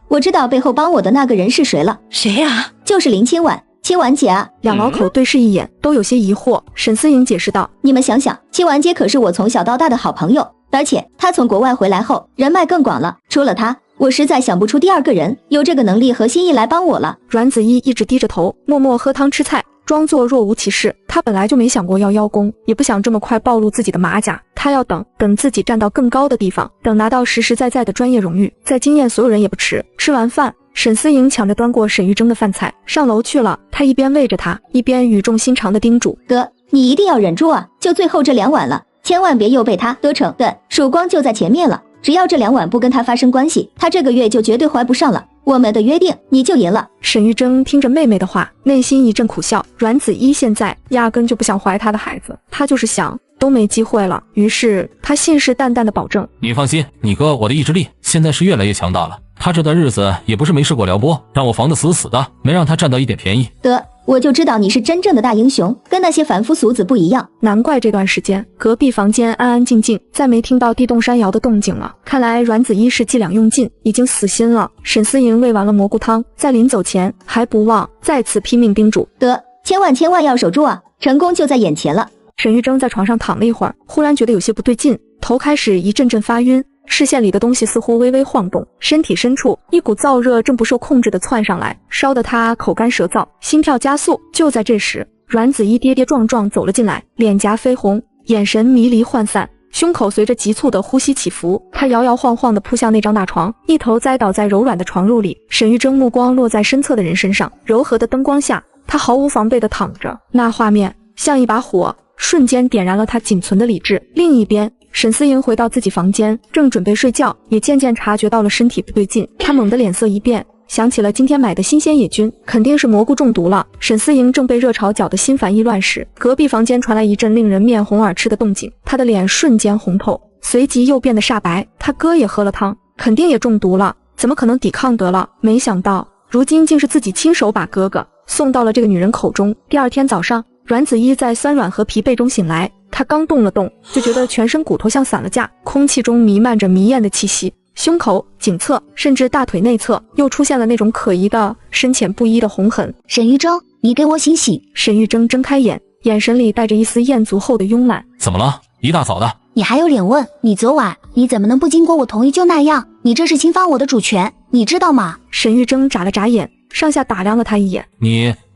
我知道背后帮我的那个人是谁了。谁啊？就是林清婉。清婉姐啊！两老口对视一眼，都有些疑惑。沈思莹解释道：你们想想，清婉姐可是我从小到大的好朋友，而且她从国外回来后人脉更广了，除了她我实在想不出第二个人有这个能力和心意来帮我了。阮子怡一直低着头，默默喝汤吃菜，装作若无其事。他本来就没想过要邀功，也不想这么快暴露自己的马甲，他要等自己站到更高的地方，等拿到实实在在的专业荣誉，再惊艳所有人也不迟。吃完饭，沈思莹抢着端过沈玉珍的饭菜，上楼去了。她一边喂着他，一边语重心长地叮嘱：哥，你一定要忍住啊，就最后这2碗了，千万别又被他得逞。对，曙光就在前面了，只要这2碗不跟他发生关系，他这个月就绝对怀不上了。我们的约定，你就赢了。沈玉珍听着妹妹的话，内心一阵苦笑。阮子怡现在压根就不想怀她的孩子，她就是想，都没机会了。于是她信誓旦旦地保证：你放心，你哥我的意志力现在是越来越强大了。他这段日子也不是没试过撩拨，让我防得死死的，没让他占到一点便宜。得，我就知道你是真正的大英雄，跟那些凡夫俗子不一样。难怪这段时间隔壁房间安安静静，再没听到地动山摇的动静了。看来阮子一是伎俩用尽，已经死心了。沈思莹喂完了蘑菇汤，在临走前还不忘再次拼命叮嘱：得，千万要守住啊，成功就在眼前了。沈玉珍在床上躺了一会儿，忽然觉得有些不对劲，头开始一阵阵发晕，视线里的东西似乎微微晃动，身体深处一股燥热正不受控制地窜上来，烧得他口干舌燥，心跳加速。就在这时，阮子一跌跌撞撞走了进来，脸颊绯红，眼神迷离涣散，胸口随着急促的呼吸起伏。他摇摇晃晃地扑向那张大床，一头栽倒在柔软的床褥里。沈玉珍目光落在身侧的人身上，柔和的灯光下，他毫无防备地躺着，那画面像一把火，瞬间点燃了他仅存的理智。另一边，沈思莹回到自己房间，正准备睡觉，也渐渐察觉到了身体不对劲。她猛地脸色一变，想起了今天买的新鲜野菌，肯定是蘑菇中毒了。沈思莹正被热潮搅得心烦意乱时，隔壁房间传来一阵令人面红耳赤的动静，她的脸瞬间红透，随即又变得煞白。她哥也喝了汤，肯定也中毒了，怎么可能抵抗得了？没想到如今竟是自己亲手把哥哥送到了这个女人口中。第二天早上，阮子一在酸软和疲惫中醒来，他刚动了动，就觉得全身骨头像散了架，空气中弥漫着迷艳的气息，胸口、颈侧甚至大腿内侧又出现了那种可疑的深浅不一的红痕。沈玉珍，你给我醒醒！沈玉珍睁开眼，眼神里带着一丝厌足后的慵懒。怎么了？一大早的，你还有脸问？你昨晚你怎么能不经过我同意就那样？你这是侵犯我的主权，你知道吗？沈玉珍眨了眨眼，上下打量了他一眼。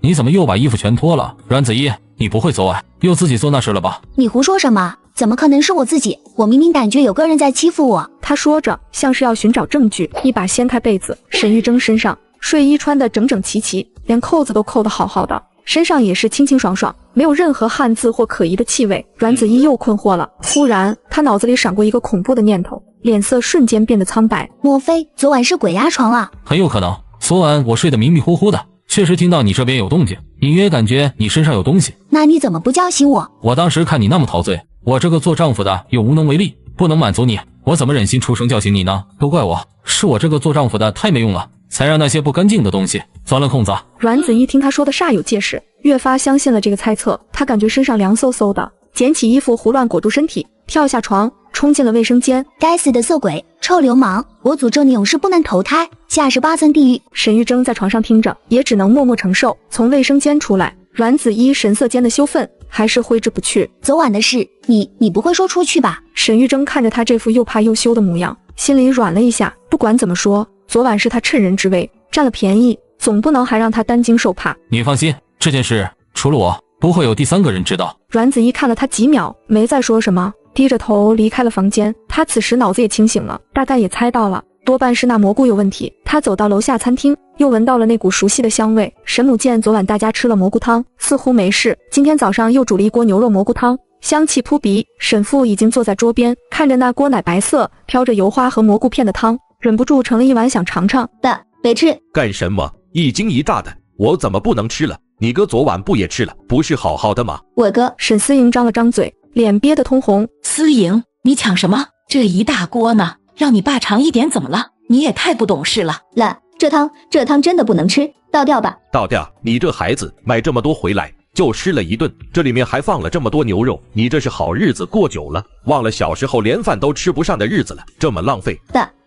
你怎么又把衣服全脱了？阮子一，你不会昨晚又自己做那事了吧？你胡说什么？怎么可能是我自己？我明明感觉有个人在欺负我。他说着，像是要寻找证据，一把掀开被子。沈玉珍身上睡衣穿得整整齐齐，连扣子都扣得好好的，身上也是清清爽爽，没有任何汗渍或可疑的气味。阮子一又困惑了，忽然他脑子里闪过一个恐怖的念头，脸色瞬间变得苍白。莫非昨晚是鬼压床啊？很有可能，昨晚我睡得迷迷糊糊的，确实听到你这边有动静，隐约感觉你身上有东西。那你怎么不叫醒我？我当时看你那么陶醉，我这个做丈夫的又无能为力，不能满足你，我怎么忍心出声叫醒你呢？都怪我，是我这个做丈夫的太没用了，才让那些不干净的东西钻了空子。阮子一听他说的煞有介事，越发相信了这个猜测。他感觉身上凉飕飕的，捡起衣服胡乱裹住身体，跳下床，冲进了卫生间。该死的色鬼，臭流氓！我诅咒你永世不能投胎，下18层地狱！沈玉珍在床上听着，也只能默默承受。从卫生间出来，阮子一神色间的羞愤还是挥之不去。昨晚的事，你不会说出去吧？沈玉珍看着他这副又怕又羞的模样，心里软了一下。不管怎么说，昨晚是他趁人之危，占了便宜，总不能还让他担惊受怕。你放心，这件事除了我，不会有第三个人知道。阮子一看了他几秒，没再说什么，低着头离开了房间。他此时脑子也清醒了，大概也猜到了，多半是那蘑菇有问题。他走到楼下餐厅，又闻到了那股熟悉的香味。沈母见昨晚大家吃了蘑菇汤，似乎没事，今天早上又煮了一锅牛肉蘑菇汤，香气扑鼻。沈父已经坐在桌边，看着那锅奶白色飘着油花和蘑菇片的汤，忍不住盛了一碗想尝尝。别吃！干什么？一惊一乍的，我怎么不能吃了？你哥昨晚不也吃了，不是好好的吗？我哥。沈思莹张了张嘴，脸憋得通红。思莹，你抢什么？这一大锅呢，让你爸尝一点怎么了？你也太不懂事了。这汤真的不能吃，倒掉吧。倒掉？你这孩子买这么多回来就吃了一顿，这里面还放了这么多牛肉，你这是好日子过久了，忘了小时候连饭都吃不上的日子了，这么浪费。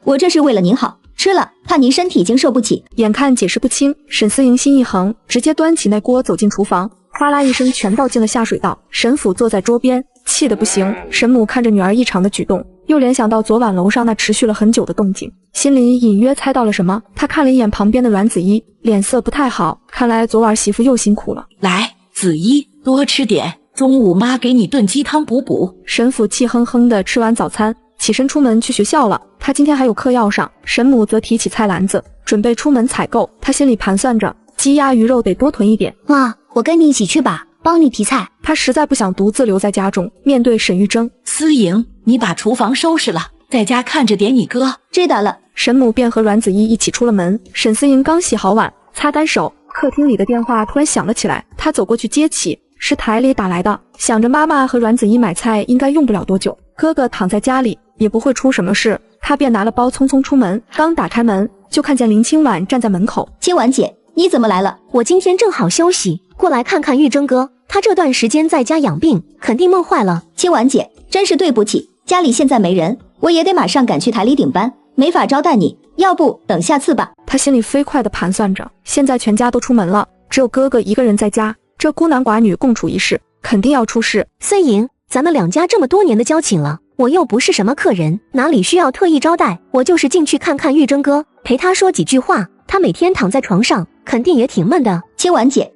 我这是为了您好，吃了怕您身体经受不起。眼看解释不清，沈思莹心一横，直接端起那锅走进厨房，哗啦一声全倒进了下水道。沈府坐在桌边，气得不行。沈母看着女儿异常的举动，又联想到昨晚楼上那持续了很久的动静，心里隐约猜到了什么。她看了一眼旁边的阮子一，脸色不太好，看来昨晚媳妇又辛苦了。来，子一，多吃点，中午妈给你炖鸡汤补补。沈府气哼哼的吃完早餐，起身出门去学校了。他今天还有课要上。沈母则提起菜篮子，准备出门采购。他心里盘算着，鸡鸭鱼肉得多囤一点。妈，我跟你一起去吧，帮你提菜。他实在不想独自留在家中，面对沈玉珍。思莹，你把厨房收拾了，在家看着点你哥。知道了。沈母便和阮子一起出了门。沈思莹刚洗好碗，擦干手，客厅里的电话突然响了起来。他走过去接起，是台里打来的。想着妈妈和阮子一买菜应该用不了多久，哥哥躺在家里也不会出什么事。他便拿了包匆匆出门。刚打开门，就看见林清婉站在门口。清婉姐，你怎么来了？我今天正好休息，过来看看玉征哥，他这段时间在家养病，肯定闷坏了。清婉姐，真是对不起，家里现在没人，我也得马上赶去台里顶班，没法招待你，要不等下次吧。他心里飞快地盘算着，现在全家都出门了，只有哥哥一个人在家，这孤男寡女共处一室，肯定要出事。孙莹，咱们两家这么多年的交情了，我又不是什么客人，哪里需要特意招待？我就是进去看看玉征哥，陪他说几句话。他每天躺在床上，肯定也挺闷的。清婉姐，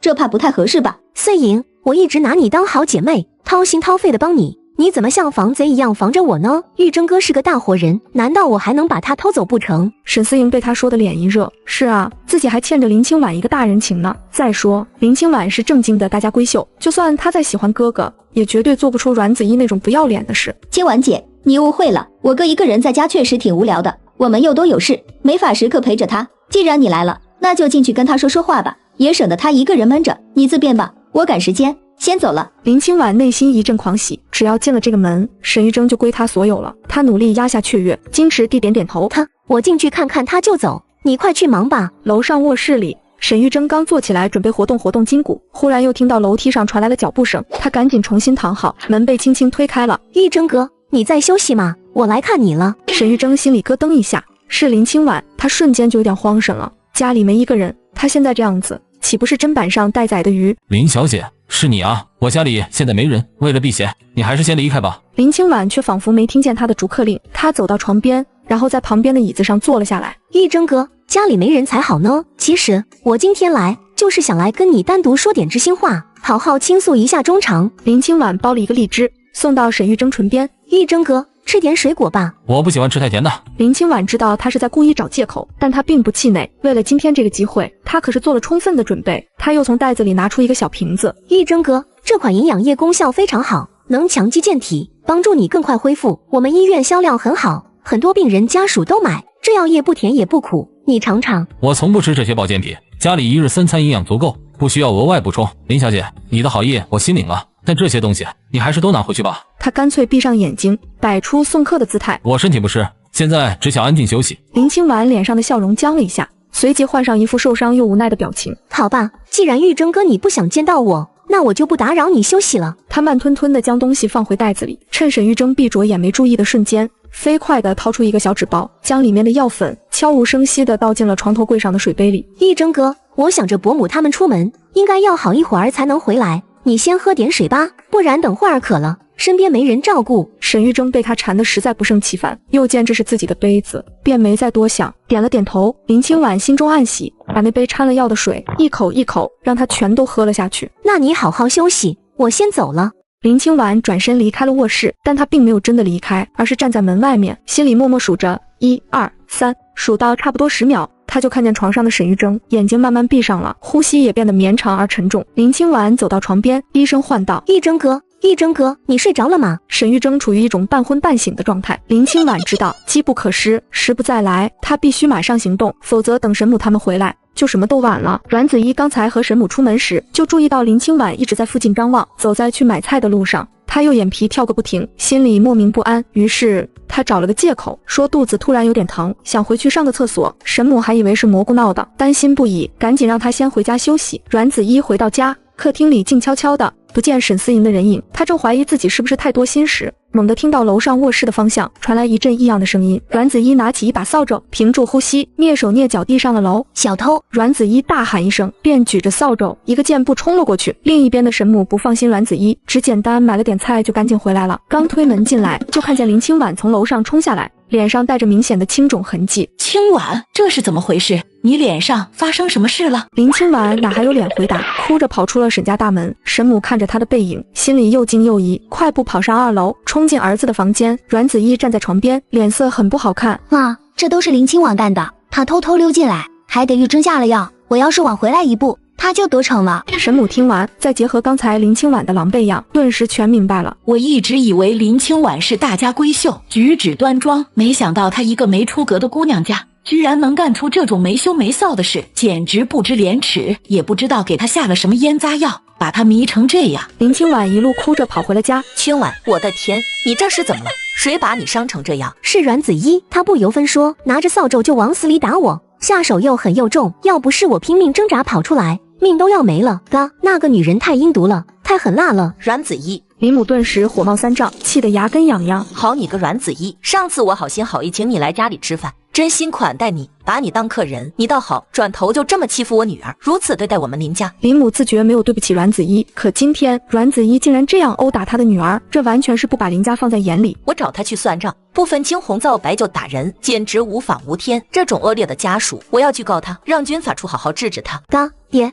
这怕不太合适吧？孙莹，我一直拿你当好姐妹，掏心掏肺的帮你，你怎么像防贼一样防着我呢？玉征哥是个大活人，难道我还能把他偷走不成？沈思莹被他说的脸一热，是啊，自己还欠着林清婉一个大人情呢。再说林清婉是正经的大家闺秀，就算她再喜欢哥哥，也绝对做不出阮子怡那种不要脸的事。清婉姐，你误会了，我哥一个人在家确实挺无聊的，我们又都有事，没法时刻陪着他。既然你来了，那就进去跟他说说话吧，也省得他一个人闷着。你自便吧，我赶时间，先走了。林清婉内心一阵狂喜，只要进了这个门，沈玉征就归他所有了。他努力压下雀跃，矜持地点点头。我进去看看他就走，你快去忙吧。楼上卧室里，沈玉征刚坐起来准备活动活动筋骨，忽然又听到楼梯上传来了脚步声，他赶紧重新躺好，门被轻轻推开了。玉征哥，你在休息吗？我来看你了。沈玉征心里咯噔一下，是林清婉，他瞬间就有点慌神了。家里没一个人，他现在这样子，岂不是砧板上待宰的鱼？林小姐，是你啊！我家里现在没人，为了避嫌，你还是先离开吧。林清婉却仿佛没听见他的逐客令，他走到床边，然后在旁边的椅子上坐了下来。玉征哥，家里没人才好呢。其实我今天来就是想来跟你单独说点知心话，好好倾诉一下衷肠。林清婉剥了一个荔枝，送到沈玉征唇边。玉征哥，吃点水果吧。我不喜欢吃太甜的。林清婉知道他是在故意找借口，但他并不气馁。为了今天这个机会，他可是做了充分的准备。他又从袋子里拿出一个小瓶子。玉征哥，这款营养液功效非常好，能强肌健体，帮助你更快恢复。我们医院销量很好，很多病人家属都买。这药液不甜也不苦，你尝尝。我从不吃这些保健品，家里一日3餐营养足够，不需要额外补充。林小姐，你的好意我心领了，但这些东西你还是都拿回去吧。他干脆闭上眼睛，摆出送客的姿态。我身体不适，现在只想安静休息。林清婉脸上的笑容僵了一下，随即换上一副受伤又无奈的表情。好吧，既然玉征哥你不想见到我，那我就不打扰你休息了。他慢吞吞地将东西放回袋子里，趁沈玉征闭着眼没注意的瞬间，飞快地掏出一个小纸包，将里面的药粉悄无声息地倒进了床头柜上的水杯里。玉征哥，我想着伯母他们出门，应该要好一会儿才能回来，你先喝点水吧，不然等会儿渴了，身边没人照顾。沈玉征被他缠得实在不胜其烦，又见这是自己的杯子，便没再多想，点了点头。林清婉心中暗喜，把那杯掺了药的水一口一口让他全都喝了下去。那你好好休息，我先走了。林清婉转身离开了卧室，但她并没有真的离开，而是站在门外面，心里默默数着1、2、3，数到差不多10秒，她就看见床上的沈玉征眼睛慢慢闭上了，呼吸也变得绵长而沉重。林清婉走到床边，低声唤道：玉征哥，玉征哥，你睡着了吗？沈玉征处于一种半昏半醒的状态，林清婉知道机不可失，时不再来，她必须马上行动，否则等沈母他们回来就什么都晚了。阮子怡刚才和沈母出门时，就注意到林清婉一直在附近张望，走在去买菜的路上，她右眼皮跳个不停，心里莫名不安。于是她找了个借口，说肚子突然有点疼，想回去上个厕所。沈母还以为是蘑菇闹的，担心不已，赶紧让她先回家休息。阮子怡回到家，客厅里静悄悄的，不见沈思莹的人影。她正怀疑自己是不是太多心时，猛地听到楼上卧室的方向传来一阵异样的声音。阮子怡拿起一把扫帚，屏住呼吸，蹑手蹑脚地上了楼。小偷！阮子怡大喊一声，便举着扫帚一个箭步冲了过去。另一边的沈母不放心阮子怡，只简单买了点菜就赶紧回来了。刚推门进来，就看见林清婉从楼上冲下来，脸上带着明显的青肿痕迹。清婉，这是怎么回事？你脸上发生什么事了？林清婉哪还有脸回答，哭着跑出了沈家大门。沈母看着她的背影，心里又惊又疑，快步跑上2楼，冲进儿子的房间。阮子怡站在床边，脸色很不好看。妈，这都是林清婉干的，她偷偷溜进来，还给玉征下了药，我要是晚回来一步，她就得逞了。沈母听完，再结合刚才林清婉的狼狈样，顿时全明白了。我一直以为林清婉是大家闺秀，举止端庄，没想到她一个没出阁的姑娘家，居然能干出这种没羞没臊的事，简直不知廉耻，也不知道给她下了什么烟杂药。把他迷成这样。林清婉一路哭着跑回了家。清婉，我的天，你这是怎么了？谁把你伤成这样？是阮子怡，她不由分说拿着扫帚就往死里打我，下手又狠又重，要不是我拼命挣扎跑出来，命都要没了。哥，那个女人太阴毒了，太狠辣了。阮子怡，林母顿时火冒三丈，气得牙根痒痒。好你个阮子怡，上次我好心好意请你来家里吃饭，真心款待你，把你当客人，你倒好，转头就这么欺负我女儿，如此对待我们林家。林母自觉没有对不起阮子怡，可今天阮子怡竟然这样殴打她的女儿，这完全是不把林家放在眼里。我找她去算账，不分青红皂白就打人，简直无法无天。这种恶劣的家属，我要去告他，让军法处好好治治他。哥，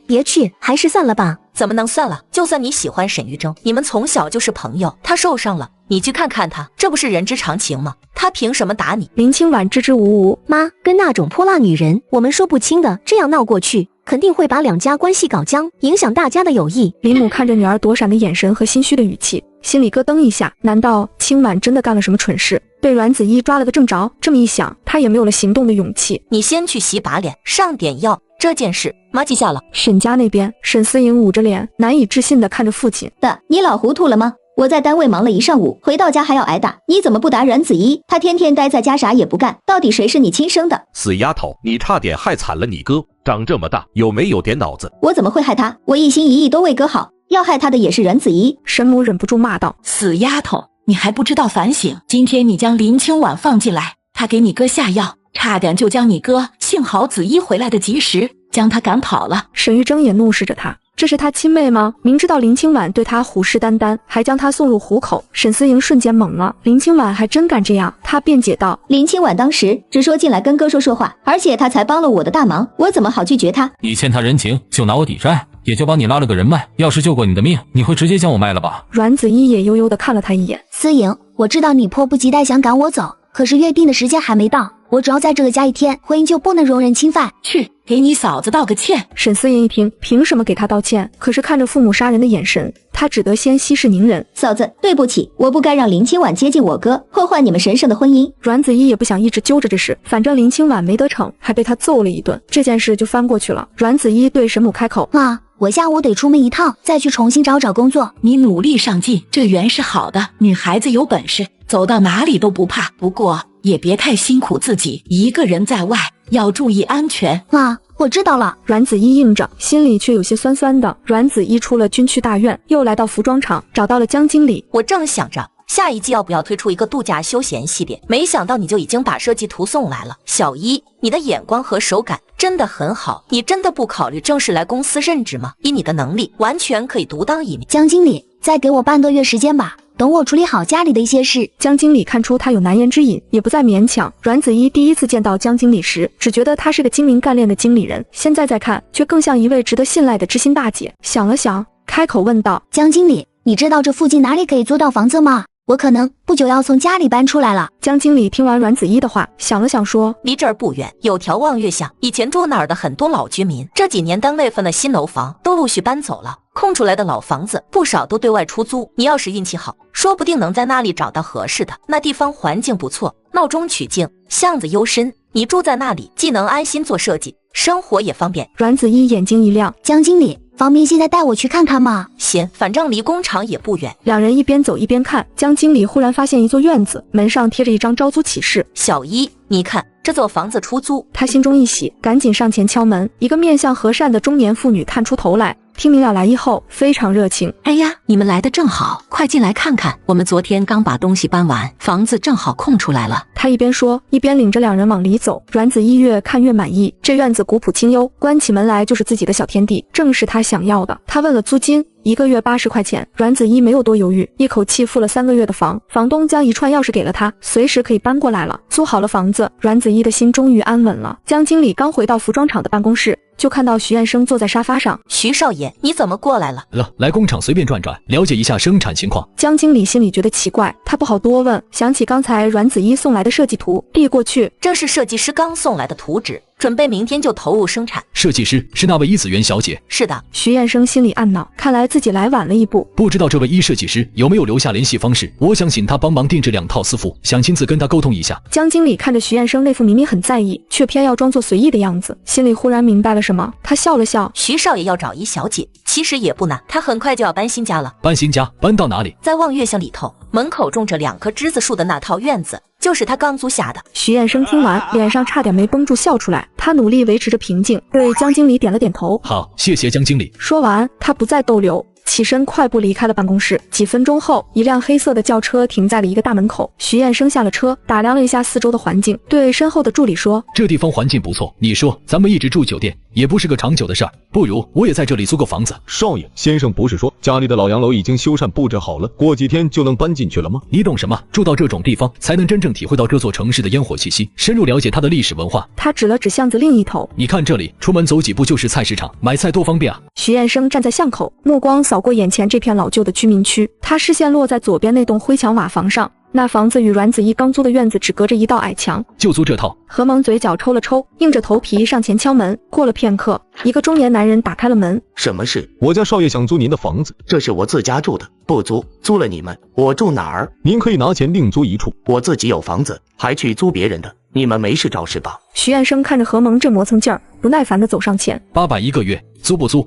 别去，还是算了吧。怎么能算了？就算你喜欢沈玉珍，你们从小就是朋友，他受伤了，你去看看他，这不是人之常情吗？他凭什么打你？林清婉支支吾吾，妈，跟那种泼辣女人，我们说不清的，这样闹过去，肯定会把两家关系搞僵，影响大家的友谊。林母看着女儿躲闪的眼神和心虚的语气，心里咯噔一下，难道清婉真的干了什么蠢事，被阮子怡抓了个正着？这么一想，她也没有了行动的勇气。你先去洗把脸，上点药。这件事妈记下了。沈家那边，沈思颖捂着脸，难以置信地看着父亲。的，你老糊涂了吗？我在单位忙了一上午，回到家还要挨打，你怎么不打阮子怡？她天天待在家啥也不干，到底谁是你亲生的？死丫头，你差点害惨了你哥，长这么大有没有点脑子？我怎么会害他？我一心一意都为哥好，要害他的也是阮子怡。沈母忍不住骂道：死丫头，你还不知道反省？今天你将林清婉放进来，她给你哥下药，差点就将你哥，幸好子怡回来的及时，将他赶跑了。沈玉珍也怒视着他，这是他亲妹吗？明知道林清婉对他虎视眈眈，还将他送入虎口。沈思莹瞬间懵了，林清婉还真敢这样。他辩解道：林清婉当时只说进来跟哥说话，而且他才帮了我的大忙，我怎么好拒绝他？你欠他人情，就拿我抵债，也就帮你拉了个人脉，要是救过你的命，你会直接将我卖了吧？阮子怡也悠悠地看了他一眼。思莹，我知道你迫不及待想赶我走，可是约定的时间还没到，我只要在这个家一天，婚姻就不能容忍侵犯。去给你嫂子道个歉。沈思莹一听，凭什么给他道歉？可是看着父母杀人的眼神，他只得先息事宁人。嫂子，对不起，我不该让林清婉接近我哥，破坏你们神圣的婚姻。阮子怡也不想一直揪着这事，反正林清婉没得逞，还被他揍了一顿，这件事就翻过去了。阮子怡对沈母开口：妈，我下午得出门一趟，再去重新找工作。你努力上进，这原是好的，女孩子有本事，走到哪里都不怕。不过也别太辛苦自己，一个人在外要注意安全。妈，我知道了。阮子怡应着，心里却有些酸酸的。阮子怡出了军区大院，又来到服装厂，找到了江经理。我正想着下一季要不要推出一个度假休闲系列，没想到你就已经把设计图送来了。小一，你的眼光和手感真的很好，你真的不考虑正式来公司任职吗？以你的能力，完全可以独当一面。江经理，再给我半个月时间吧，等我处理好家里的一些事。江经理看出他有难言之隐，也不再勉强。阮子怡第一次见到江经理时，只觉得他是个精明干练的经理人，现在再看，却更像一位值得信赖的知心大姐。想了想，开口问道：江经理，你知道这附近哪里可以租到房子吗？我可能不久要从家里搬出来了。江经理听完阮子怡的话，想了想说：离这儿不远，有条望月巷，以前住那儿的很多老居民，这几年单位分的新楼房都陆续搬走了，空出来的老房子不少都对外出租，你要是运气好，说不定能在那里找到合适的。那地方环境不错，闹中取静，巷子幽深，你住在那里既能安心做设计，生活也方便。阮子怡眼睛一亮：江经理，方便现在带我去看看吗？行，反正离工厂也不远。两人一边走一边看，江经理忽然发现一座院子，门上贴着一张招租启事。小一，你看这座房子出租。他心中一喜，赶紧上前敲门。一个面相和善的中年妇女探出头来，听明了来意后非常热情。哎呀，你们来的正好，快进来看看，我们昨天刚把东西搬完，房子正好空出来了。他一边说一边领着两人往里走。阮子怡越看越满意，这院子古朴清幽，关起门来就是自己的小天地，正是他想要的。他问了租金，1个月80块钱。阮子怡没有多犹豫，一口气付了3个月的房，房东将一串钥匙给了他，随时可以搬过来了。租好了房子，阮子怡的心终于安稳了。江经理刚回到服装厂的办公室，就看到徐彦生坐在沙发上。徐少爷，你怎么过来了？来工厂随便转转，了解一下生产情况。江经理心里觉得奇怪，他不好多问，想起刚才阮子怡送来的设计图，递过去。这是设计师刚送来的图纸，准备明天就投入生产。设计师是那位伊子媛小姐。是的，徐彦生心里暗恼，看来自己来晚了一步。不知道这位伊设计师有没有留下联系方式？我想请他帮忙定制2套私服，想亲自跟他沟通一下。江经理看着徐彦生那副明明很在意，却偏要装作随意的样子，心里忽然明白了什么。他笑了笑，徐少爷要找伊小姐，其实也不难，他很快就要搬新家了。搬新家？搬到哪里？在望月巷里头，门口种着2棵栀子树的那套院子，就是他刚租下的。徐彦生听完，脸上差点没绷住笑出来。他努力维持着平静，对江经理点了点头。好，谢谢江经理。说完，他不再逗留，起身快步离开了办公室。几分钟后，一辆黑色的轿车停在了一个大门口。徐彦生下了车，打量了一下四周的环境，对身后的助理说：这地方环境不错，你说咱们一直住酒店也不是个长久的事儿，不如我也在这里租个房子。少爷，先生不是说家里的老洋楼已经修缮布置好了，过几天就能搬进去了吗？你懂什么？住到这种地方才能真正体会到这座城市的烟火气息，深入了解它的历史文化。他指了指巷子另一头，你看这里，出门走几步就是菜市场，买菜多方便啊。徐彦生站在巷口，目光扫过眼前这片老旧的居民区，他视线落在左边那栋灰墙瓦房上。那房子与阮子怡刚租的院子只隔着一道矮墙，就租这套。何蒙嘴角抽了抽，硬着头皮上前敲门。过了片刻，一个中年男人打开了门。什么事？我家少爷想租您的房子。这是我自家住的，不租，租了你们，我住哪儿？您可以拿钱另租一处。我自己有房子，还去租别人的，你们没事找事吧？徐彦生看着何蒙这磨蹭劲儿，不耐烦地走上前。800一个月，租不租？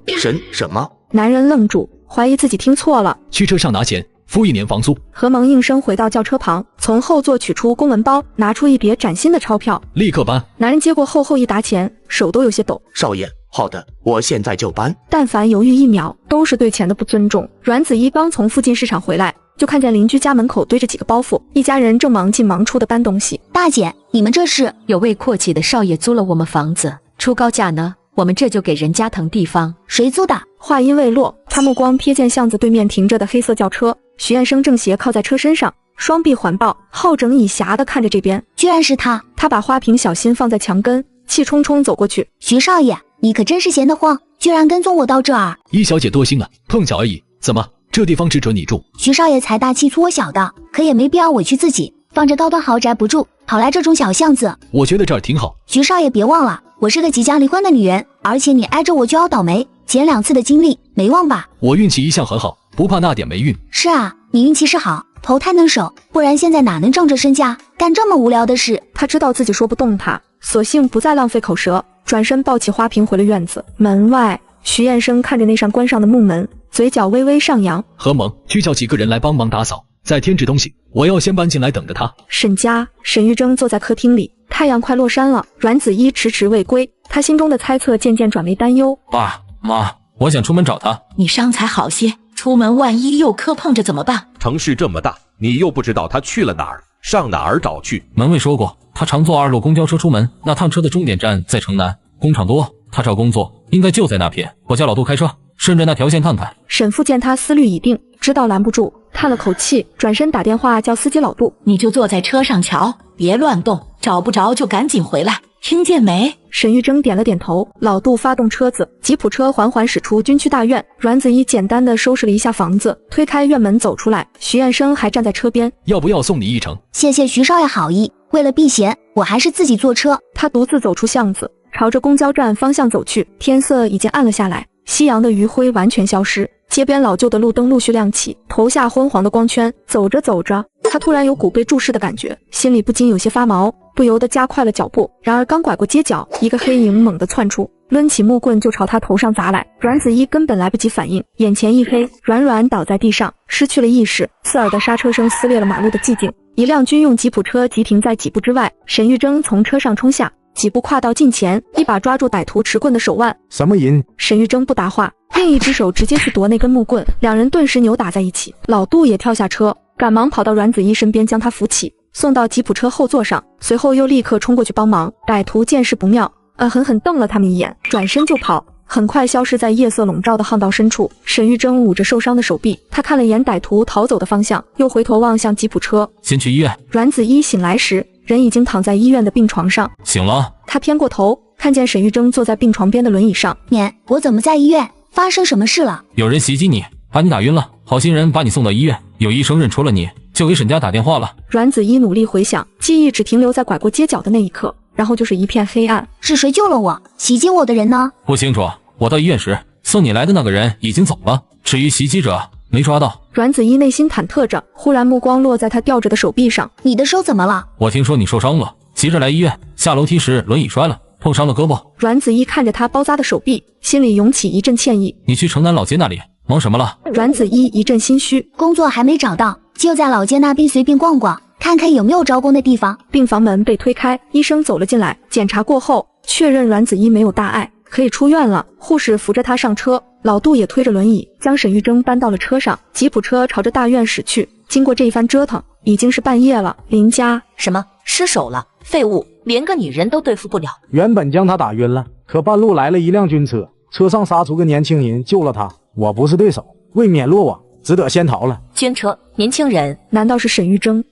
什么？男人愣住，怀疑自己听错了。去车上拿钱，付1年房租。何蒙应声回到轿车旁，从后座取出公文包，拿出一叠崭新的钞票，立刻搬。男人接过厚厚一沓钱，手都有些抖。少爷，好的，我现在就搬。但凡犹豫1秒，都是对钱的不尊重。阮子怡刚从附近市场回来，就看见邻居家门口堆着几个包袱，一家人正忙进忙出的搬东西。大姐，你们这是？有位阔气的少爷租了我们房子，出高价呢，我们这就给人家腾地方。谁租的？话音未落，他目光瞥见巷子对面停着的黑色轿车，徐彦生正斜靠在车身上，双臂环抱，好整以暇地看着这边。居然是他！他把花瓶小心放在墙根，气冲冲走过去。徐少爷，你可真是闲得慌，居然跟踪我到这儿。伊小姐多心了，碰巧而已。怎么，这地方只准你住？徐少爷财大气粗我小的，可也没必要委屈自己，放着高端豪宅不住，跑来这种小巷子。我觉得这儿挺好。徐少爷别忘了，我是个即将离婚的女人，而且你挨着我就要倒霉，前2次的经历没忘吧？我运气一向很好，不怕那点霉运。是啊，你运气是好，头太能手，不然现在哪能仗着身家干这么无聊的事？他知道自己说不动他，索性不再浪费口舌，转身抱起花瓶回了院子。门外，徐彦生看着那扇关上的木门，嘴角微微上扬。何蒙，去叫几个人来帮忙打扫，再添置东西，我要先搬进来等着他。沈家，沈玉珍坐在客厅里，太阳快落山了。阮子怡迟迟未归，他心中的猜测渐渐转为担忧。爸妈，我想出门找他。你伤才好些，出门万一又磕碰着怎么办？城市这么大，你又不知道他去了哪儿，上哪儿找去？门卫说过，他常坐2路公交车出门，那趟车的终点站在城南，工厂多，他找工作应该就在那片。我叫老杜开车，顺着那条线看看。沈父见他思虑已定，知道拦不住，叹了口气，转身打电话叫司机老杜。你就坐在车上瞧，别乱动，找不着就赶紧回来，听见没？沈玉珍点了点头。老杜发动车子，吉普车缓缓驶出军区大院。阮子怡简单的收拾了一下房子，推开院门走出来。徐彦生还站在车边。要不要送你一程？谢谢徐少爷好意，为了避嫌，我还是自己坐车。他独自走出巷子，朝着公交站方向走去。天色已经暗了下来，夕阳的余晖完全消失，街边老旧的路灯陆续亮起，投下昏黄的光圈。走着走着，他突然有股被注视的感觉，心里不禁有些发毛，不由得加快了脚步。然而刚拐过街角，一个黑影猛地窜出，抡起木棍就朝他头上砸来。阮子怡根本来不及反应，眼前一黑，软软倒在地上，失去了意识。刺耳的刹车声撕裂了马路的寂静，一辆军用吉普车急停在几步之外。沈玉珍从车上冲下，几步跨到近前，一把抓住歹徒持棍的手腕。什么人？沈玉珍不答话，另一只手直接去夺那根木棍，两人顿时扭打在一起。老杜也跳下车，赶忙跑到阮子怡身边，将她扶起，送到吉普车后座上，随后又立刻冲过去帮忙。歹徒见势不妙，狠狠瞪了他们一眼，转身就跑，很快消失在夜色笼罩的巷道深处。沈玉珍捂着受伤的手臂，他看了眼歹徒逃走的方向，又回头望向吉普车。先去医院。阮子怡醒来时，人已经躺在医院的病床上。醒了？他偏过头，看见沈玉珍坐在病床边的轮椅上。年，我怎么在医院？发生什么事了？有人袭击你，把你打晕了，好心人把你送到医院，有医生认出了你，就给沈家打电话了。阮子怡努力回想，记忆只停留在拐过街角的那一刻。然后就是一片黑暗。是谁救了我？袭击我的人呢？不清楚，我到医院时送你来的那个人已经走了，至于袭击者没抓到。阮子怡内心忐忑着，忽然目光落在他吊着的手臂上。你的手怎么了？我听说你受伤了，急着来医院，下楼梯时轮椅摔了，碰伤了胳膊。阮子怡看着他包扎的手臂，心里涌起一阵歉意。你去城南老街那里忙什么了？阮子怡一阵心虚，工作还没找到，就在老街那边随便逛逛，看看有没有招工的地方。病房门被推开，医生走了进来，检查过后确认阮子怡没有大碍，可以出院了。护士扶着她上车，老杜也推着轮椅将沈玉珍搬到了车上。吉普车朝着大院驶去。经过这一番折腾，已经是半夜了。林家什么失手了？废物，连个女人都对付不了。原本将他打晕了，可半路来了一辆军车，车上杀出个年轻人救了他。我不是对手，未免落网，只得先逃了。军车，年轻人，难道是沈玉珍？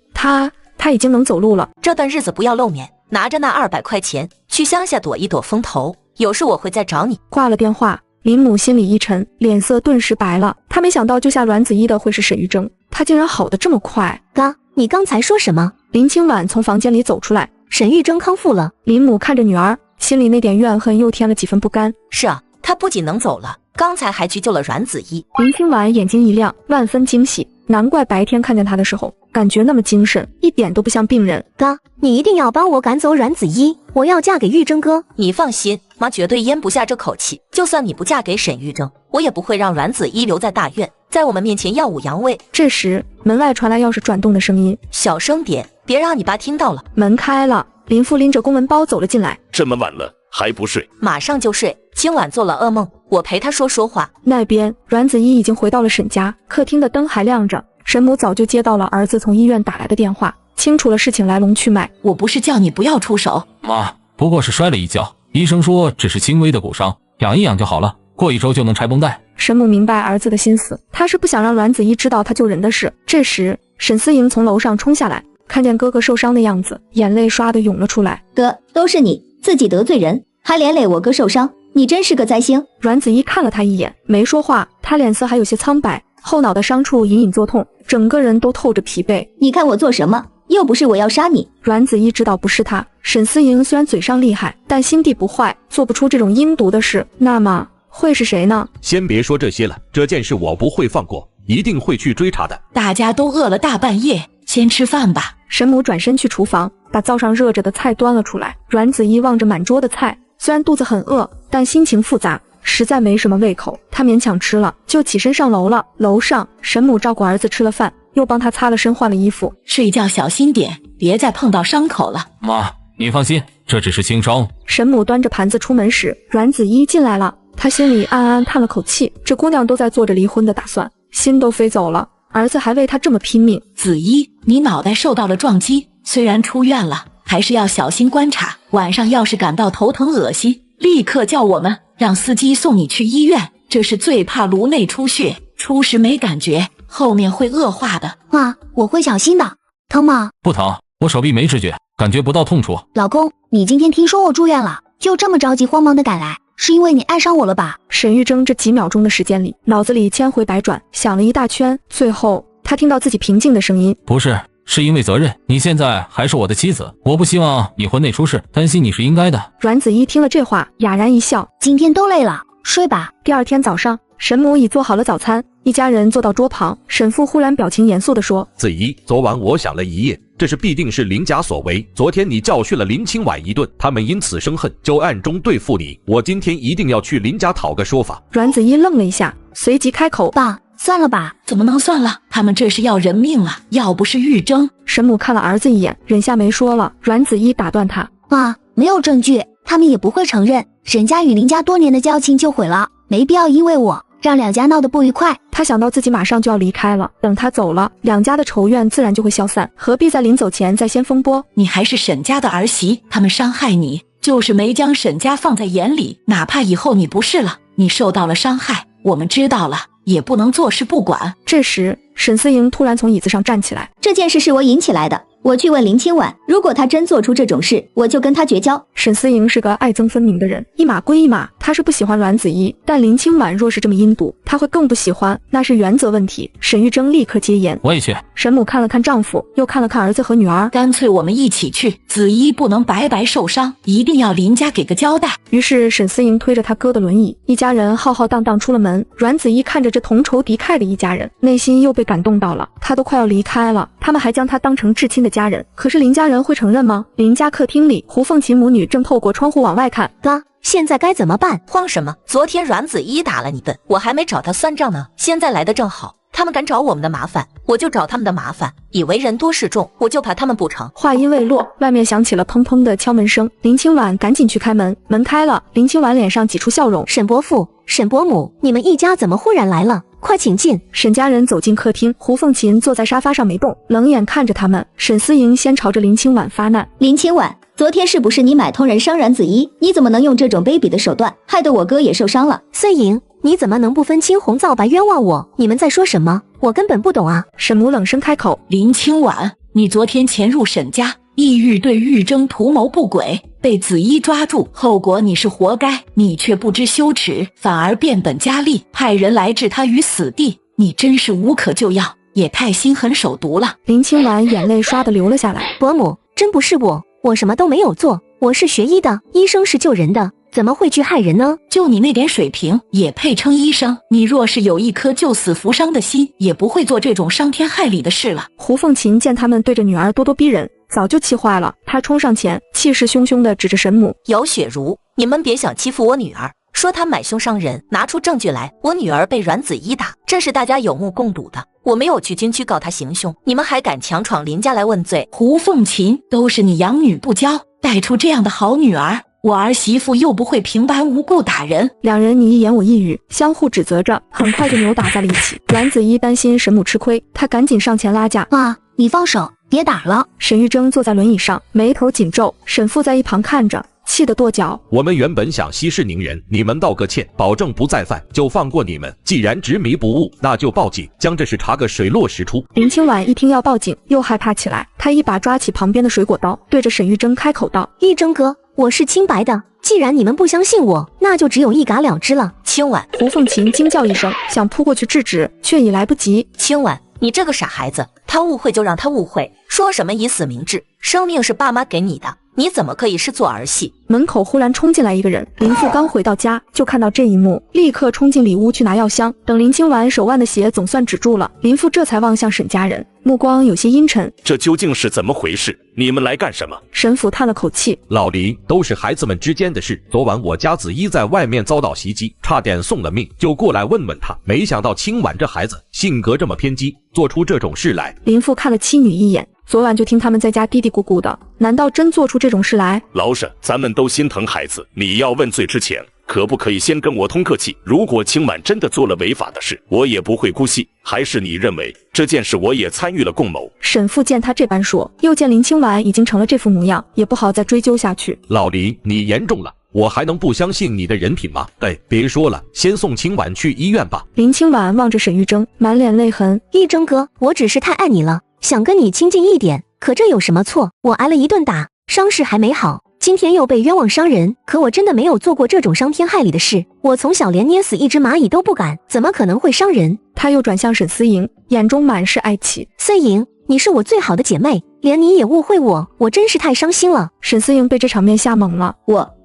他已经能走路了。这段日子不要露面，拿着那200块钱去乡下躲一躲风头，有事我会再找你。挂了电话，林母心里一沉，脸色顿时白了。她没想到救下阮子怡的会是沈玉珍，她竟然好得这么快。哥，你刚才说什么？林清婉从房间里走出来。沈玉珍康复了。林母看着女儿，心里那点怨恨又添了几分不甘。是啊，她不仅能走了，刚才还去救了阮子怡。林清婉眼睛一亮，万分惊喜，难怪白天看见她的时候感觉那么精神，一点都不像病人。哥，你一定要帮我赶走阮子怡，我要嫁给玉珍哥。你放心，妈绝对咽不下这口气。就算你不嫁给沈玉珍，我也不会让阮子怡留在大院，在我们面前耀武扬威。这时门外传来钥匙转动的声音，小声点，别让你爸听到了。门开了，林父拎着公文包走了进来。这么晚了还不睡？马上就睡，今晚做了噩梦，我陪他说话。那边阮子怡已经回到了沈家，客厅的灯还亮着。沈母早就接到了儿子从医院打来的电话，清楚了事情来龙去脉。我不是叫你不要出手，妈，不过是摔了一跤，医生说只是轻微的骨伤，养一养就好了，过1周就能拆绷带。沈母明白儿子的心思，他是不想让阮子怡知道他救人的事。这时沈思莹从楼上冲下来，看见哥哥受伤的样子，眼泪唰地涌了出来。哥，都是你自己得罪人，还连累我哥受伤，你真是个灾星。阮子怡看了他一眼，没说话，他脸色还有些苍白，后脑的伤处隐隐作痛，整个人都透着疲惫。你看我做什么？又不是我要杀你。阮子怡知道不是他。沈思莹虽然嘴上厉害，但心地不坏，做不出这种阴毒的事。那么会是谁呢？先别说这些了，这件事我不会放过，一定会去追查的。大家都饿了大半夜，先吃饭吧。沈母转身去厨房，把灶上热着的菜端了出来。阮子怡望着满桌的菜，虽然肚子很饿，但心情复杂，实在没什么胃口。她勉强吃了，就起身上楼了。楼上，沈母照顾儿子吃了饭，又帮他擦了身，换了衣服。睡觉小心点，别再碰到伤口了。妈，你放心，这只是轻伤。沈母端着盘子出门时，阮子怡进来了。她心里暗暗叹了口气，这姑娘都在做着离婚的打算，心都飞走了。儿子还为她这么拼命。子怡，你脑袋受到了撞击，虽然出院了，还是要小心观察。晚上要是感到头疼恶心，立刻叫我们，让司机送你去医院。这是最怕颅内出血，出时没感觉，后面会恶化的。妈，我会小心的。疼吗？不疼，我手臂没知觉，感觉不到痛处。老公，你今天听说我住院了，就这么着急慌忙的赶来，是因为你爱上我了吧？沈玉珍这几秒钟的时间里，脑子里千回百转，想了一大圈，最后她听到自己平静的声音：不是，是因为责任。你现在还是我的妻子，我不希望你婚内出事，担心你是应该的。阮子怡听了这话，哑然一笑：今天都累了，睡吧。第二天早上，沈母已做好了早餐，一家人坐到桌旁。沈父忽然表情严肃地说：子怡，昨晚我想了一夜，这事必定是林家所为。昨天你教训了林清婉一顿，他们因此生恨，就暗中对付你。我今天一定要去林家讨个说法。阮子怡愣了一下，随即开口：爸，算了吧。怎么能算了？他们这是要人命啊！要不是玉珍……沈母看了儿子一眼，忍下没说了。阮子怡打断他：妈，没有证据，他们也不会承认。沈家与林家多年的交情就毁了，没必要因为我让两家闹得不愉快。他想到自己马上就要离开了，等他走了，两家的仇怨自然就会消散，何必在临走前再掀风波？你还是沈家的儿媳，他们伤害你，就是没将沈家放在眼里。哪怕以后你不是了，你受到了伤害，我们知道了，也不能坐视不管。这时，沈思莹突然从椅子上站起来：这件事是我引起来的，我去问林清婉，如果她真做出这种事，我就跟她绝交。沈思莹是个爱憎分明的人，一码归一码，她是不喜欢阮子怡，但林清婉若是这么阴毒，她会更不喜欢，那是原则问题。沈玉珍立刻接言，我也去。沈母看了看丈夫，又看了看儿子和女儿，干脆我们一起去，子怡不能白白受伤，一定要林家给个交代。于是沈思莹推着他哥的轮椅，一家人浩浩荡荡出了门。阮子怡看着这同仇敌忾的一家人，内心又被感动到了，他都快要离开了，他们还将他当成至亲的家人，可是林家人会承认吗？林家客厅里，胡凤琴母女正透过窗户往外看。哥，现在该怎么办？慌什么？昨天阮子怡打了你笨，我还没找他算账呢，现在来的正好，他们敢找我们的麻烦，我就找他们的麻烦，以为人多势众，我就把他们补成。话音未落，外面响起了砰砰的敲门声，林清婉赶紧去开门，门开了，林清婉脸上挤出笑容，沈伯父、沈伯母，你们一家怎么忽然来了？快请进。沈家人走进客厅，胡凤琴坐在沙发上没动，冷眼看着他们。沈思莹先朝着林清婉发难，林清婉，昨天是不是你买通人伤阮子怡？你怎么能用这种卑鄙的手段，害得我哥也受伤了？思莹，你怎么能不分青红皂白冤枉我？你们在说什么？我根本不懂啊！沈母冷声开口，林清婉，你昨天潜入沈家，意欲对玉珍图谋不轨，被子怡抓住，后果你是活该，你却不知羞耻，反而变本加厉，派人来置他于死地，你真是无可救药，也太心狠手毒了。林清婉眼泪唰的流了下来，伯母，真不是我什么都没有做，我是学医的，医生是救人的，怎么会去害人呢？就你那点水平，也配称医生？你若是有一颗救死扶伤的心，也不会做这种伤天害理的事了。胡凤琴见他们对着女儿咄咄逼人，早就气坏了，她冲上前，气势汹汹地指着沈母：姚雪茹，你们别想欺负我女儿，说她买凶伤人，拿出证据来，我女儿被阮子怡打，这是大家有目共睹的，我没有去军区告她行凶，你们还敢强闯林家来问罪？胡凤琴，都是你养女不教，带出这样的好女儿，我儿媳妇又不会平白无故打人。两人你一言我一语，相互指责着，很快就扭打在了一起。阮子怡担心沈母吃亏，她赶紧上前拉架：妈，你放手，别打了。沈玉珍坐在轮椅上，眉头紧皱，沈父在一旁看着，气得跺脚。我们原本想息事宁人，你们道个歉，保证不再犯，就放过你们。既然执迷不悟，那就报警，将这事查个水落石出。林清婉一听要报警，又害怕起来，她一把抓起旁边的水果刀，对着沈玉珍开口道：玉珍哥，我是清白的，既然你们不相信我，那就只有一嘎了之了。清婉，胡凤琴惊叫一声，想扑过去制止，却已来不及。清婉，你这个傻孩子，他误会就让他误会，说什么以死明志，生命是爸妈给你的，你怎么可以是做儿戏？门口忽然冲进来一个人，林父刚回到家就看到这一幕，立刻冲进里屋去拿药箱。等林清婉手腕的血总算止住了，林父这才望向沈家人，目光有些阴沉。这究竟是怎么回事？你们来干什么？沈府叹了口气，老林，都是孩子们之间的事。昨晚我家子怡在外面遭到袭击，差点送了命，就过来问问他，没想到清婉这孩子性格这么偏激，做出这种事来。林父看了妻女一眼，昨晚就听他们在家嘀嘀咕咕的，难道真做出这种事来？老沈，咱们都心疼孩子，你要问罪之前，可不可以先跟我通客气？如果清婉真的做了违法的事，我也不会姑息。还是你认为这件事我也参与了共谋？沈父见他这般说，又见林清婉已经成了这副模样，也不好再追究下去。老林，你严重了，我还能不相信你的人品吗？别说了，先送清婉去医院吧。林清婉望着沈玉珍，满脸泪痕。玉珍哥，我只是太爱你了，想跟你亲近一点，可这有什么错？我挨了一顿打，伤势还没好，今天又被冤枉伤人，可我真的没有做过这种伤天害理的事，我从小连捏死一只蚂蚁都不敢，怎么可能会伤人？他又转向沈思莹，眼中满是爱妻。思莹，你是我最好的姐妹，连你也误会我，我真是太伤心了。沈思莹被这场面吓懵了。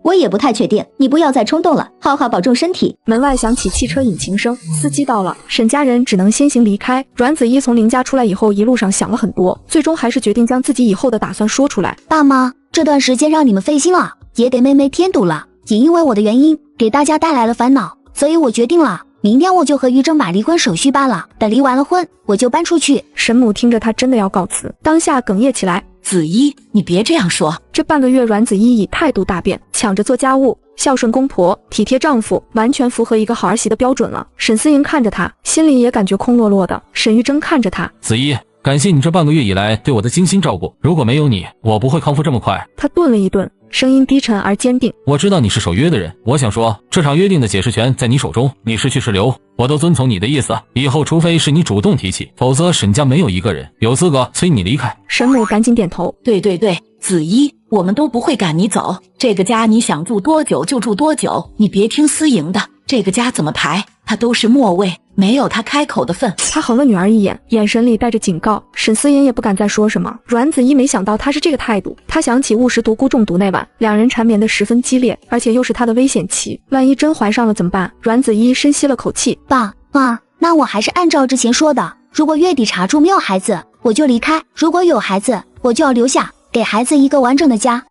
我也不太确定，你不要再冲动了，好好保重身体。门外响起汽车引擎声，司机到了，沈家人只能先行离开。阮子怡从林家出来以后，一路上想了很多，最终还是决定将自己以后的打算说出来。爸妈，这段时间让你们费心了，也给妹妹添堵了，也因为我的原因给大家带来了烦恼，所以我决定了，明天我就和于正把离婚手续办了，等离完了婚，我就搬出去。沈母听着他真的要告辞，当下哽咽起来。子怡，你别这样说。这半个月，阮子怡以态度大变，抢着做家务，孝顺公婆，体贴丈夫，完全符合一个好儿媳的标准了。沈思莹看着她，心里也感觉空落落的。沈玉珍看着她，子怡，感谢你这半个月以来对我的精心照顾，如果没有你，我不会康复这么快。她顿了一顿，声音低沉而坚定。我知道你是守约的人，我想说，这场约定的解释权在你手中，你是去是留，我都遵从你的意思。以后除非是你主动提起，否则沈家没有一个人有资格催你离开。沈母赶紧点头，对对对，子怡，我们都不会赶你走，这个家你想住多久就住多久，你别听思莹的，这个家怎么排，他都是末位，没有他开口的份。他横了女儿一眼，眼神里带着警告。沈思妍也不敢再说什么。阮子怡没想到他是这个态度，他想起误食独孤中毒那晚，两人缠绵得十分激烈，而且又是他的危险期，万一真怀上了怎么办？阮子怡深吸了口气，爸，那我还是按照之前说的，如果月底查出没有孩子，我就离开；如果有孩子，我就要留下，给孩子一个完整的家。